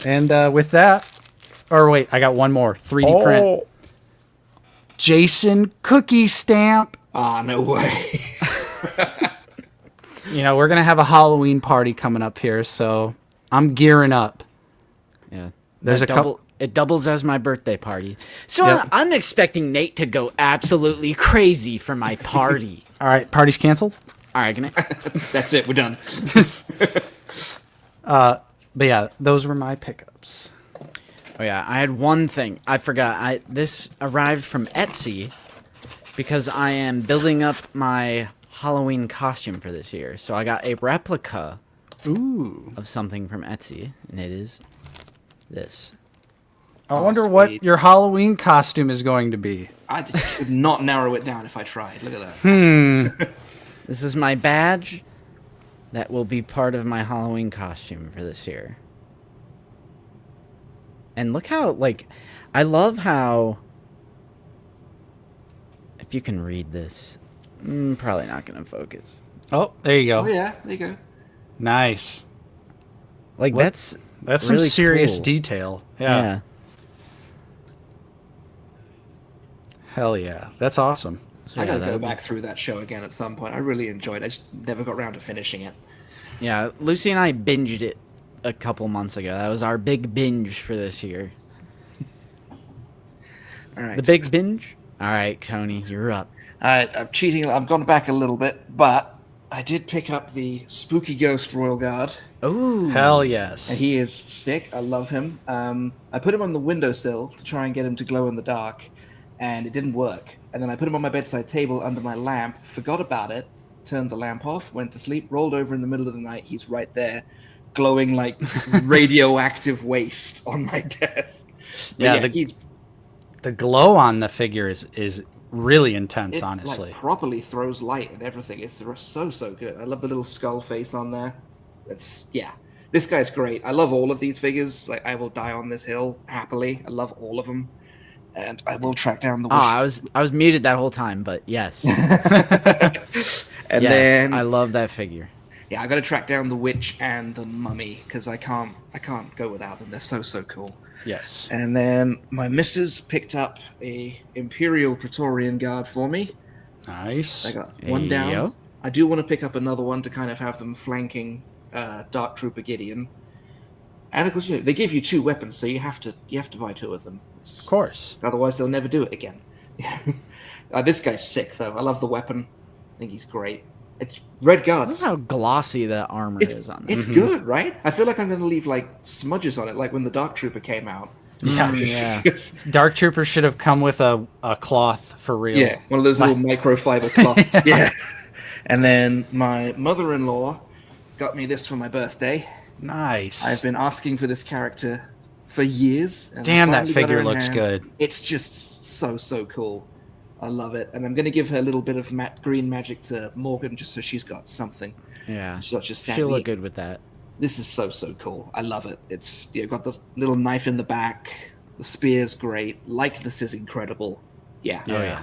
And with that, or wait, I got one more 3D print. Jason cookie stamp. no way. You know, we're gonna have a Halloween party coming up here, so I'm gearing up. Yeah. There's a couple. It doubles as my birthday party. So Yep. I'm expecting Nate to go absolutely crazy for my party. All right, party's canceled. All right, good night. That's it. We're done. But yeah, those were my pickups. Oh yeah, I had one thing. I forgot. This arrived from Etsy because I am building up my Halloween costume for this year. So I got a replica of something from Etsy, and it is this. I wonder sweet. what your Halloween costume is going to be. I could not narrow it down if I tried. Look at that. This is my badge that will be part of my Halloween costume for this year. And look how, like, I love how, if you can read this, probably not going to focus. Oh, there you go. Oh yeah, there you go. Nice. Like, What? that's some really serious cool. detail. Yeah. Yeah. Hell yeah. That's awesome. So, I yeah, gotta that go would be- back through that show again at some point. I really enjoyed it. I just never got around to finishing it. Yeah, Lucy and I binged it a couple months ago. That was our big binge for this year. All right. The big binge? All right, Tony, you're up. I'm cheating. I've gone back a little bit, but I did pick up the Spooky Ghost Royal Guard. Ooh. Hell yes. And he is sick. I love him. I put him on the windowsill to try and get him to glow in the dark, and it didn't work. And then I put him on my bedside table under my lamp, forgot about it, turned the lamp off, went to sleep, rolled over in the middle of the night. He's right there, glowing like radioactive waste on my desk. But Yeah, he's the glow on the figure is really intense, honestly. Like, properly throws light and everything. It's so good. I love the little skull face on there. This guy's great. I love all of these figures. Like, I will die on this hill happily. I love all of them, and I will track down the. Oh, I was muted that whole time, but yes. And yes, then I love that figure. yeah, I got to track down the witch and the mummy because I can't go without them. They're so cool. Yes. And then my missus picked up a Imperial Praetorian Guard for me. Nice. I got one down. Ayo. I do want to pick up another one to kind of have them flanking Dark Trooper Gideon. And of course, they give you 2 weapons, so you have to buy 2 of them. Of course. Otherwise, they'll never do it again. This guy's sick, though. I love the weapon. I think he's great. It's Red Guards. Look how glossy the armor is on this. It's good, right? I feel like I'm going to leave like smudges on it, like when the Dark Trooper came out. Yeah. Yeah. Dark Trooper should have come with a cloth for real. Yeah, one of those little microfiber cloths. Yeah. And then my mother-in-law got me this for my birthday. Nice. I've been asking for this character for years. And Damn, that finally got her figure in looks hand. good. It's just so cool. I love it. And I'm going to give her a little bit of green magic to Morgan just so she's got something. Yeah. She's not just standing. She'll look good with that. This is so cool. I love it. It's got the little knife in the back. The spear's great. Likeness is incredible. Yeah. Oh yeah.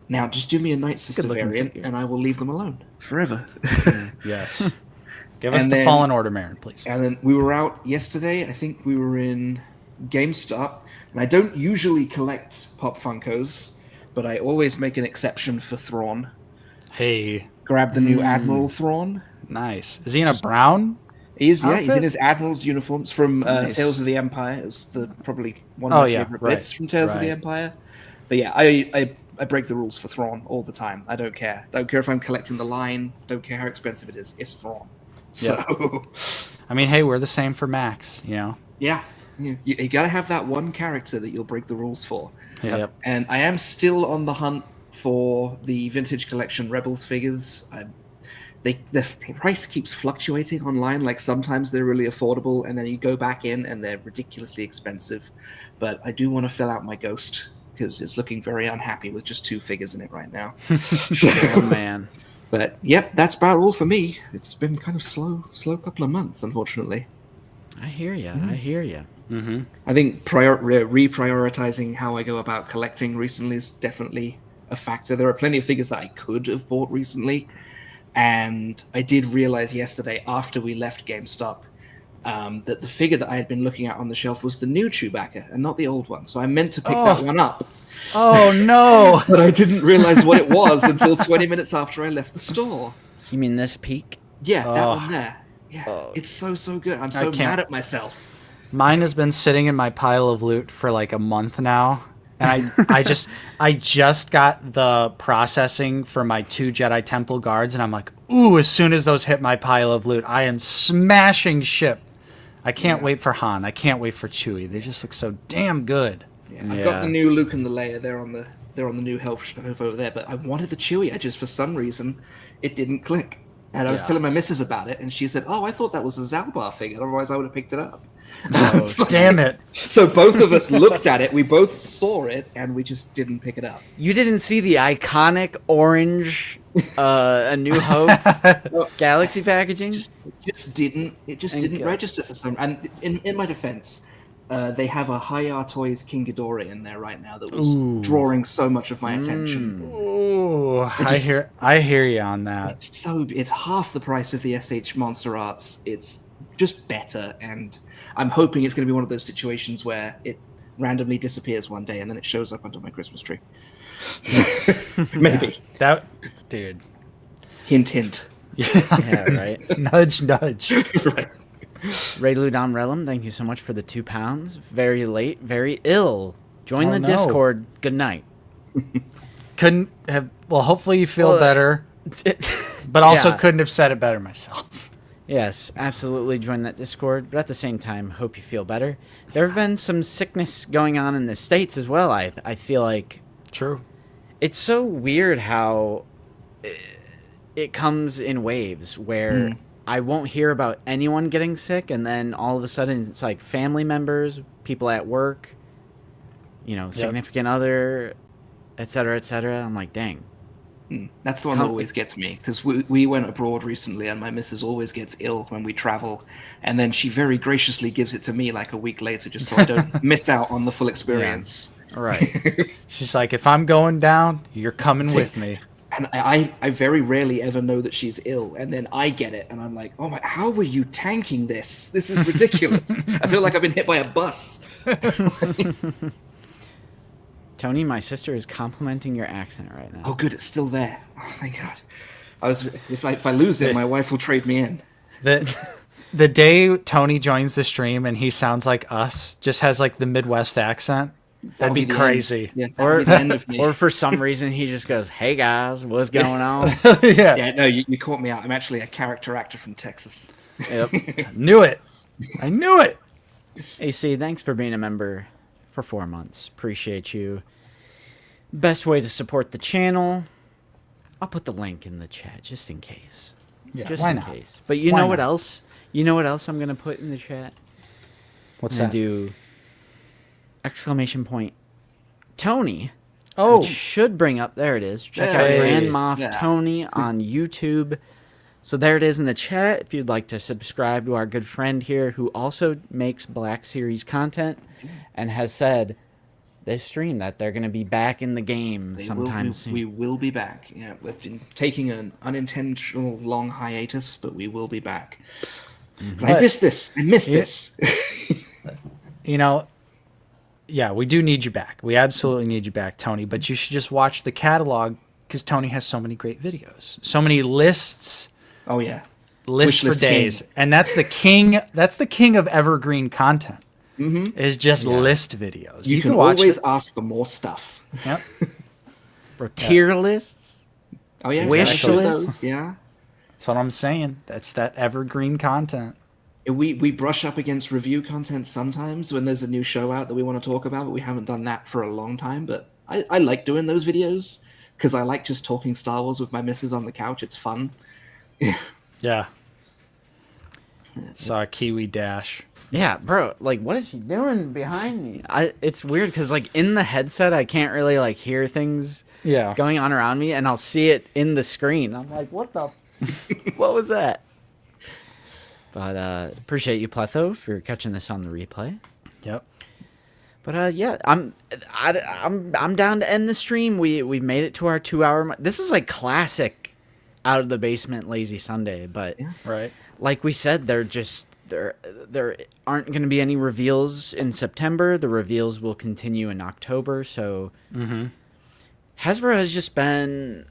Now just do me a Night Sister Good-looking variant, figure. and I will leave them alone forever. Yes. Give us And the then- Fallen Order Marin, please. And then we were out yesterday. I think we were in GameStop, and I don't usually collect Pop Funkos, but I always make an exception for Thrawn. Hey, Grab the new Admiral Thrawn. nice. Is he in a brown? He's outfit? in his Admiral's uniforms from Nice. Tales of the Empire. It was probably one of my favorite right, bits from Tales of the right. Empire. But yeah, I break the rules for Thrawn all the time. I don't care. Don't care if I'm collecting the line. Don't care how expensive it is. It's Thrawn. So I mean, hey, we're the same for Max, you know? yeah, you gotta have that one character that you'll break the rules for. Yep. And I am still on the hunt for the Vintage Collection Rebels figures. The price keeps fluctuating online. Like sometimes they're really affordable, and then you go back in and they're ridiculously expensive. But I do want to fill out my Ghost because it's looking very unhappy with just 2 figures in it right now. Oh man. But yep, that's about all for me. It's been kind of slow couple of months, unfortunately. I hear you. I hear you. Mm-hmm. I think reprioritizing how I go about collecting recently is definitely a factor. There are plenty of figures that I could have bought recently, and I did realize yesterday after we left GameStop that the figure that I had been looking at on the shelf was the new Chewbacca and not the old one. So I meant to pick that one up, Oh, no. but I didn't realize what it was until 20 minutes after I left the store. You mean this peak? Yeah, that Oh. one there. Yeah, Oh. it's so good. I'm I so can't- mad at myself. Mine has been sitting in my pile of loot for like a month now. And I just got the processing for my 2 Jedi Temple guards, and I'm like, ooh, as soon as those hit my pile of loot, I am smashing ship. I can't wait for Han. I can't wait for Chewie. They just look so damn good. Yeah, I've Yeah. got the new Luke and the Leia. They're on the new shelf over there. But I wanted the Chewie. I just for some reason it didn't click. And I was Yeah. telling my missus about it, and she said, "Oh, I thought that was a Zalbar figure. Otherwise, I would have picked it up." Oh, damn it. So both of us looked at it. We both saw it, and we just didn't pick it up. You didn't see the iconic orange A New Hope Galaxy packaging? Just didn't. It just didn't register for some. And in my defense, they have a Hi-R Toys King Ghidorah in there right now that was drawing so much of my attention. Ooh, I hear you on that. It's half the price of the SH Monster Arts. It's just better, and I'm hoping it's going to be one of those situations where it randomly disappears one day and then it shows up under my Christmas tree. Maybe. That, dude. Hint, hint. Yeah, right. Nudge, nudge. Right. Ray Ludon Relum, thank you so much for the £2. Very late, very ill. Join Oh, the no. Discord. Good night. Couldn't have. Well, hopefully you feel Well, better, but also yeah. couldn't have said it better myself. Yes, absolutely join that Discord, but at the same time, hope you feel better. There have been some sickness going on in the States as well, I feel like. True. It's so weird how it comes in waves where I won't hear about anyone getting sick, and then all of a sudden it's like family members, people at work, significant other, et cetera, et cetera. I'm like, dang. That's the one that always gets me, because we went abroad recently and my missus always gets ill when we travel, and then she very graciously gives it to me like a week later just so I don't miss out on the full experience. All right. She's like, if I'm going down, you're coming with me. And I very rarely ever know that she's ill, and then I get it, and I'm like, oh my, how were you tanking this? This is ridiculous. I feel like I've been hit by a bus. Tony, my sister is complimenting your accent right now. Oh, good, it's still there. Oh, thank God. If I lose it, my wife will trade me in. The day Tony joins the stream and he sounds like us, just has like the Midwest accent, that'd be the crazy. end. Yeah, that'll be the end of me. Or for some reason he just goes, "Hey guys, what's going on?" Yeah. Yeah, no, you caught me out. I'm actually a character actor from Texas. Yep. Knew it. I knew it. AC, thanks for being a member for 4 months. Appreciate you. Best way to support the channel, I'll put the link in the chat just in case. Yeah, Just why in not? case. But you Why know what not? else? You know what else I'm gonna put in the chat? What's I'm that? gonna do exclamation point Tony. Oh, Which should bring up, there it is. Check There out it Grand is. Moff Yeah. Tony on YouTube. So there it is in the chat. If you'd like to subscribe to our good friend here who also makes Black Series content and has said this stream that they're going to be back in the game sometime soon. We will be back. Yeah, we've been taking an unintentional long hiatus, but we will be back. I missed this. I missed this. You know, yeah, we do need you back. We absolutely need you back, Tony. But you should just watch the catalog because Tony has so many great videos, so many lists. Oh yeah, lists for days, and that's the king. That's the king of evergreen content. Is just list videos. You can always ask for more stuff. Yep. For tier lists. Oh yeah, wish lists. Yeah, that's what I'm saying. That's that evergreen content. We brush up against review content sometimes when there's a new show out that we want to talk about, but we haven't done that for a long time. But I like doing those videos because I like just talking Star Wars with my missus on the couch. It's fun. Yeah. Saw a Kiwi Dash. Yeah, bro. Like, what is she doing behind me? It's weird because, like, in the headset, I can't really like hear things going on around me, and I'll see it in the screen. I'm like, what the? What was that? But appreciate you, Pletho, for catching this on the replay. Yep. But yeah, I'm down to end the stream. We've made it to our 2-hour. This is like classic Out of the Basement Lazy Sunday. But right, like we said, there aren't going to be any reveals in September. The reveals will continue in October. So Hasbro has just been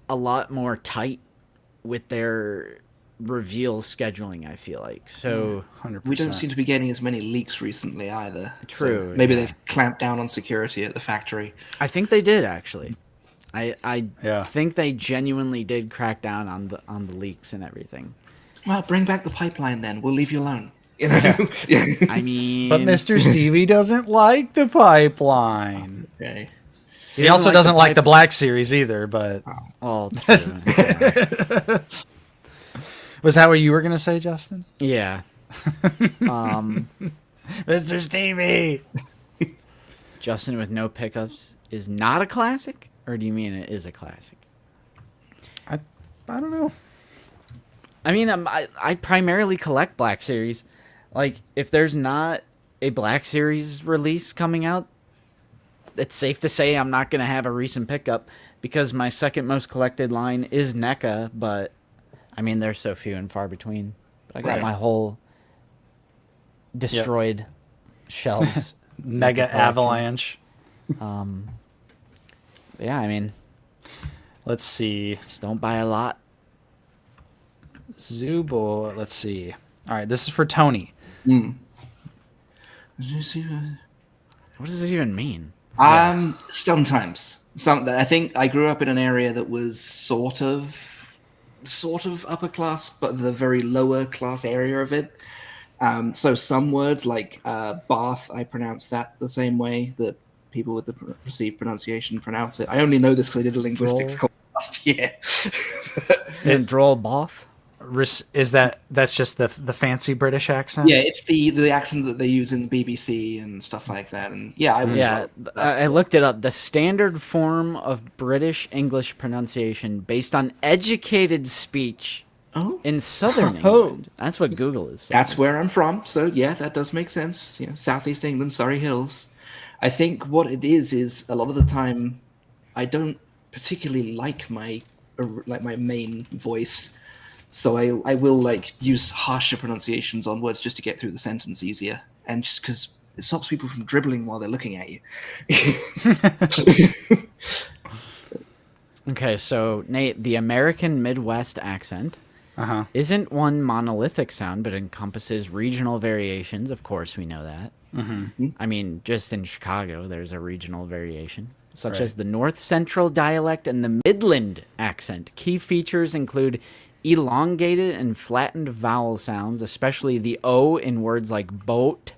a lot more tight with their reveal scheduling, I feel like. So 100%. We don't seem to be getting as many leaks recently either. True. So maybe they've clamped down on security at the factory. I think they did, actually. I Yeah. think they genuinely did crack down on the leaks and everything. Well, bring back the pipeline then. We'll leave you alone. You know? Yeah. I mean, But Mr. Stevie doesn't like the pipeline. Okay. He also doesn't like the Black Series either, but... Well, true. Yeah. Was that what you were going to say, Justin? Yeah. Mr. Stevie! Justin with no pickups is not a classic? Or do you mean it is a classic? I don't know. I mean, I primarily collect Black Series. Like, if there's not a Black Series release coming out, it's safe to say I'm not going to have a recent pickup because my second most collected line is NECA, but I mean, they're so few and far between. But I got my whole destroyed shelves. Mega avalanche. Yeah, I mean, Let's see. just don't buy a lot. Zubo. Let's see. All right, this is for Tony. What does this even mean? Sometimes. I think I grew up in an area that was sort of upper class, but the very lower class area of it. So some words like bath, I pronounce that the same way that people with the perceived pronunciation pronounce it. I only know this because I did a linguistics course last year. And droll boff? Is that's just the fancy British accent? Yeah, it's the accent that they use in the BBC and stuff like that. And I looked it up. The standard form of British English pronunciation based on educated speech in Southern England. That's what Google is saying. That's where I'm from. So yeah, that does make sense. You know, Southeast England, Surrey Hills. I think what it is a lot of the time I don't particularly like my main voice. So I will like use harsher pronunciations on words just to get through the sentence easier, and just because it stops people from dribbling while they're looking at you. Okay, so Nate, the American Midwest accent isn't one monolithic sound, but encompasses regional variations. Of course, we know that. I mean, just in Chicago, there's a regional variation, such as the North Central dialect and the Midland accent. Key features include elongated and flattened vowel sounds, especially the O in words like boat.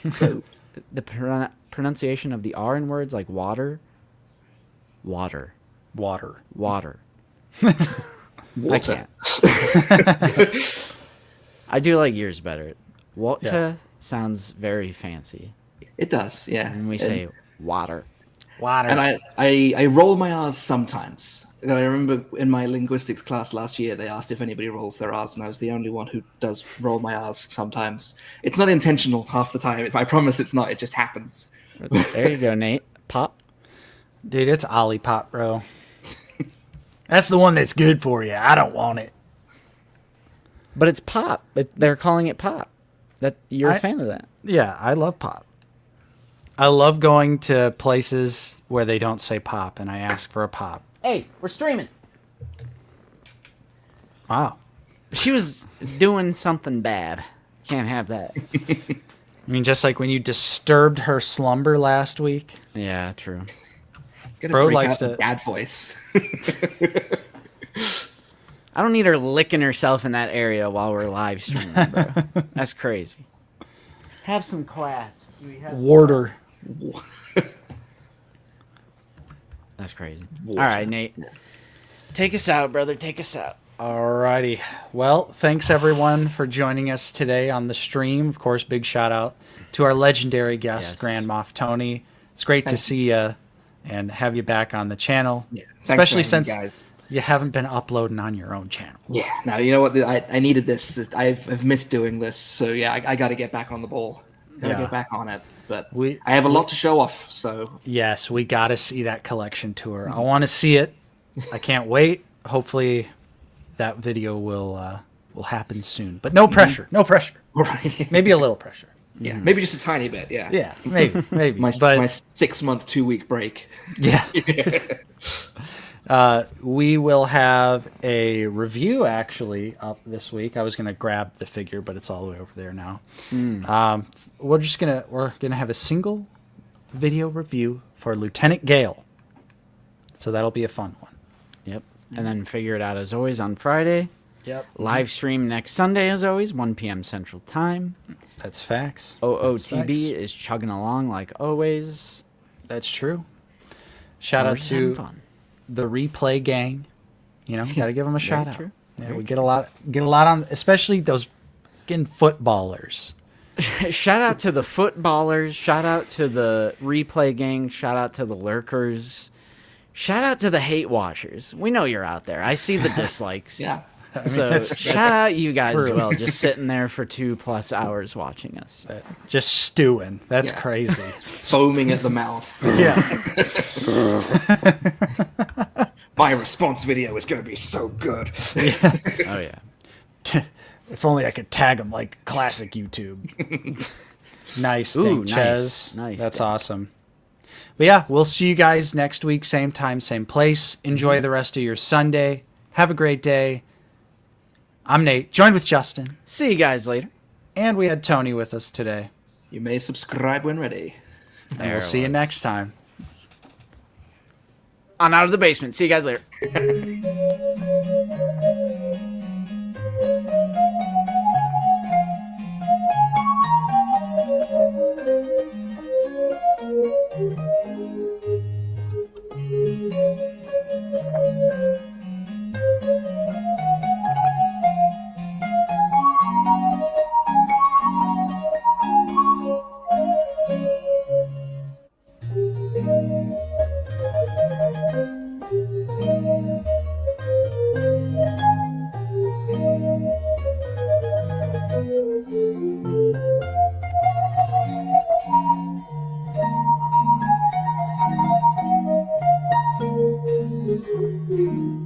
The pronunciation of the R in words like water. Water. I can't. I do like yours better. Water sounds very fancy. It does, yeah. And we say water. Water. And I roll my R's sometimes. I remember in my linguistics class last year, they asked if anybody rolls their R's, and I was the only one who does roll my R's sometimes. It's not intentional half the time. I promise it's not. It just happens. There you go, Nate. Pop. Dude, it's Olipop, bro. That's the one that's good for you. I don't want it. But it's pop. They're calling it pop. That you're a fan of that. Yeah, I love pop. I love going to places where they don't say pop, and I ask for a pop. Hey, we're streaming. Wow. She was doing something bad. Can't have that. I mean, just like when you disturbed her slumber last week. Yeah, true. Gotta Bro break likes out the to- dad voice. I don't need her licking herself in that area while we're live streaming, bro. That's crazy. Have some class. Warder. That's crazy. All right, Nate. Take us out, brother. Take us out. Alrighty. Well, thanks everyone for joining us today on the stream. Of course, big shout out to our legendary guest, Yes. Grand Moff Tony. It's great to see you and have you back on the channel, Yeah, thanks especially for having since me, guys. you haven't been uploading on your own channel. Yeah. Now you know what? I needed this. I've missed doing this, so yeah, I got to get back on the ball. Got to Yeah. get back on it. But We- I have a lot to show off. So Yes, we got to see that collection tour. I want to see it. I can't wait. Hopefully, that video will happen soon. But no pressure. No pressure. right. Maybe a little pressure. Yeah. Maybe just a tiny bit. Yeah. Yeah, maybe. My but 6 month, 2 week break. yeah. We will have a review actually up this week. I was gonna grab the figure, but it's all the way over there now. We're gonna have a single video review for Lieutenant Gale. So that'll be a fun one. Yep. And then figure it out as always on Friday. Yep. Live stream next Sunday as always, 1 p.m. Central Time. That's facts. OOTB is chugging along like always. That's true. Shout We're out just having to fun. the replay gang. You know, gotta give them a shout out. true. Yeah, we get a lot on, especially those fucking footballers. Shout out to the footballers. Shout out to the replay gang. Shout out to the lurkers. Shout out to the hate watchers. We know you're out there. I see the dislikes. Yeah. So that's shout out you guys as true. well, just sitting there for 2+ hours watching us. Just stewing. That's Yeah. crazy. Foaming at the mouth. Yeah. My response video is going to be so good. Oh yeah. If only I could tag them like classic YouTube. Nice Ooh, thing, nice. Ches. Nice That's thing. awesome. But yeah, we'll see you guys next week, same time, same place. Enjoy the rest of your Sunday. Have a great day. I'm Nate, joined with Justin, See you guys later. and we had Tony with us today. You may subscribe when ready. And There we'll it see you was. next time. On Out of the Basement. See you guys later.